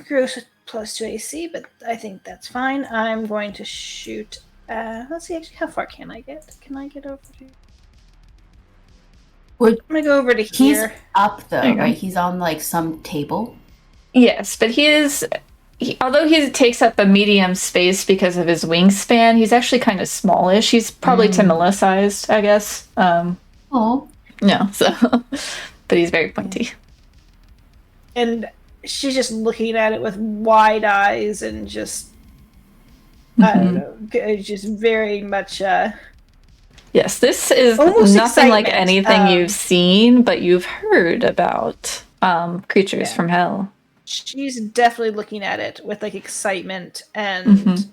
Gross plus 2 AC, but I think that's fine. I'm going to shoot. Let's see, actually, how far can I get? Can I get over to? I'm gonna go over to He's here. up though, There you go. right? He's on like some table. Yes, but although he takes up a medium space because of his wingspan, he's actually kind of smallish. He's probably Tamila sized, I guess. Oh. No, so, but he's very pointy. And she's just looking at it with wide eyes and just, I don't know, just very much, Yes, this is almost nothing like excitement. anything you've seen, but you've heard about creatures Yeah. from hell. she's definitely looking at it with like excitement and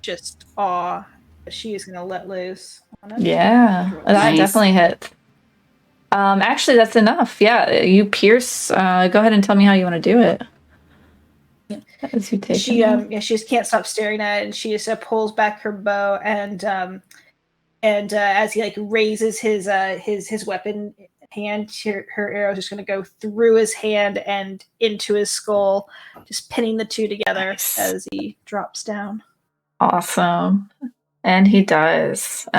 just awe. She is gonna let loose on it. Yeah, that Nice. definitely hit. Actually, that's enough. Yeah, you pierce. Go ahead and tell me how you want to do it. As you take She it. she just can't stop staring at it, and she just pulls back her bow, and as he like raises his weapon hand, her arrow is just going to go through his hand and into his skull, just pinning the two together Nice. as he drops down. Awesome. And he does.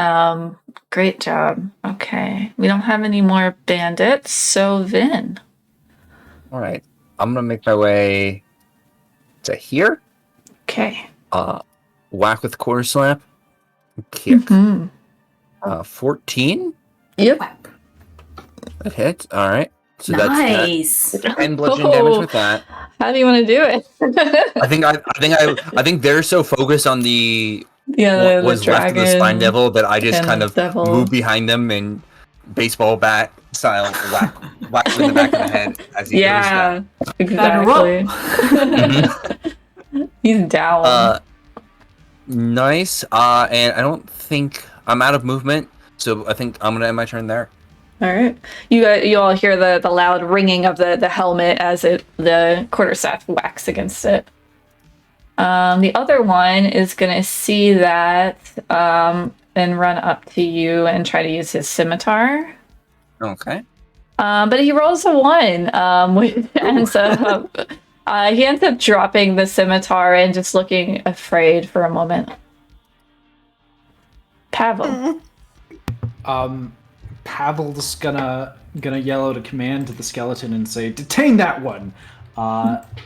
Great job. Okay. We don't have any more bandits, so Vin. All right. I'm gonna make my way to here. Okay. Whack with quarter slap. Kick. Mhm. 14. Yep. A hit. All right. So that's Nice. 10 bludgeoning damage with that. How do you want to do it? I think they're so focused on the Yeah, what was left of the spine devil that I just and kind of devil. move behind them and baseball bat style whack him in the back of the head as he goes down. Yeah, exactly. Mhm. He's down. Nice. And I don't think I'm out of movement, so I think I'm gonna end my turn there. All right. You all hear the loud ringing of the helmet as the quarterstaff whacks against it. The other one is gonna see that and run up to you and try to use his scimitar. Okay. But he rolls a 1, which ends up he ends up dropping the scimitar and just looking afraid for a moment. Pavel. Pavel's gonna yell out a command to the skeleton and say, "Detain that one!"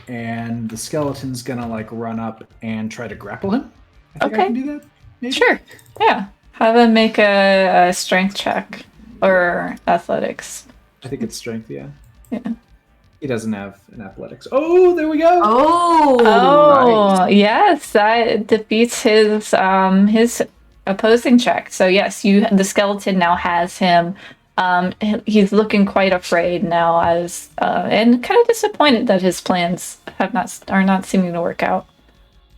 And the skeleton's gonna like run up and try to grapple him. I think I Okay. can do that. Maybe? Sure. Yeah. Have him make a strength check or athletics. I think it's strength. Yeah. Yeah. He doesn't have an athletics. Oh, there we go. Oh, yes, that defeats his opposing check. So yes, the skeleton now has him. He's looking quite afraid now, as and kind of disappointed that his plans are not seeming to work out.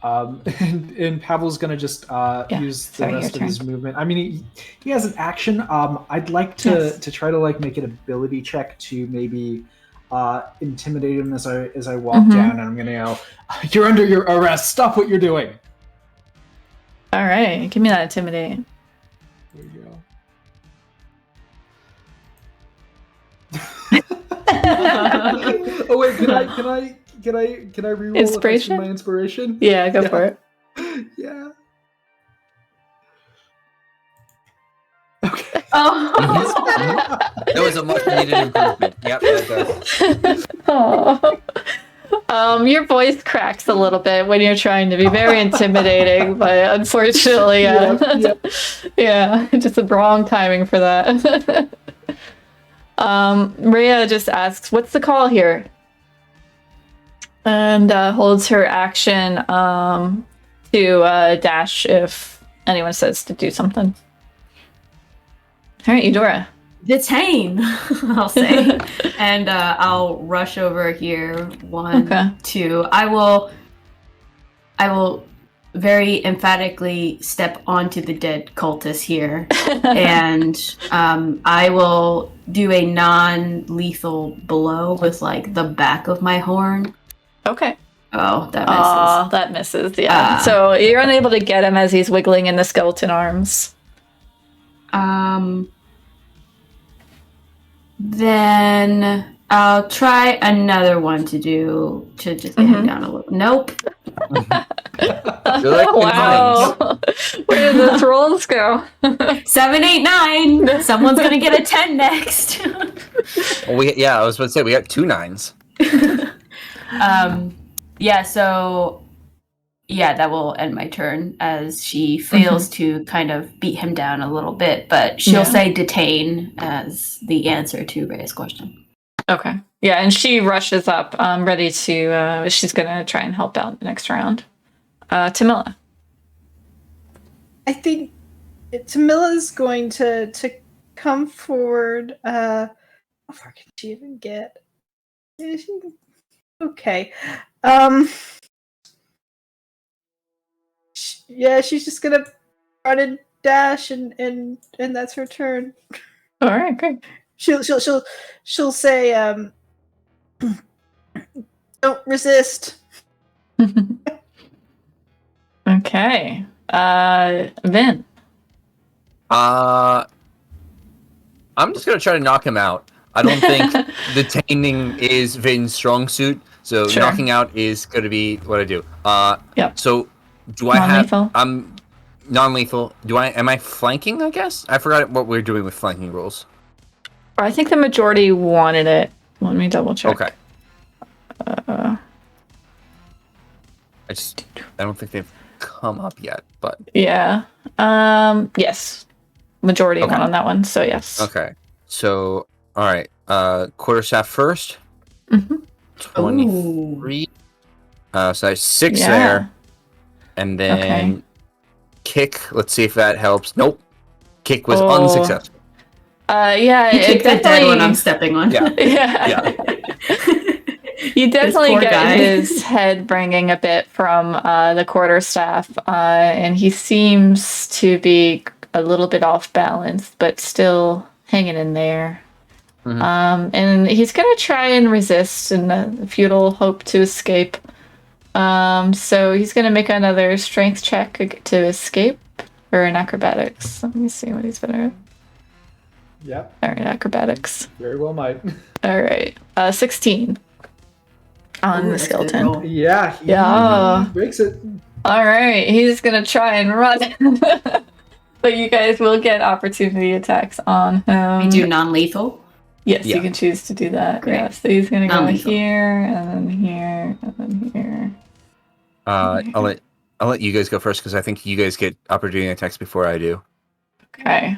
And Pavel's gonna just use the sorry, rest your of his movement. I mean, he has an action. I'd like to try to like make an ability check to maybe intimidate him as I walk down, and I'm gonna yell, "You're under your arrest! Stop what you're doing!" All right, give me that intimidate. There we go. Oh wait, can I reroll Inspiration? my inspiration? Yeah, go for it. Yeah. Okay. Oh. That was a much needed improvement. Yep, that does. Oh. Your voice cracks a little bit when you're trying to be very intimidating, but unfortunately, yeah, just the wrong timing for that. Rhea just asks, "What's the call here?" And holds her action to dash if anyone says to do something. All right, Eudora. Detain, I'll say. And I'll rush over here. 1, Okay. 2. I will very emphatically step onto the dead cultist here. And I will do a non-lethal blow with like the back of my horn. Okay. Oh, that misses. Oh, that misses. Yeah. So you're unable to get him as he's wiggling in the skeleton arms. Then I'll try another one to just get him down a little. Nope. You're like Wow. Where did those rolls go? 7, 8, 9. Someone's gonna get a 10 next. Well, I was about to say we got 2 9s. Yeah. So, yeah, that will end my turn as she fails to kind of beat him down a little bit, but she'll say detain as the answer to Rhea's question. Okay. Yeah, and she rushes up, ready to. She's gonna try and help out the next round. Tamila. I think Tamilla's going to come forward. How far can she even get? Is she... Okay. She's just gonna run and dash, and that's her turn. All right, great. She'll say, "Don't resist." Okay. Vin. I'm just gonna try to knock him out. I don't think detaining is Vin's strong suit, so knocking out is gonna be what I do. Yep. So do I have? Non-lethal? I'm non-lethal. Am I flanking? I guess I forgot what we're doing with flanking rules. I think the majority wanted it. Let me double check. Okay. I don't think they've come up yet, but Yeah. Yes. Majority won on that one, so yes. okay. So all right. Quarterstaff first. Mm-hmm. 23. So that's 6 there. And then kick. Let's see if that helps. Nope. Kick was unsuccessful. Yeah, You kick that dead one I'm stepping on. Yeah. Yeah. You definitely get his head banging a bit from the quarterstaff, and he seems to be a little bit off balance, but still hanging in there. Mm-hmm. And he's gonna try and resist in the futile hope to escape. So he's gonna make another strength check to escape, or an acrobatics. Let me see what he's better at. Yep. All right, acrobatics. Very well might. All right, 16 on the skeleton. Yeah. He breaks it. All right, he's gonna try and run, but you guys will get opportunity attacks on him. We do non-lethal. Yes, you can choose to do that. Great. Yeah, so he's gonna go Non-lethal. here and then here and then here. I'll let you guys go first because I think you guys get opportunity attacks before I do. Okay.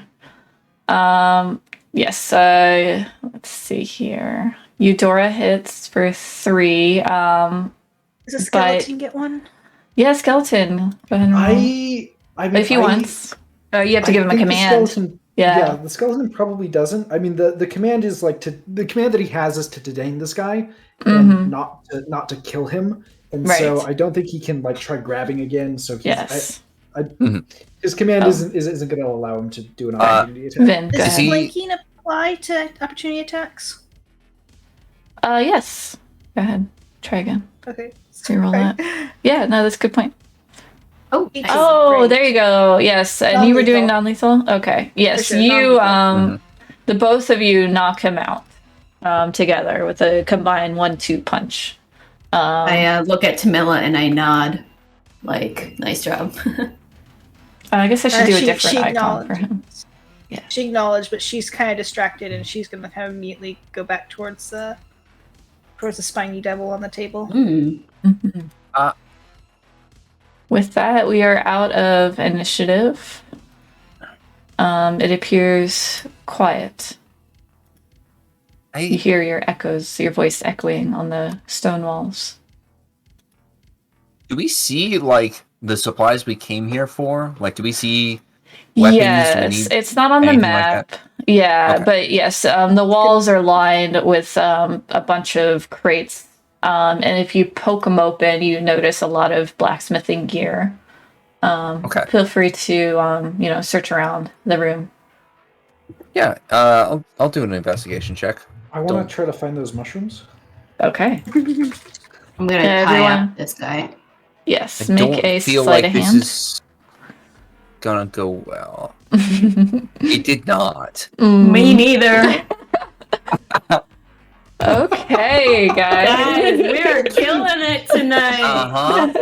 Yes. Let's see here. Eudora hits for 3. Does a skeleton get one? Yeah, skeleton. Go ahead and roll. I mean, if he wants. You have to give him a command. Yeah, the skeleton probably doesn't. I mean, the command is like the command that he has is to detain this guy and not to kill him. And so I don't think he can like try grabbing again. So he's, his command isn't going to allow him to do an opportunity attack. Vin, go Does ahead. flanking apply to opportunity attacks? Yes. Go ahead. Try again. Okay. So you roll that. Yeah, no, that's a good point. Oh, Each nice. is Oh, great. there you go. Yes, and you were doing non-lethal. Okay. Yes, sure, you. non-lethal. The both of you knock him out together with a combined 1-2 punch. I look at Tamila and I nod, like, nice job. I guess I should do a She different icon for acknowledged. him. Yeah. She acknowledged, but she's kind of distracted, and she's gonna kind of immediately go back towards the spiny devil on the table. With that, we are out of initiative. It appears quiet. You hear your echoes, your voice echoing on the stone walls. Do we see like the supplies we came here for? Like, do we see weapons? Yes, it's not on the anything like map. Yeah, Okay. but yes, the walls are lined with a bunch of crates. And if you poke them open, you notice a lot of blacksmithing gear. Okay. Feel free to search around the room. Yeah, I'll do an investigation check. I want to try to find those mushrooms. Okay. I'm gonna tie up this guy. Yes, I make don't a feel sleight like of this hand. is gonna go well. It did not. Me neither. Okay, guys. Guys, we are killing it tonight. Uh-huh.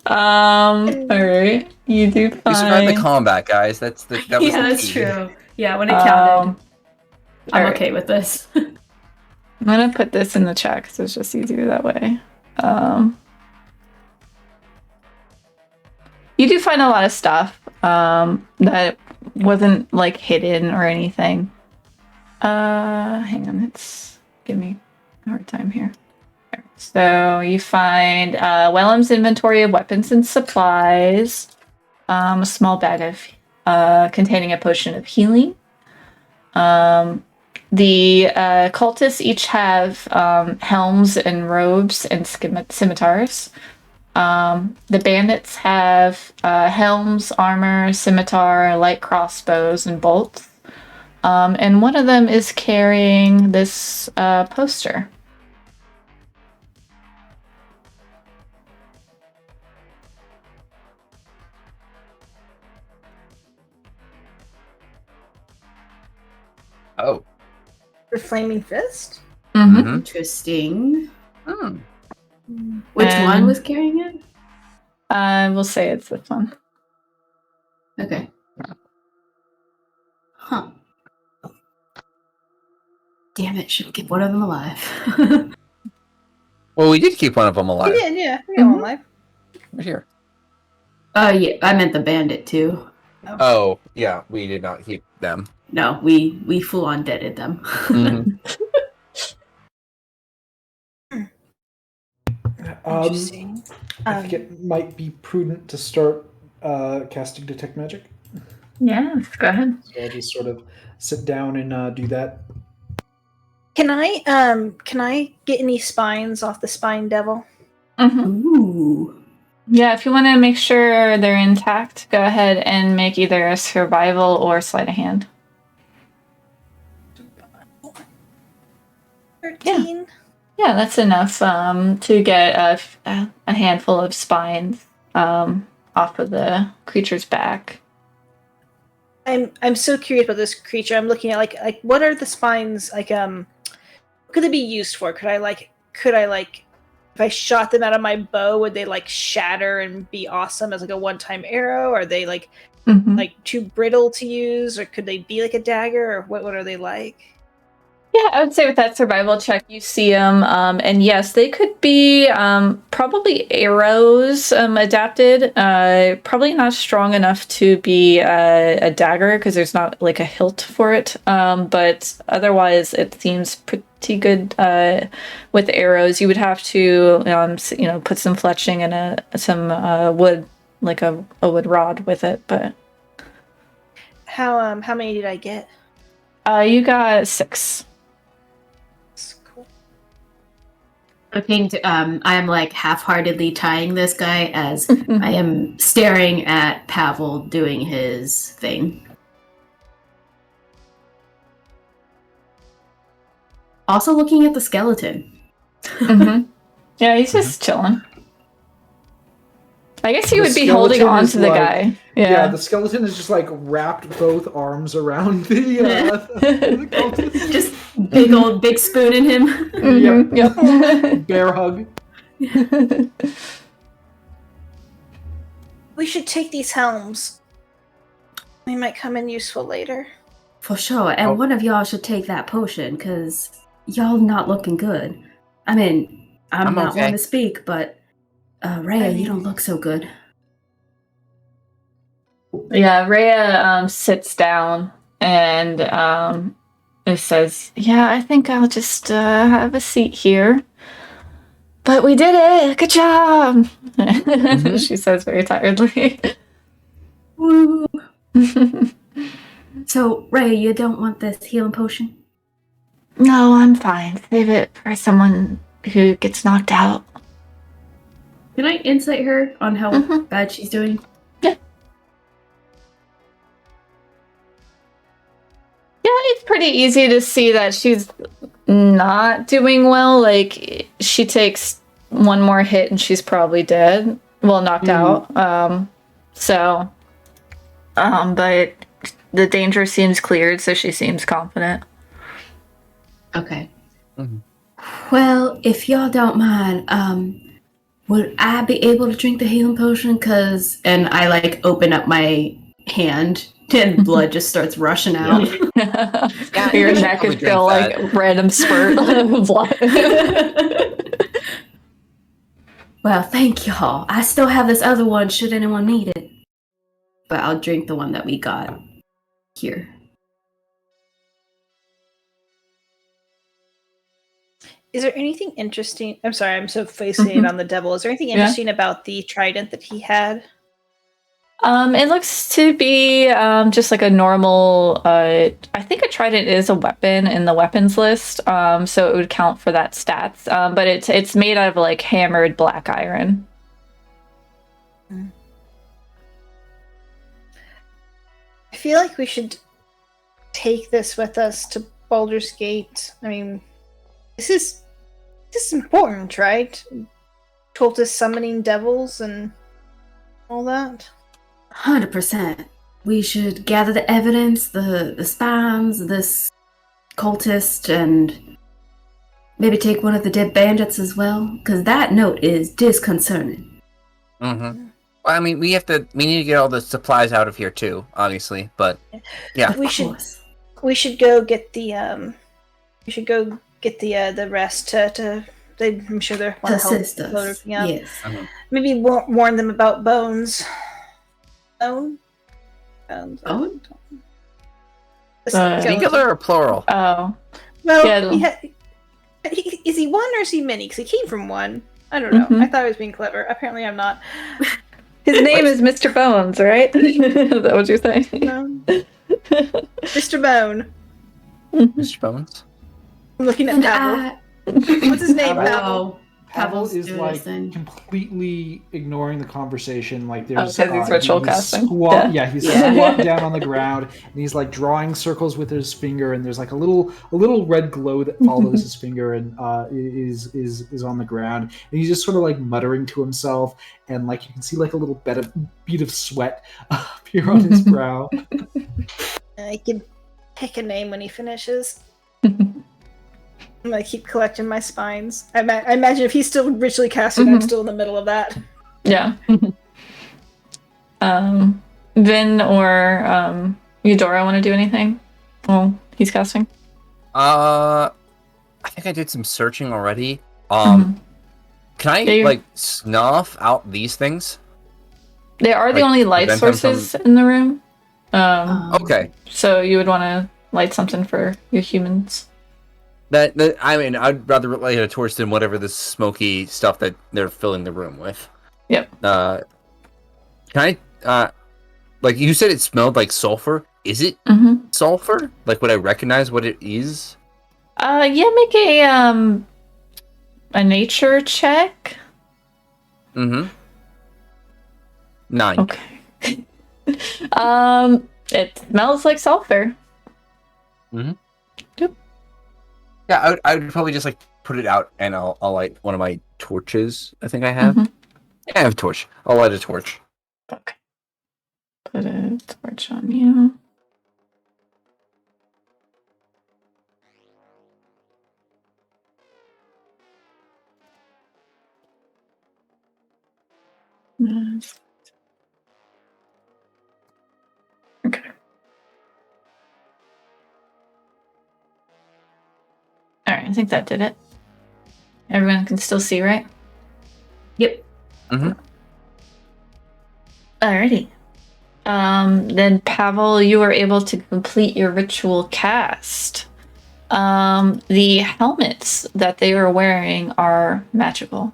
All right. You do fine. We survived the combat, guys. That was Yeah, the that's key. true. Yeah, when it counted. I'm alright. okay with this. I'm gonna put this in the chat because it's just easier that way. You do find a lot of stuff that wasn't like hidden or anything. Hang on, it's give me a hard time here. So you find Wellham's inventory of weapons and supplies, a small bag of containing a potion of healing. The cultists each have helms and robes and scimitars. The bandits have helms, armor, scimitar, light crossbows, and bolts. And one of them is carrying this poster. Oh. The flaming fist. Mm-hmm. Mhm. Interesting. Hmm. Which And- one was carrying it? We'll say it's this one. Okay. Huh. Damn it, should keep one of them alive. Well, we did keep one of them alive. Yeah, we got one alive. Right here. Yeah, I meant the bandit too. Oh, yeah, we did not keep them. No, we full on deaded them. Mhm. Interesting. I think it might be prudent to start casting Detect Magic. Yes, go ahead. So I'll just sort of sit down and do that. Can I get any spines off the spine devil? Mm-hmm. Ooh. Yeah, if you want to make sure they're intact, go ahead and make either a survival or sleight of hand. 13. Yeah, that's enough to get a handful of spines off of the creature's back. I'm so curious about this creature. I'm looking at like what are the spines like? What could they be used for? Could I like if I shot them out of my bow, would they like shatter and be awesome as like a one-time arrow? Are they like Mhm. like too brittle to use, or could they be like a dagger, or what are they like? Yeah, I would say with that survival check, you see them, and yes, they could be probably arrows adapted. Probably not strong enough to be a dagger because there's not like a hilt for it. But otherwise, it seems pretty good with arrows. You would have to, put some fletching and some wood, like a wood rod with it. But How many did I get? you got 6. That's cool. Looking to, I am like half-heartedly tying this guy as I am staring at Pavel doing his thing. Also looking at the skeleton. Mm-hmm. Yeah, he's just chilling. I guess he The would be holding skeleton on is to the like- guy. Yeah. Yeah. The skeleton is just like wrapped both arms around the cultist. Just big spoon in him. Mhm, yep. Bear hug. We should take these helms. They might come in useful later. For sure. And Oh. one of y'all should take that potion, because y'all not looking good. I mean, I'm I'm not okay. one to speak, but Rhea, you don't look so good. Yeah, Rhea sits down and it says, "Yeah, I think I'll just have a seat here. But we did it! Good job!" She says very tiredly. Woo. So, Rhea, you don't want this healing potion? No, I'm fine. Save it for someone who gets knocked out. Can I insight her on how Mhm. bad she's doing? Yeah, it's pretty easy to see that she's not doing well. Like, she takes one more hit and she's probably dead. Well, knocked out. But the danger seems cleared, so she seems confident. Okay. Mhm. Well, if y'all don't mind, would I be able to drink the healing potion? And I like open up my hand and blood just starts rushing out. Your you should neck probably is still drink like random spurt of blood. Well, thank y'all. I still have this other one should anyone need it. But I'll drink the one that we got here. Is there anything interesting? I'm sorry, I'm so fixated on the devil. Is there anything interesting about the trident that he had? It looks to be just like a normal. I think a trident is a weapon in the weapons list, so it would count for that stats. But it's made out of like hammered black iron. I feel like we should take this with us to Baldur's Gate. I mean, this is important, right? Cultists summoning devils and all that. 100%. We should gather the evidence, the spines, this cultist, and maybe take one of the dead bandits as well, because that note is disconcerting. Mm-hmm. Well, I mean, we need to get all the supplies out of here too, obviously. But yeah, We should go get the the rest to I'm sure they're To assist us. Yes. Maybe warn them about Bones. Bones? Bone? The skeleton. singular or plural? Oh, Well, Yeah. is he one or is he many? Because he came from one. I don't know. Mhm. I thought I was being clever. Apparently, I'm not. his name is Mr. Bones, right? Is that what you're saying? No. Mr. Bone. Mr. Bones? I'm looking at Pavel. What's his name, Pavel? Pavel Pavel's is doing like his thing. completely ignoring the conversation. Like there's because he's ritual casting. He's squat down on the ground and he's like drawing circles with his finger. And there's like a little red glow that follows his finger and is on the ground. And he's just sort of like muttering to himself. And like you can see like a little bead of sweat appear on his brow. I can pick a name when he finishes. I'm gonna keep collecting my spines. I imagine if he's still ritually casting, I'm still in the middle of that. Yeah. Vin or Eudora want to do anything? Well, he's casting. I think I did some searching already. Mhm. Can I Yeah, like snuff out these things? They are the Like, only light prevent them sources in the room. Okay. So you would want to light something for your humans. That I mean, I'd rather light a torch than whatever this smoky stuff that they're filling the room with. Yep. Can I? Like you said, it smelled like sulfur. Is it Mm-hmm. sulfur? Like, would I recognize what it is? Yeah, make a nature check. Mm-hmm. 9. Okay. It smells like sulfur. Yeah, I would probably just like put it out and I'll light one of my torches. I think I have. Mhm. I have a torch. I'll light a torch. Okay. Put a torch on you. Yes. Okay. All right, I think that did it. Everyone can still see, right? Yep. Alrighty. Then Pavel, you were able to complete your ritual cast. The helmets that they were wearing are magical.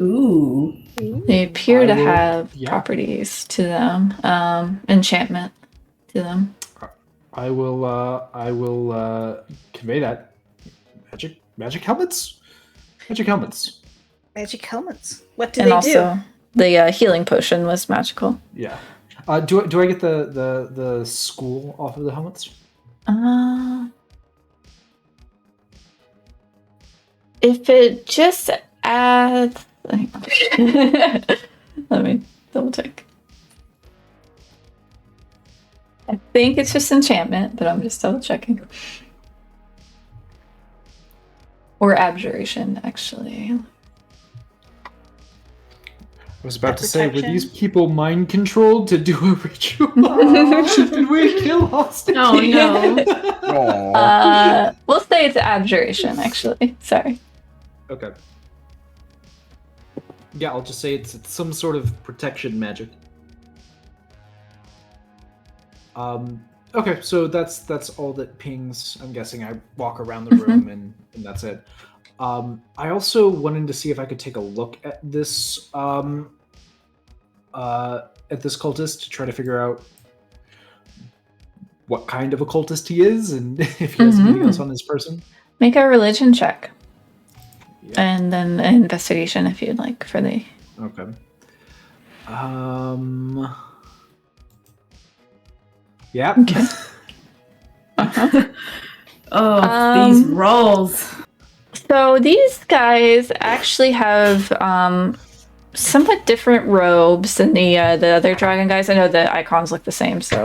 Ooh. They appear I to will- have yeah. properties to them, enchantment to them. I will convey that. Magic helmets? Magic helmets. Magic helmets. What do And they also, the healing potion was magical. Yeah. Do I get the school off of the helmets? If it just adds... Let me double check. I think it's just enchantment, but I'm just double checking. Or abjuration, actually. I was about That to say, were protection? these people mind controlled to do a ritual? Did we kill hostage? Oh, no. Aww. We'll say it's abjuration, actually. Sorry. Okay. Yeah, I'll just say it's some sort of protection magic. Okay, so that's all that pings. I'm guessing I walk around the room and that's it. I also wanted to see if I could take a look at this cultist to try to figure out what kind of a cultist he is and if he has anything else on this person. Make a religion check. Yeah. And then an investigation if you'd like for the... Okay. Yeah. Okay. Oh, these rolls. So these guys actually have somewhat different robes than the other dragon guys. I know the icons look the same, so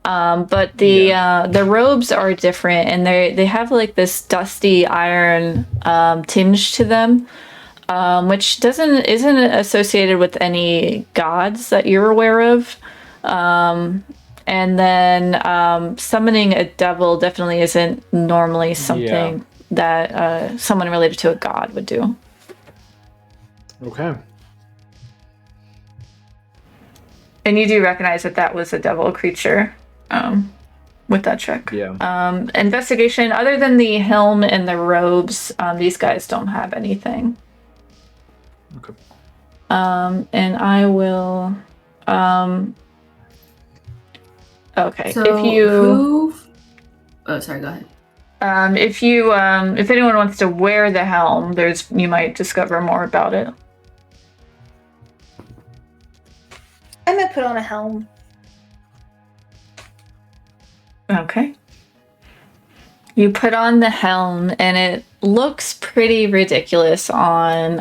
but the robes are different, and they have like this dusty iron tinge to them, which isn't associated with any gods that you're aware of. And then summoning a devil definitely isn't normally something that someone related to a god would do. Okay. And you do recognize that was a devil creature with that check. Yeah. Investigation, other than the helm and the robes, these guys don't have anything. Okay. And I will... okay, So if you... Oh, sorry, go ahead. If anyone wants to wear the helm, you might discover more about it. I'm gonna put on a helm. Okay. You put on the helm, and it looks pretty ridiculous on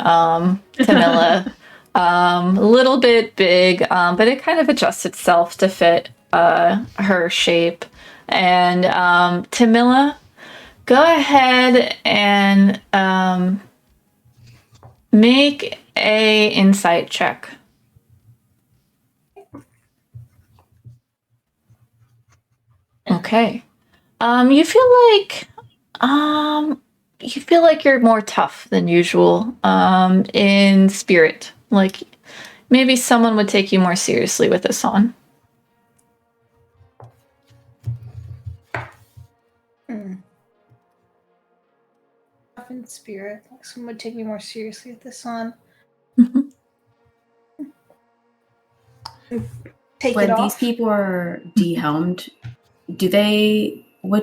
Tamila. A little bit big, but it kind of adjusts itself to fit her shape. And Tamila, go ahead and make a insight check. Okay. You feel like you're more tough than usual in spirit. Like maybe someone would take you more seriously with this on. In spirit, like someone would take me more seriously with this on. Take When it these off. people are dehelmed, what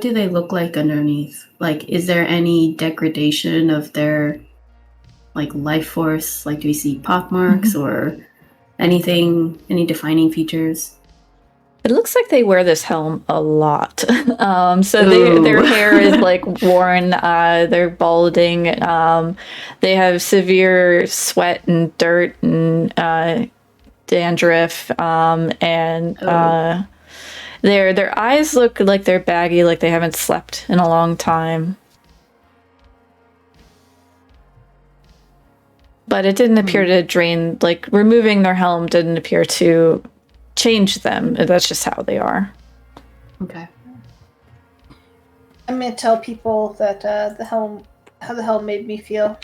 do they look like underneath? Like, is there any degradation of their life force? Like, do we see pockmarks or anything, any defining features? It looks like they wear this helm a lot. So their Ooh. hair is like worn. They're balding. They have severe sweat and dirt and dandruff. And their eyes look like they're baggy, like they haven't slept in a long time. But it didn't appear to drain. Like removing their helm didn't appear to change them. That's just how they are. Okay. I'm gonna tell people that how the helm made me feel.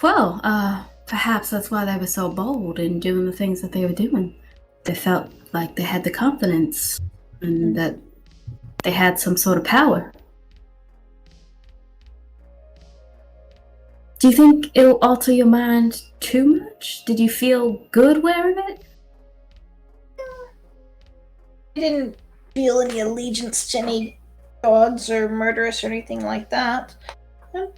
Well, perhaps that's why they were so bold in doing the things that they were doing. They felt like they had the confidence and that they had some sort of power. Do you think it'll alter your mind too much? Did you feel good wearing it? I didn't feel any allegiance to any gods or murderous or anything like that. It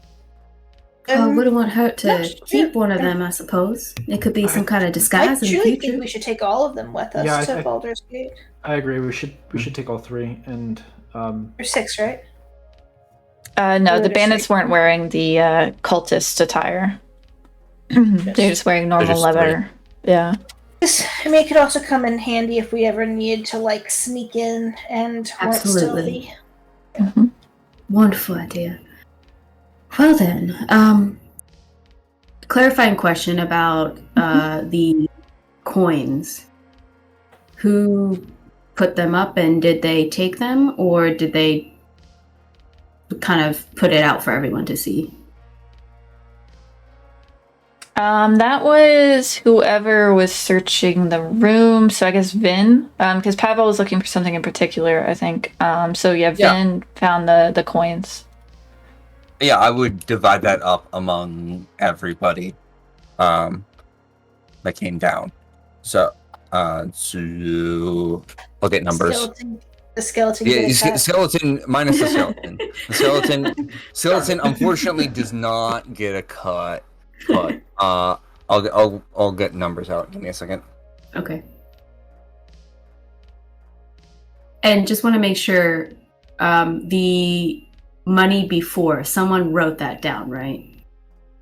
wouldn't hurt to that's keep true. one of them, I suppose. It could be some kind of disguise I in the truly future. think we should take all of them with us Yeah, to Baldur's Gate. I agree. We should take all 3 and Or 6, right? No, the British bandits weren't wearing the cultist attire. They're just wearing normal just leather. Yeah. I mean, it could also come in handy if we ever need to like sneak in and weren't Absolutely. stealthy. Wonderful idea. Well then, clarifying question about the coins. Who put them up and did they take them or did they kind of put it out for everyone to see? That was whoever was searching the room. So I guess Vin, because Pavel was looking for something in particular, I think. So yeah, Vin found the coins. Yeah, I would divide that up among everybody that came down. So I'll get numbers. The skeleton. Yeah, get a cut. skeleton minus the skeleton. The skeleton unfortunately does not get a cut, but I'll get numbers out. Give me a second. Okay. And just want to make sure the money before, someone wrote that down, right?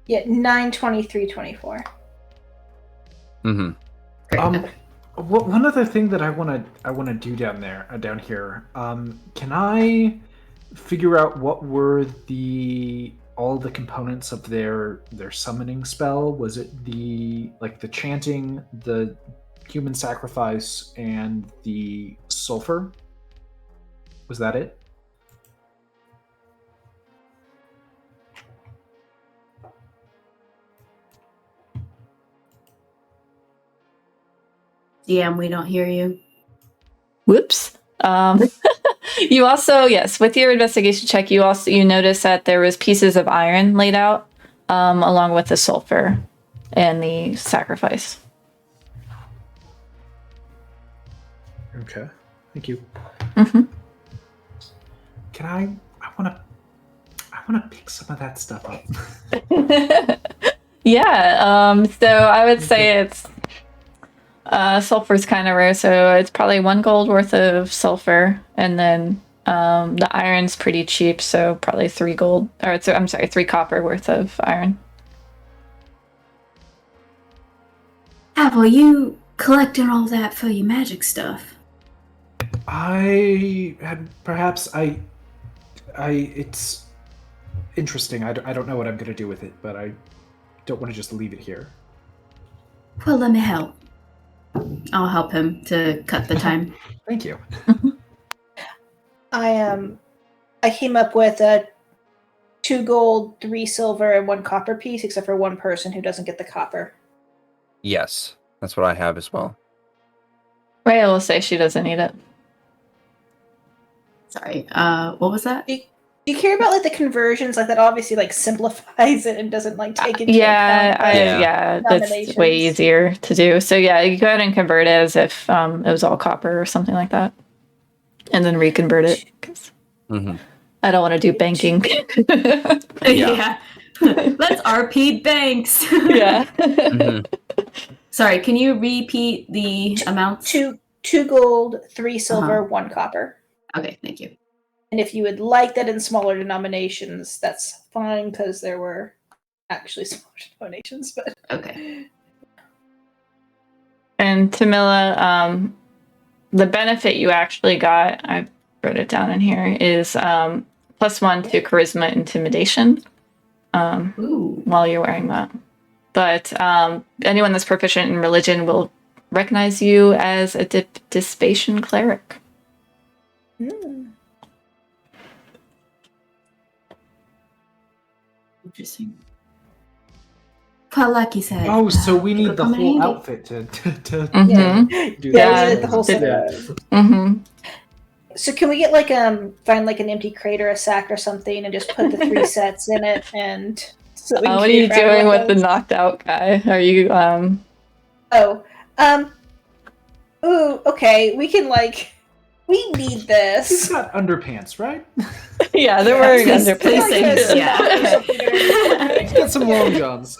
Yeah, 9/23/24. Mm-hmm. Great. One other thing that I want to do down here. Can I figure out what were all the components of their summoning spell? Was it the chanting, the human sacrifice, and the sulfur? Was that it? DM, we don't hear you. Whoops. You also, yes, with your investigation check, you notice that there was pieces of iron laid out, along with the sulfur and the sacrifice. Okay, thank you. Mm-hmm. Can I want to pick some of that stuff up. Yeah. So I would say it's sulfur's kind of rare, so it's probably 1 gold worth of sulfur, and then the iron's pretty cheap, so probably 3 gold, or 3 copper worth of iron. Apple, you collecting all that for your magic stuff? It's interesting. I don't know what I'm going to do with it, but I don't want to just leave it here. Well, let me help. I'll help him to cut the time. Thank you. I came up with 2 gold, 3 silver, and 1 copper piece, except for 1 person who doesn't get the copper. Yes, that's what I have as well. Rhea will say she doesn't need it. Sorry, what was that? Do you care about the conversions? That obviously simplifies it and doesn't take into account. That's way easier to do. So yeah, you go ahead and convert it as if it was all copper or something like that, and then reconvert it. 'Cause I don't want to do banking. Yeah. Let's RP banks. Yeah. Sorry, can you repeat the amounts? 2 gold, 3 silver, 1 copper. Okay, thank you. And if you would like that in smaller denominations, that's fine because there were actually smaller denominations. But Okay. And Tamila, the benefit you actually got, I wrote it down in here, is +1 to charisma intimidation while you're wearing that. But anyone that's proficient in religion will recognize you as a dissipation cleric. Interesting. Well, like you said. Oh, so we it'll need the come in whole handy. outfit to Mhm. do yeah, that. we did the whole set. Mm-hmm. So can we get like find like an empty crate or a sack or something and just put the 3 sets in it and so that we can What are you carry around doing one with the of those? knocked out guy? Are you Ooh, okay, we can we need He's this. got underpants, right? Yeah, they're Yeah, wearing please- underpants. please say yeah. He's got some long johns.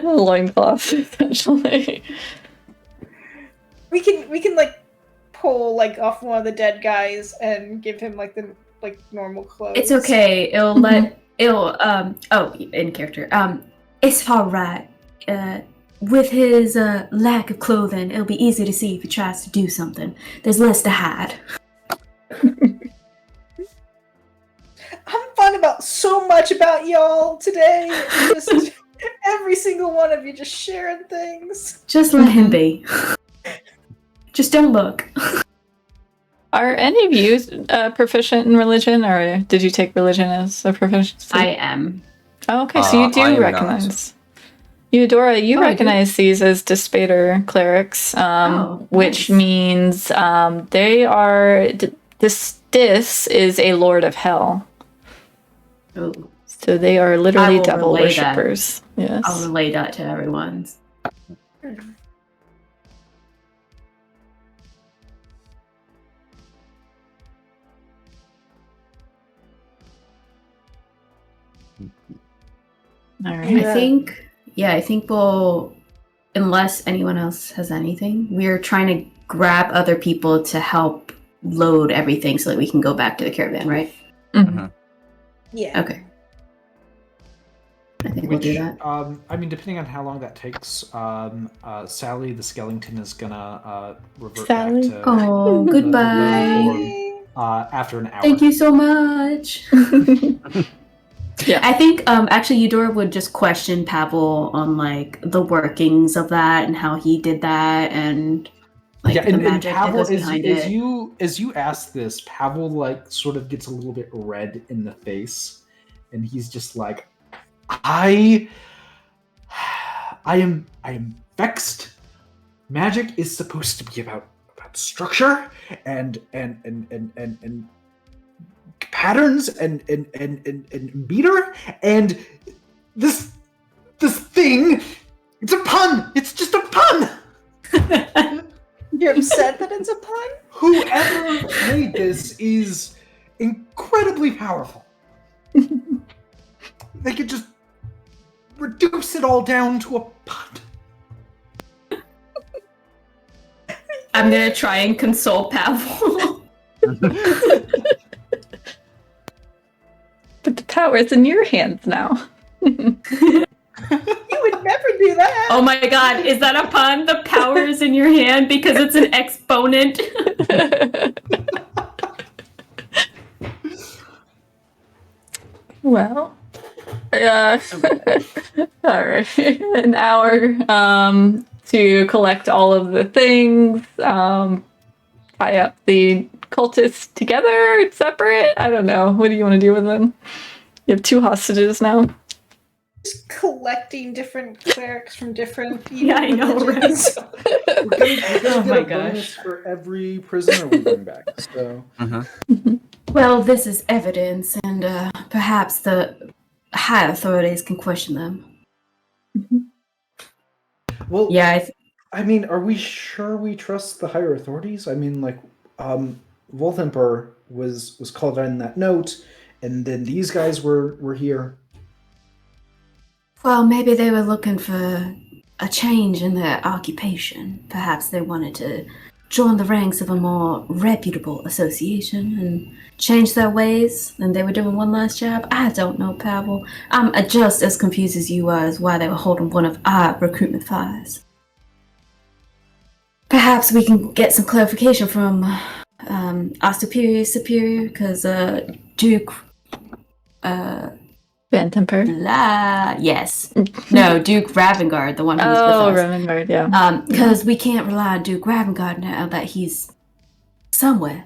Loincloths, essentially. We can pull off one of the dead guys and give him the normal clothes. It's okay. In character. It's alright. With his lack of clothing, it'll be easy to see if he tries to do something. There's less to hide. I'm finding about so much about y'all today. Just every single one of you just sharing things. Just let him be. Just don't look. Are any of you proficient in religion, or did you take religion as a proficiency? I am. Oh, okay, so you I do am recognize. Eudora, you Oh, I do. recognize these as Dispater clerics, which nice. means they are. This is a lord of hell. Oh, So they are I literally will devil relay that. worshippers. Yes. I'll relay that to everyone. All right. I think we'll, unless anyone else has anything, we're trying to grab other people to help load everything so that we can go back to the caravan, right? Mhm. Yeah. Okay. I think we'll do that. I mean, depending on how long that takes, Sally the Skellington is gonna revert Sally? back to Oh, the goodbye. form, after an hour. Thank you so much. Yeah. I think actually Eudora would just question Pavel on the workings of that and how he did that and the and magic that Pavel, goes behind it. as you ask this, Pavel sort of gets a little bit red in the face, and he's just like, I am vexed. Magic is supposed to be about structure and patterns and meter, and this thing, it's a pun. It's just a pun. You're upset that it's a pun? Whoever made this is incredibly powerful. They could just reduce it all down to a pun. I'm gonna try and console Pavel. But the power is in your hands now. You would never do that. Oh my god, is that a pun? The power is in your hand because it's an exponent. Well, all right. An hour to collect all of the things, tie up the cultists together, separate. I don't know. What do you want to do with them? You have 2 hostages now. Just collecting different clerics from different Yeah, I know, religions. We're gonna Oh get my a bonus for every prisoner we bring back. So Well, this is evidence, and perhaps the high authorities can question them. well, Yeah, I mean, are we sure we trust the higher authorities? I mean, Volthemper was called out in that note, and then these guys were here. well, maybe they were looking for a change in their occupation. Perhaps they wanted to join the ranks of a more reputable association and change their ways, and they were doing one last job. I don't know, Pavel. I'm just as confused as you are as why they were holding one of our recruitment fires. Perhaps we can get some clarification from our superior, because Duke... Bantemper? Yes. No, Duke Ravengard, the one who was with us. Ravengard, yeah. Because we can't rely on Duke Ravengard now that he's somewhere.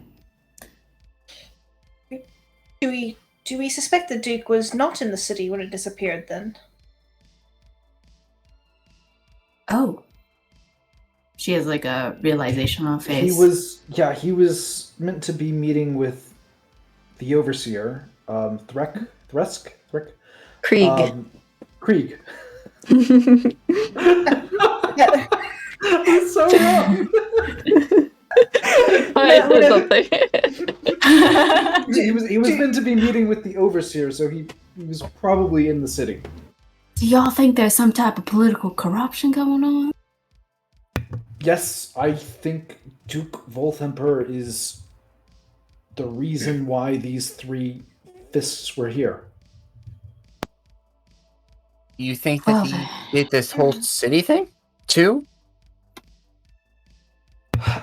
Do we suspect the Duke was not in the city when it disappeared then? Oh. She has like a realization on her face. He was meant to be meeting with the overseer, Thresk? Krieg. Krieg. He's so wrong. I said something. he was meant to be meeting with the overseer, so he was probably in the city. Do y'all think there's some type of political corruption going on? Yes, I think Duke Volthemper is the reason why these three fists were here. You think that he did this whole city thing, too?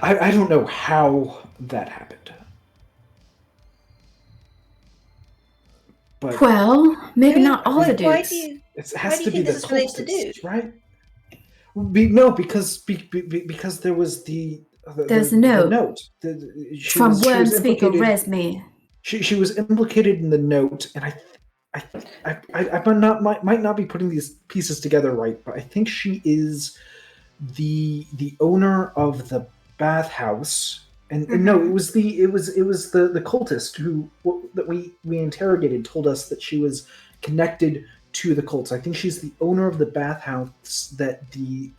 I don't know how that happened. But well, maybe not all the dudes. It has to be the cultists, right? Because there was there's a note. The note. From Worm Speaker Resme. She was implicated in the note, and I might not be putting these pieces together right, but I think she is the owner of the bathhouse. And no, it was the cultist who that we interrogated told us that she was connected to the cults. I think she's the owner of the bathhouse that the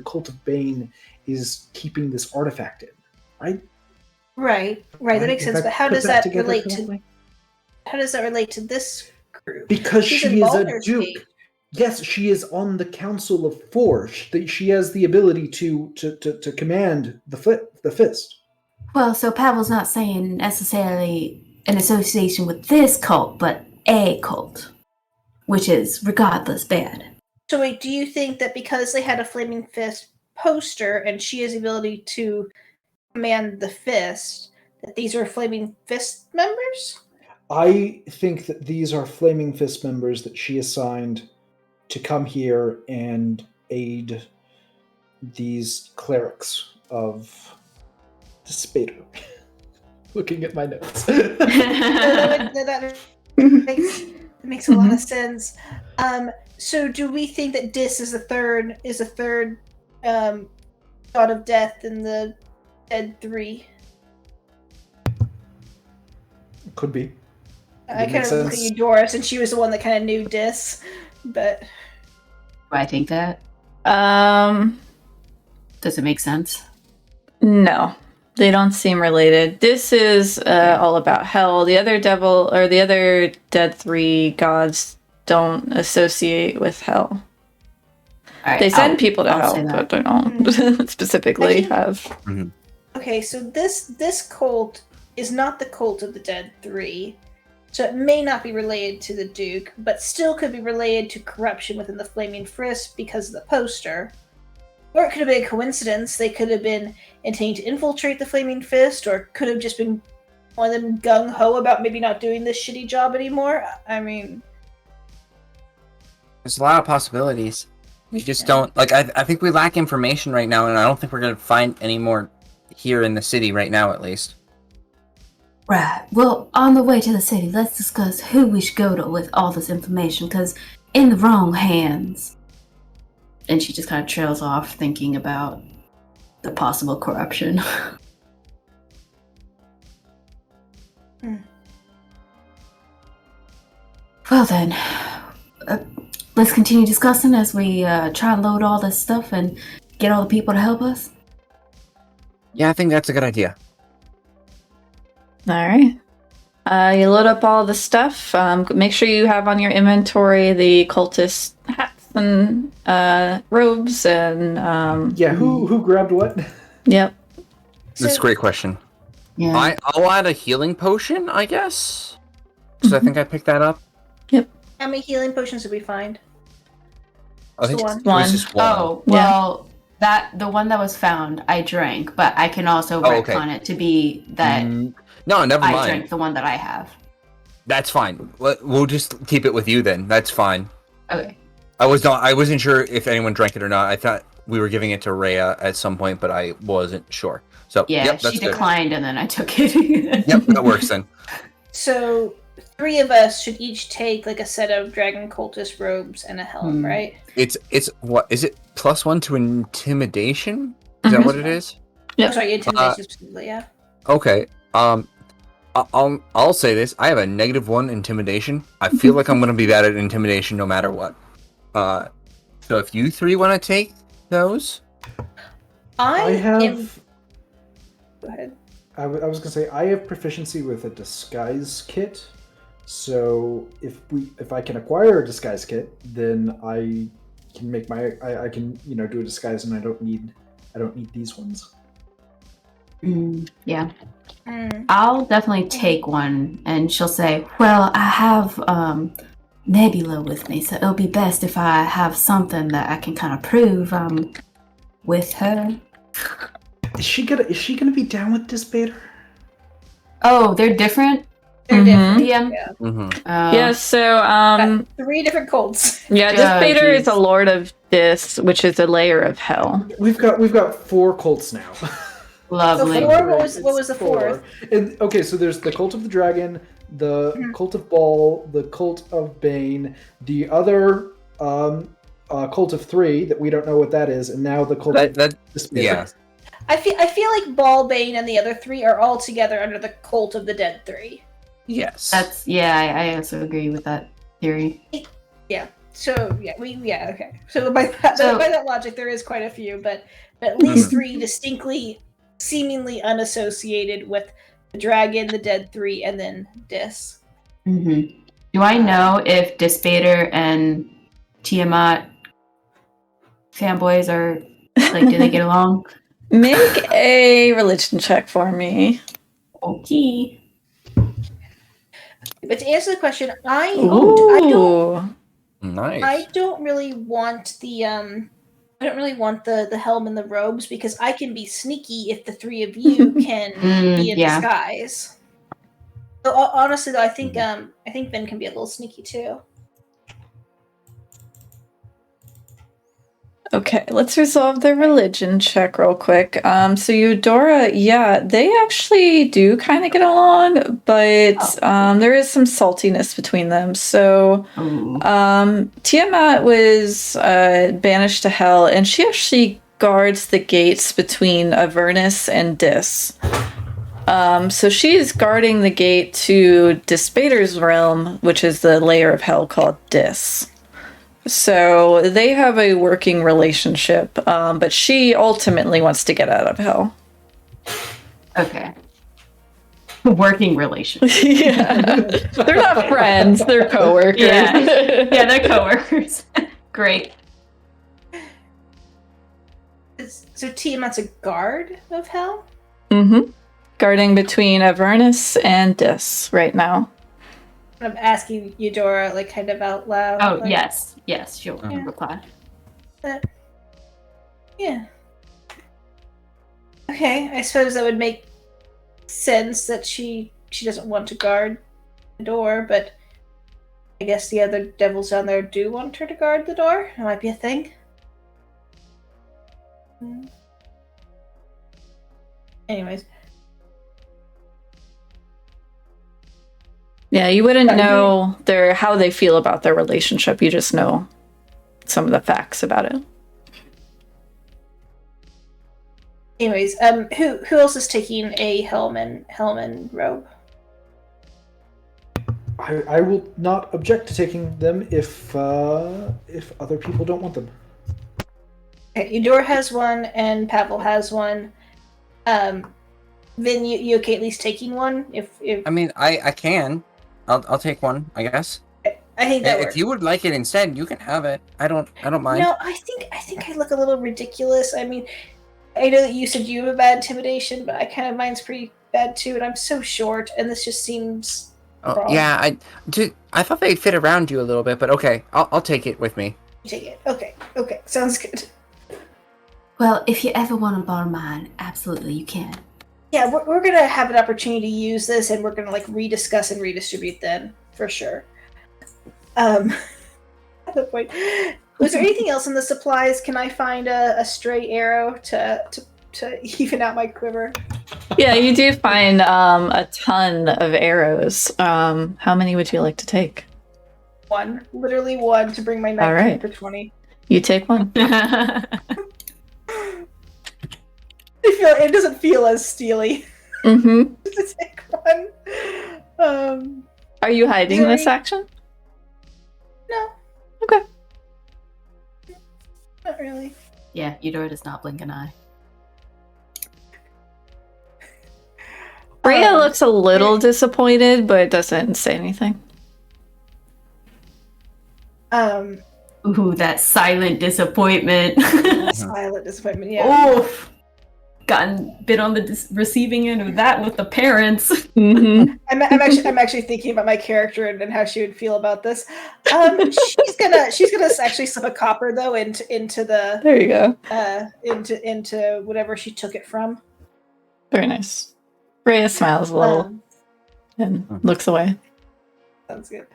cult of Bane is keeping this artifact in, right? Right. That makes sense. But how does that relate to? How does that relate to this group? Because she is a duke. Yes, she is on the Council of Four. She has the ability to command the fist. Well, so Pavel's not saying necessarily an association with this cult, but a cult, which is regardless bad. So wait, do you think that because they had a Flaming Fist poster and she has the ability to command the fist, that these are Flaming Fist members? I think that these are Flaming Fist members that she assigned to come here and aid these clerics of the Spader. Looking at my notes. that makes a lot of sense. So do we think that Dis is a third god of death in the Dead 3? Could be. I kind of look at you, Dora, since she was the one that kind of knew Dis, but... I think that. Does it make sense? No, they don't seem related. This is all about hell. The other Dead 3 gods don't associate with hell. Right, they send people to hell, but they don't specifically have. Mm-hmm. Okay, so this cult is not the cult of the Dead 3. So it may not be related to the Duke, but still could be related to corruption within the Flaming Fist because of the poster. Or it could have been a coincidence. They could have been intending to infiltrate the Flaming Fist, or could have just been one of them gung-ho about maybe not doing this shitty job anymore. I mean... There's a lot of possibilities. We just don't... I think we lack information right now, and I don't think we're going to find any more here in the city right now, at least. Right. Well, on the way to the city, let's discuss who we should go to with all this information, because in the wrong hands. And she just kind of trails off, thinking about the possible corruption. Well then, let's continue discussing as we try and load all this stuff and get all the people to help us. Yeah, I think that's a good idea. All right. You load up all the stuff. Make sure you have on your inventory the cultist hats and robes and Yeah, who grabbed what? Yep. That's a great question. Yeah. I'll add a healing potion, I guess. Because I think I picked that up. How many healing potions did we find? I think Just it was just one. Oh, well, the one that was found, I drank, but I can also okay. retcon it to be that No, never I mind. drank the one that I have. That's fine. We'll just keep it with you then. That's fine. Okay. I wasn't sure if anyone drank it or not. I thought we were giving it to Rhea at some point, but I wasn't sure. So Yeah, yep, that's she good. declined and then I took it. Yep, that works then. So 3 of us should each take like a set of dragon cultist robes and a helm, right? It's what is it? +1 to intimidation? Is that what it is? Yep. Oh, sorry, intimidation specifically, yeah. Okay. I'll say this. I have a -1 intimidation. I feel like I'm gonna be bad at intimidation no matter what. So if you 3 want to take those, I have. Go ahead. I was gonna say I have proficiency with a disguise kit, so if I can acquire a disguise kit, then I can make I can do a disguise, and I don't need these ones. Yeah. I'll definitely take one, and she'll say, "Well, I have Nebula with me, so it'll be best if I have something that I can kind of prove I'm with her." Is she gonna be down with Dispater? Oh, they're different. They're different. DM. Yeah. Yeah, so 3 different cults. yeah, Dispater is a lord of Dis, which is a layer of hell. We've got 4 cults now. Lovely. So 4, what was the 4th? And, okay, so there's the Cult of the Dragon, the Cult of Baal, the Cult of Bane, the other Cult of 3 that we don't know what that is, and now the Cult of Dispater. Yeah. I feel like Bane and the other 3 are all together under the Cult of the Dead 3. Yes. I also agree with that theory. Yeah. So okay. So by that logic, there is quite a few, but at least 3 distinctly, seemingly unassociated with the dragon, the Dead 3, and then Dis. Mm-hmm. Do I know if Dispater and Tiamat fanboys are like? Do they get along? Make a religion check for me. Okay. But to answer the question, I Nice. don't really want the helm and the robes, because I can be sneaky if the 3 of you can be in disguise. So, honestly, though, I think Ben can be a little sneaky too. Okay, let's resolve the religion check real quick. So Eudora, yeah, they actually do kind of get along, but there is some saltiness between them. So Tiamat was banished to hell, and she actually guards the gates between Avernus and Dis. So she is guarding the gate to Dispater's realm, which is the layer of hell called Dis. So they have a working relationship, but she ultimately wants to get out of hell. Okay. Working relationship. Yeah. They're not friends, they're coworkers. Yeah, they're coworkers. Great. So Tiamat's a guard of hell? Mm-hmm. Guarding between Avernus and Dis right now. I'm asking Eudora, like, kind of out loud. Oh, like, yes, she'll reply. Yeah. Okay, I suppose that would make sense that she doesn't want to guard the door, but I guess the other devils down there do want her to guard the door. That might be a thing. Anyways. Yeah, you wouldn't know how they feel about their relationship. You just know some of the facts about it. Anyways, who else is taking a helm and robe? I will not object to taking them if other people don't want them. Okay, Eudora has one and Pavel has one. Vin, you okay at least taking one? If I mean, I can. I'll take one, I guess. I think that If works. you would like it instead, you can have it. I don't mind. No, I think I look a little ridiculous. I mean, I know that you said you have a bad intimidation, but I kind of mine's pretty bad too, and I'm so short, and this just seems wrong. Yeah, I thought they fit around you a little bit, but okay, I'll take it with me. You take it. Okay, sounds good. Well, if you ever want to borrow mine, absolutely you can. Yeah, we're gonna have an opportunity to use this, and we're gonna like rediscuss and redistribute then for sure. At the point, was there anything else in the supplies? Can I find a stray arrow to even out my quiver? Yeah, you do find a ton of arrows. How many would you like to take? One, literally one, to bring my knife All right. for 20. You take one. It doesn't feel as steely Mm-hmm. to take one. Are you hiding Sorry. this action? No. Okay. Not really. Yeah, Eudora does not blink an eye. Rhea looks a little disappointed, but doesn't say anything. Ooh, that silent disappointment. Silent disappointment. Yeah. Oof. Gotten bit on the receiving end of that with the parents. Mm-hmm. I'm actually thinking about my character and how she would feel about this. She's gonna actually slip a copper though into the There you go. into whatever she took it from. Very nice. Rhea smiles a little and looks away. Sounds good.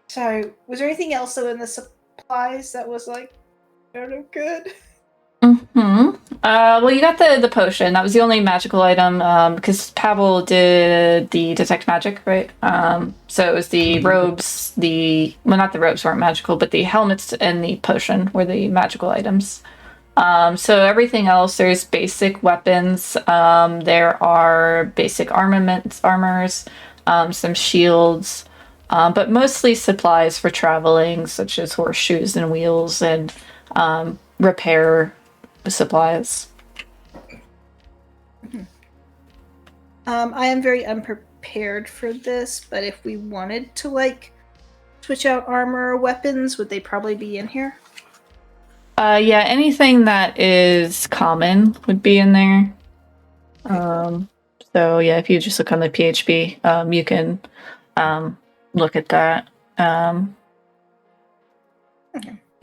Sorry, was there anything else though in the supplies that was like, I don't know, good? Mm-hmm. Well, you got the potion. That was the only magical item because Pavel did the detect magic, right? So it was the robes, not the robes weren't magical, but the helmets and the potion were the magical items. So everything else, there's basic weapons. There are basic armors, some shields, but mostly supplies for traveling, such as horseshoes and wheels and repair supplies. I am very unprepared for this, but if we wanted to like switch out armor or weapons, would they probably be in here? Yeah, anything that is common would be in there. So yeah, if you just look on the PHP, you can look at that and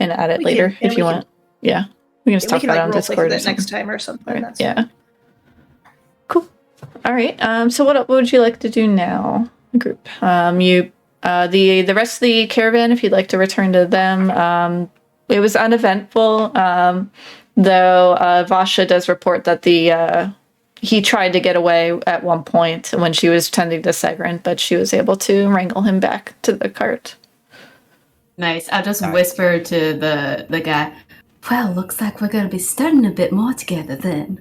add it later if you want. Yeah, we can just talk we can about it on like roleplay Discord for or that next something. time or something. Right, That's yeah. Cool. All right. So what would you like to do now, group? The rest of the caravan, if you'd like to return to them. It was uneventful, though Vasha does report that he tried to get away at one point when she was tending to Segrin, but she was able to wrangle him back to the cart. Nice. I'll just whisper to the guy, well, looks like we're going to be studying a bit more together then.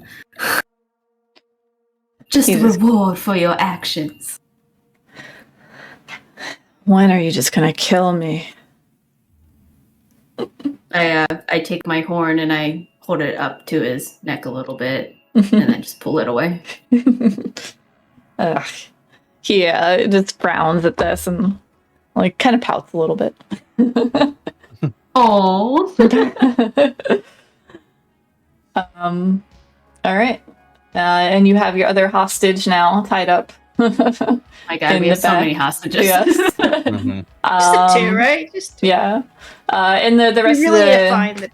Just a reward for your actions. When are you just going to kill me? I take my horn and I hold it up to his neck a little bit, and then just pull it away. He just frowns at this and like kind of pouts a little bit. Oh. All right. And you have your other hostage now tied up. My God, we have so many hostages. Yes. Mm-hmm. just the two, right? Just two. Yeah. And the rest You really of the find that.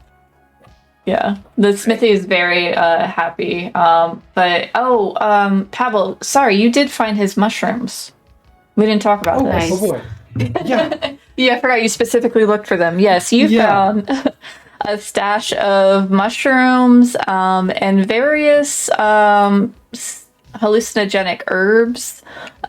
Yeah, the Smithy is very happy. Pavel, sorry, you did find his mushrooms. We didn't talk about this. Oh boy. Yeah. Yeah, I forgot you specifically looked for them. Yes, you found a stash of mushrooms and various hallucinogenic herbs.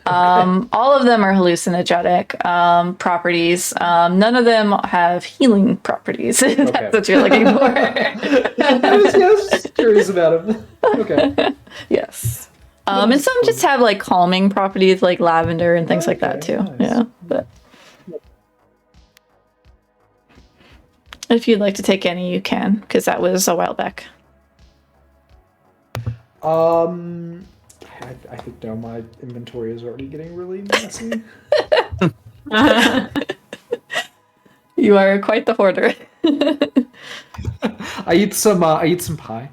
All of them are hallucinogenic properties. None of them have healing properties. If that's what you're looking for. I was just curious about him. Okay. Yes. And some just have like calming properties, like lavender and things like that too. Nice. Yeah, but if you'd like to take any, you can, because that was a while back. I think now my inventory is already getting really messy. You are quite the hoarder. I eat some pie.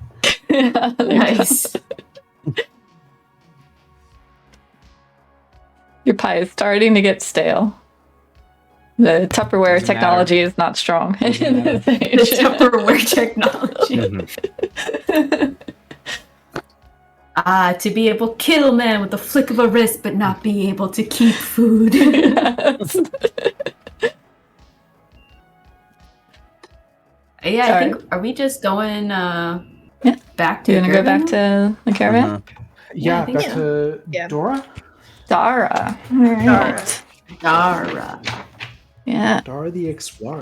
Nice. Your pie is starting to get stale. The Tupperware Doesn't technology is not strong in Doesn't this The age. Tupperware technology. Mhm. To be able to kill a man with the flick of a wrist, but not be able to keep food. Yes. Yeah, I All think. right. Are we just going back Do to you want to go back Gerben? to the caravan? Mhm. Yeah, I think back so. to Yeah. Dora. Dara. All right. Dara. Yeah, Dora the Explorer.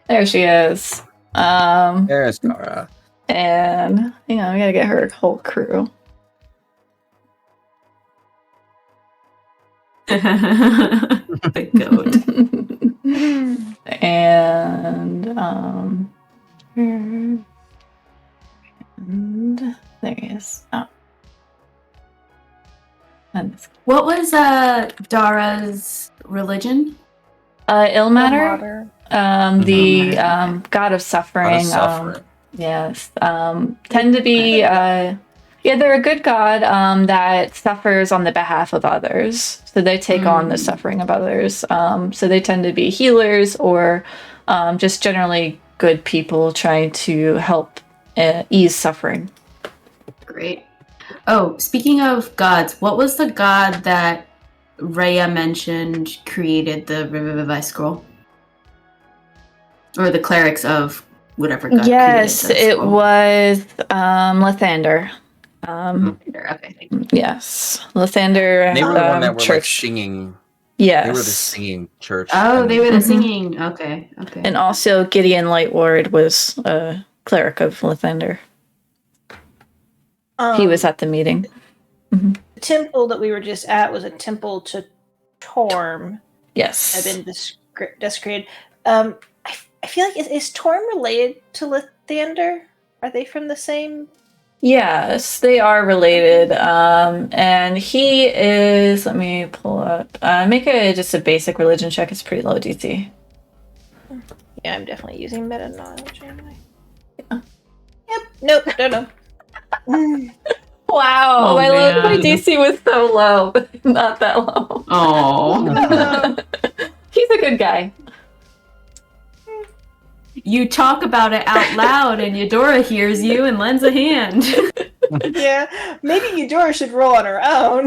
there she is. There's Dara. And we gotta get her whole crew. The goat. and and there he is. Oh. And this What was Dara's religion? Ilmater, the Ilmater. god of suffering. Lot of suffering. Yes. Tend to be they're a good god that suffers on the behalf of others. So they take on the suffering of others. So they tend to be healers or just generally good people trying to help ease suffering. Great. Oh, speaking of gods, what was the god that Rhea mentioned created the Revivify scroll? Or the clerics of whatever god Yes, created the it scroll? was Lathander. Okay, thank you. Yes, Lathander. They were the one that were church. like singing. Yes. They were the singing church. Oh, and- they were the Mhm. singing. Okay, okay. And also Gideon Lightward was a cleric of Lathander. He was at the meeting. The temple that we were just at was a temple to Torm. Yes. Had been desecrated. I feel like is Torm related to Lathander? Are they from the same? Yes, they are related. And he is. Let me pull up. Make just a basic religion check. It's pretty low DC. Yeah, I'm definitely using meta knowledge. Yep. Nope. No. Wow, Oh, my man. DC was so low, not that low. Oh. He's a good guy. You talk about it out loud, and Eudora hears you and lends a hand. Yeah, maybe Eudora should roll on her own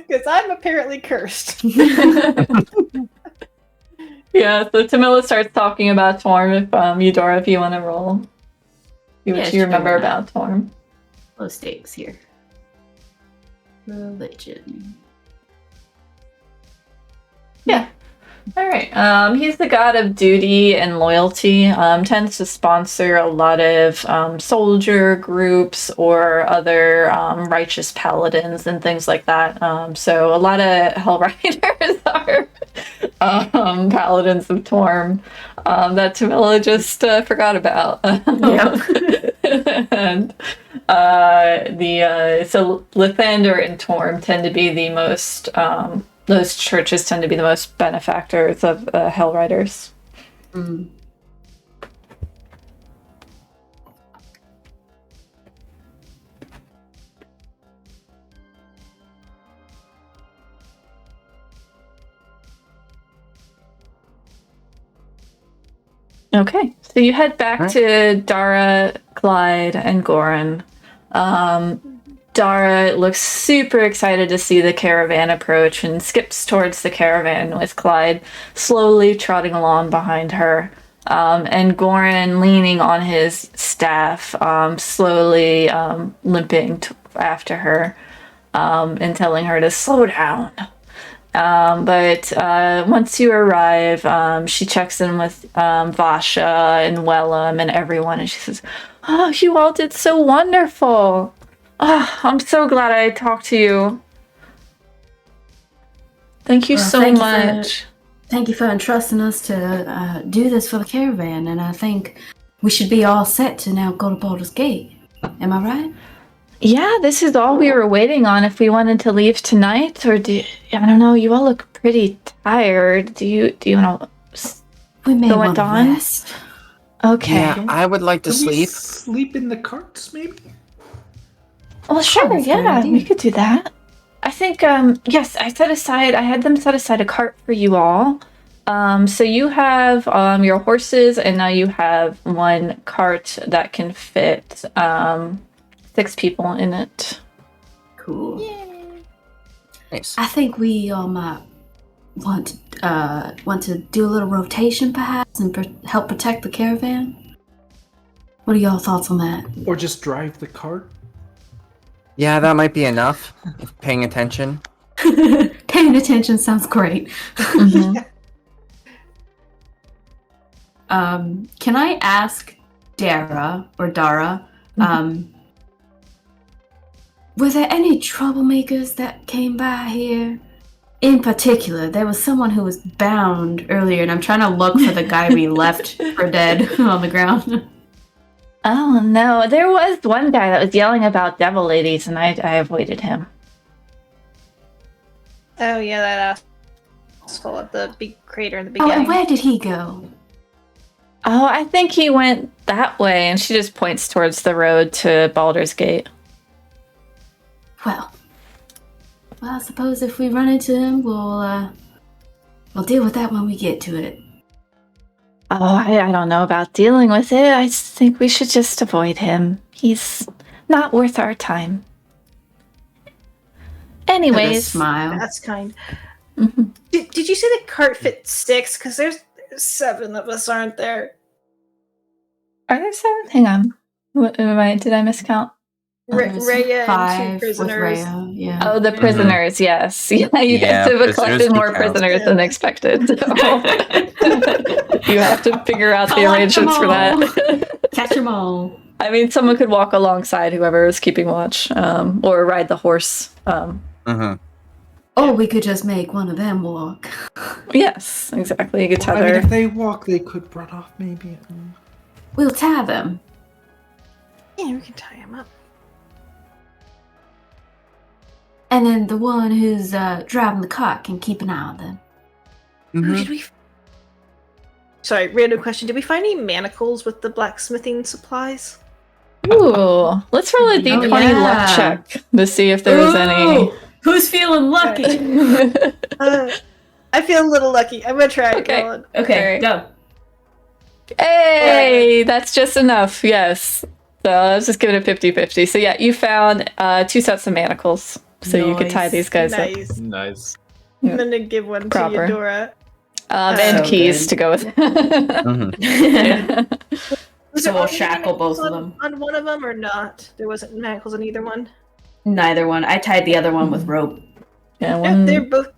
because I'm apparently cursed. Yeah, so Tamila starts talking about Torm. If Eudora, if you want to roll, see what Yeah, you sure, remember why about Torm. Low stakes here. Religion. Yeah. All right. He's the god of duty and loyalty. Tends to sponsor a lot of soldier groups or other righteous paladins and things like that. So a lot of Hell Riders are paladins of Torm that Tamila just forgot about. And so Lathander and Torm tend to be the most. Those churches tend to be the most benefactors of Hell Riders. Mm. Okay, so you head back Right. to Dara, Clyde, and Goran. Dara looks super excited to see the caravan approach and skips towards the caravan with Clyde slowly trotting along behind her. And Goran leaning on his staff, slowly limping after her and telling her to slow down. But once you arrive, she checks in with Vasha and Wellum and everyone, and she says, "Oh, you all did so wonderful. Oh, I'm so glad I talked to you. Thank you Well, so thank you much." Thank you for entrusting us to do this for the caravan, and I think we should be all set to now go to Baldur's Gate. Am I right? Yeah, this is all we were waiting on. If we wanted to leave tonight, or I don't know. You all look pretty tired. Do you want to We may go want at to dawn? rest. Okay. Yeah, I would like to Can we sleep. sleep in the carts, maybe? Well, sure. Sounds good Yeah, idea. we could do that. I think. Yes, I had them set aside a cart for you all. So you have your horses, and now you have one cart that can fit 6 people in it. Cool. Nice. I think we might want to do a little rotation, perhaps, and help protect the caravan. What are y'all thoughts on that? Or just drive the cart? Yeah, that might be enough. If paying attention. Paying attention sounds great. Mhm. Can I ask Dara, were there any troublemakers that came by here? In particular, there was someone who was bound earlier, and I'm trying to look for the guy we left for dead on the ground. Oh no, there was one guy that was yelling about devil ladies, and I avoided him. Oh yeah, that asshole at the big crater in the Oh, beginning. and where did he go? Oh, I think he went that way, and she just points towards the road to Baldur's Gate. Well, I suppose if we run into him, we'll deal with that when we get to it. Oh, I don't know about dealing with it. I think we should just avoid him. He's not worth our time. With a Anyways, smile. That's kind. mhm. Did you say the cart fit 6? Because there's 7 of us, aren't there? Are there 7? Hang on. Did I miscount? There's Raya and 5 2 prisoners. with Raya, yeah. Oh, the prisoners, yes. Yeah, you Yeah, guys have prisoners collected do more count. prisoners than expected. So. You have to figure out the Collect arrangements them for all. that. Catch them all. I mean, someone could walk alongside whoever is keeping watch, or ride the horse. Mm-hmm. Or we could just make one of them walk. Yes, exactly. You could Well, I mean, tether. if they walk, they could run off, maybe. We'll tie them. Yeah, we can tie him up. And then the one who's driving the cart can keep an eye on them. Mm-hmm. Did we? Sorry, random question. Did we find any manacles with the blacksmithing supplies? Ooh, let's roll a d20 yeah. luck check to see if there was any. Who's feeling lucky? I feel a little lucky. I'm gonna try. Okay. Roland. Okay, go. Hey, that's just enough. Yes. So let's just give it a 50-50. So yeah, you found 2 sets of manacles, so you could tie Nice. these guys up. Nice. Nice. I'm gonna give one Proper. to Eudora. And So keys good. to go with. Mm-hmm. Was So there we'll already shackle both manacles of on- them. on one of them or not? There wasn't manacles on either one. Neither one. I tied the other one with rope. Yeah, Yep, one. they're both.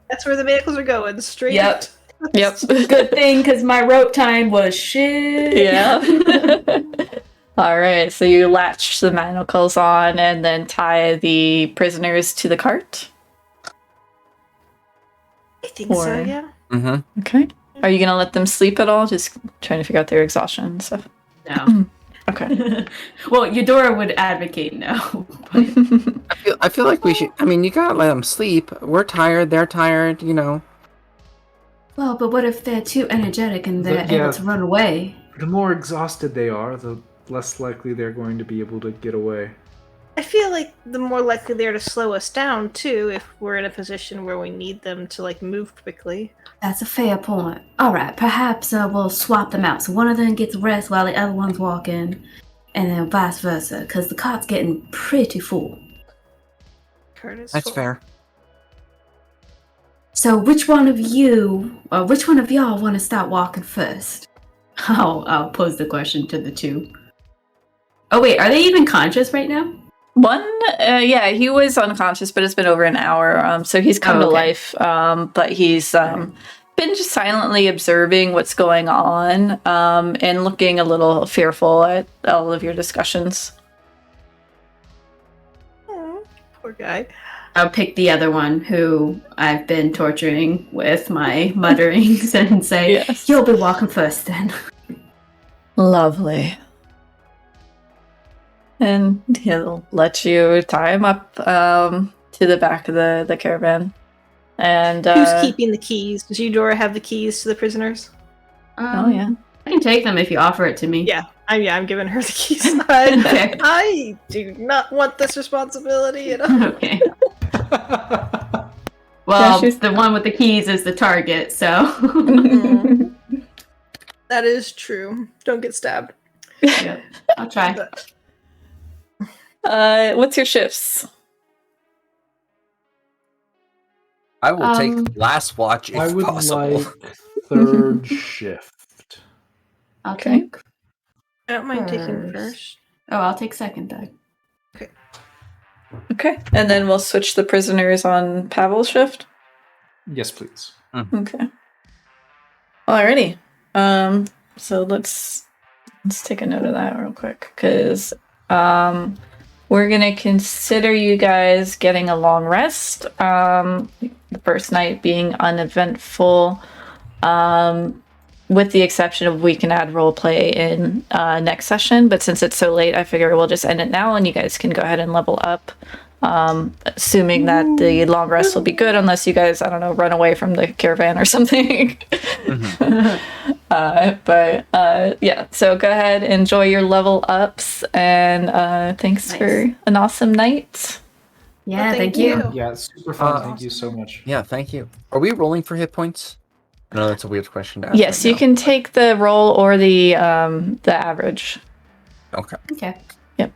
That's where the manacles are going. Straight. Yep. Yep. Good thing, because my rope time was shit. Yeah. All right. So you latch the manacles on and then tie the prisoners to the cart. I think so. Or- Yeah. Mm-hmm. Okay. Are you gonna let them sleep at all? Just trying to figure out their exhaustion and stuff. No. Okay. Well, Eudora would advocate no. But I feel like we should. I mean, you gotta let them sleep. We're tired. They're tired. You know. well, but what if they're too energetic and they're Yeah. able to run away? The more exhausted they are, the less likely they're going to be able to get away. I feel like the more likely they're to slow us down too, if we're in a position where we need them to like move quickly. That's a fair point. All right, perhaps we'll swap them out. So one of them gets rest while the other one's walking, and then vice versa, because the cart's getting pretty full. Curtis. That's fair. So which one of y'all want to start walking first? I'll pose the question to the 2. Oh wait, are they even conscious right now? One, yeah, he was unconscious, but it's been over an hour, so he's come Oh, to okay. life. But he's been just silently observing what's going on, and looking a little fearful at all of your discussions. Aw, poor guy. I'll pick the other one who I've been torturing with my mutterings and say, Yes. "You'll be walking first then." Lovely. And he'll let you tie him up to the back of the caravan. And Who's keeping the keys? Does Eudora have the keys to the prisoners? Oh yeah. I can take them if you offer it to me. Yeah, I'm giving her the keys. Okay. I do not want this responsibility at all. Okay. Well, she's- the one with the keys is the target, so. Mm. That is true. Don't get stabbed. Yep, I'll try. What's your shifts? I will take last watch if I would possible. like third shift. I'll Okay. take. I don't mind taking First. first. Oh, I'll take second, Doug. Okay. And then we'll switch the prisoners on Pavel's shift. Yes, please. Okay. Alrighty. So let's take a note of that real quick, because we're gonna consider you guys getting a long rest. The first night being uneventful, with the exception of we can add roleplay in next session. But since it's so late, I figure we'll just end it now, and you guys can go ahead and level up. Assuming that the long rest will be good, unless you guys, I don't know, run away from the caravan or something. Yeah, so go ahead, enjoy your level ups, and thanks Nice. for an awesome night. Yeah, Well, thank you. Yeah, it's super fun. Uh, Thank you so much. Yeah, thank you. Are we rolling for hit points? I know that's a weird question to ask. Yes, right you now. can take the roll or the average. Okay. Okay. Yep.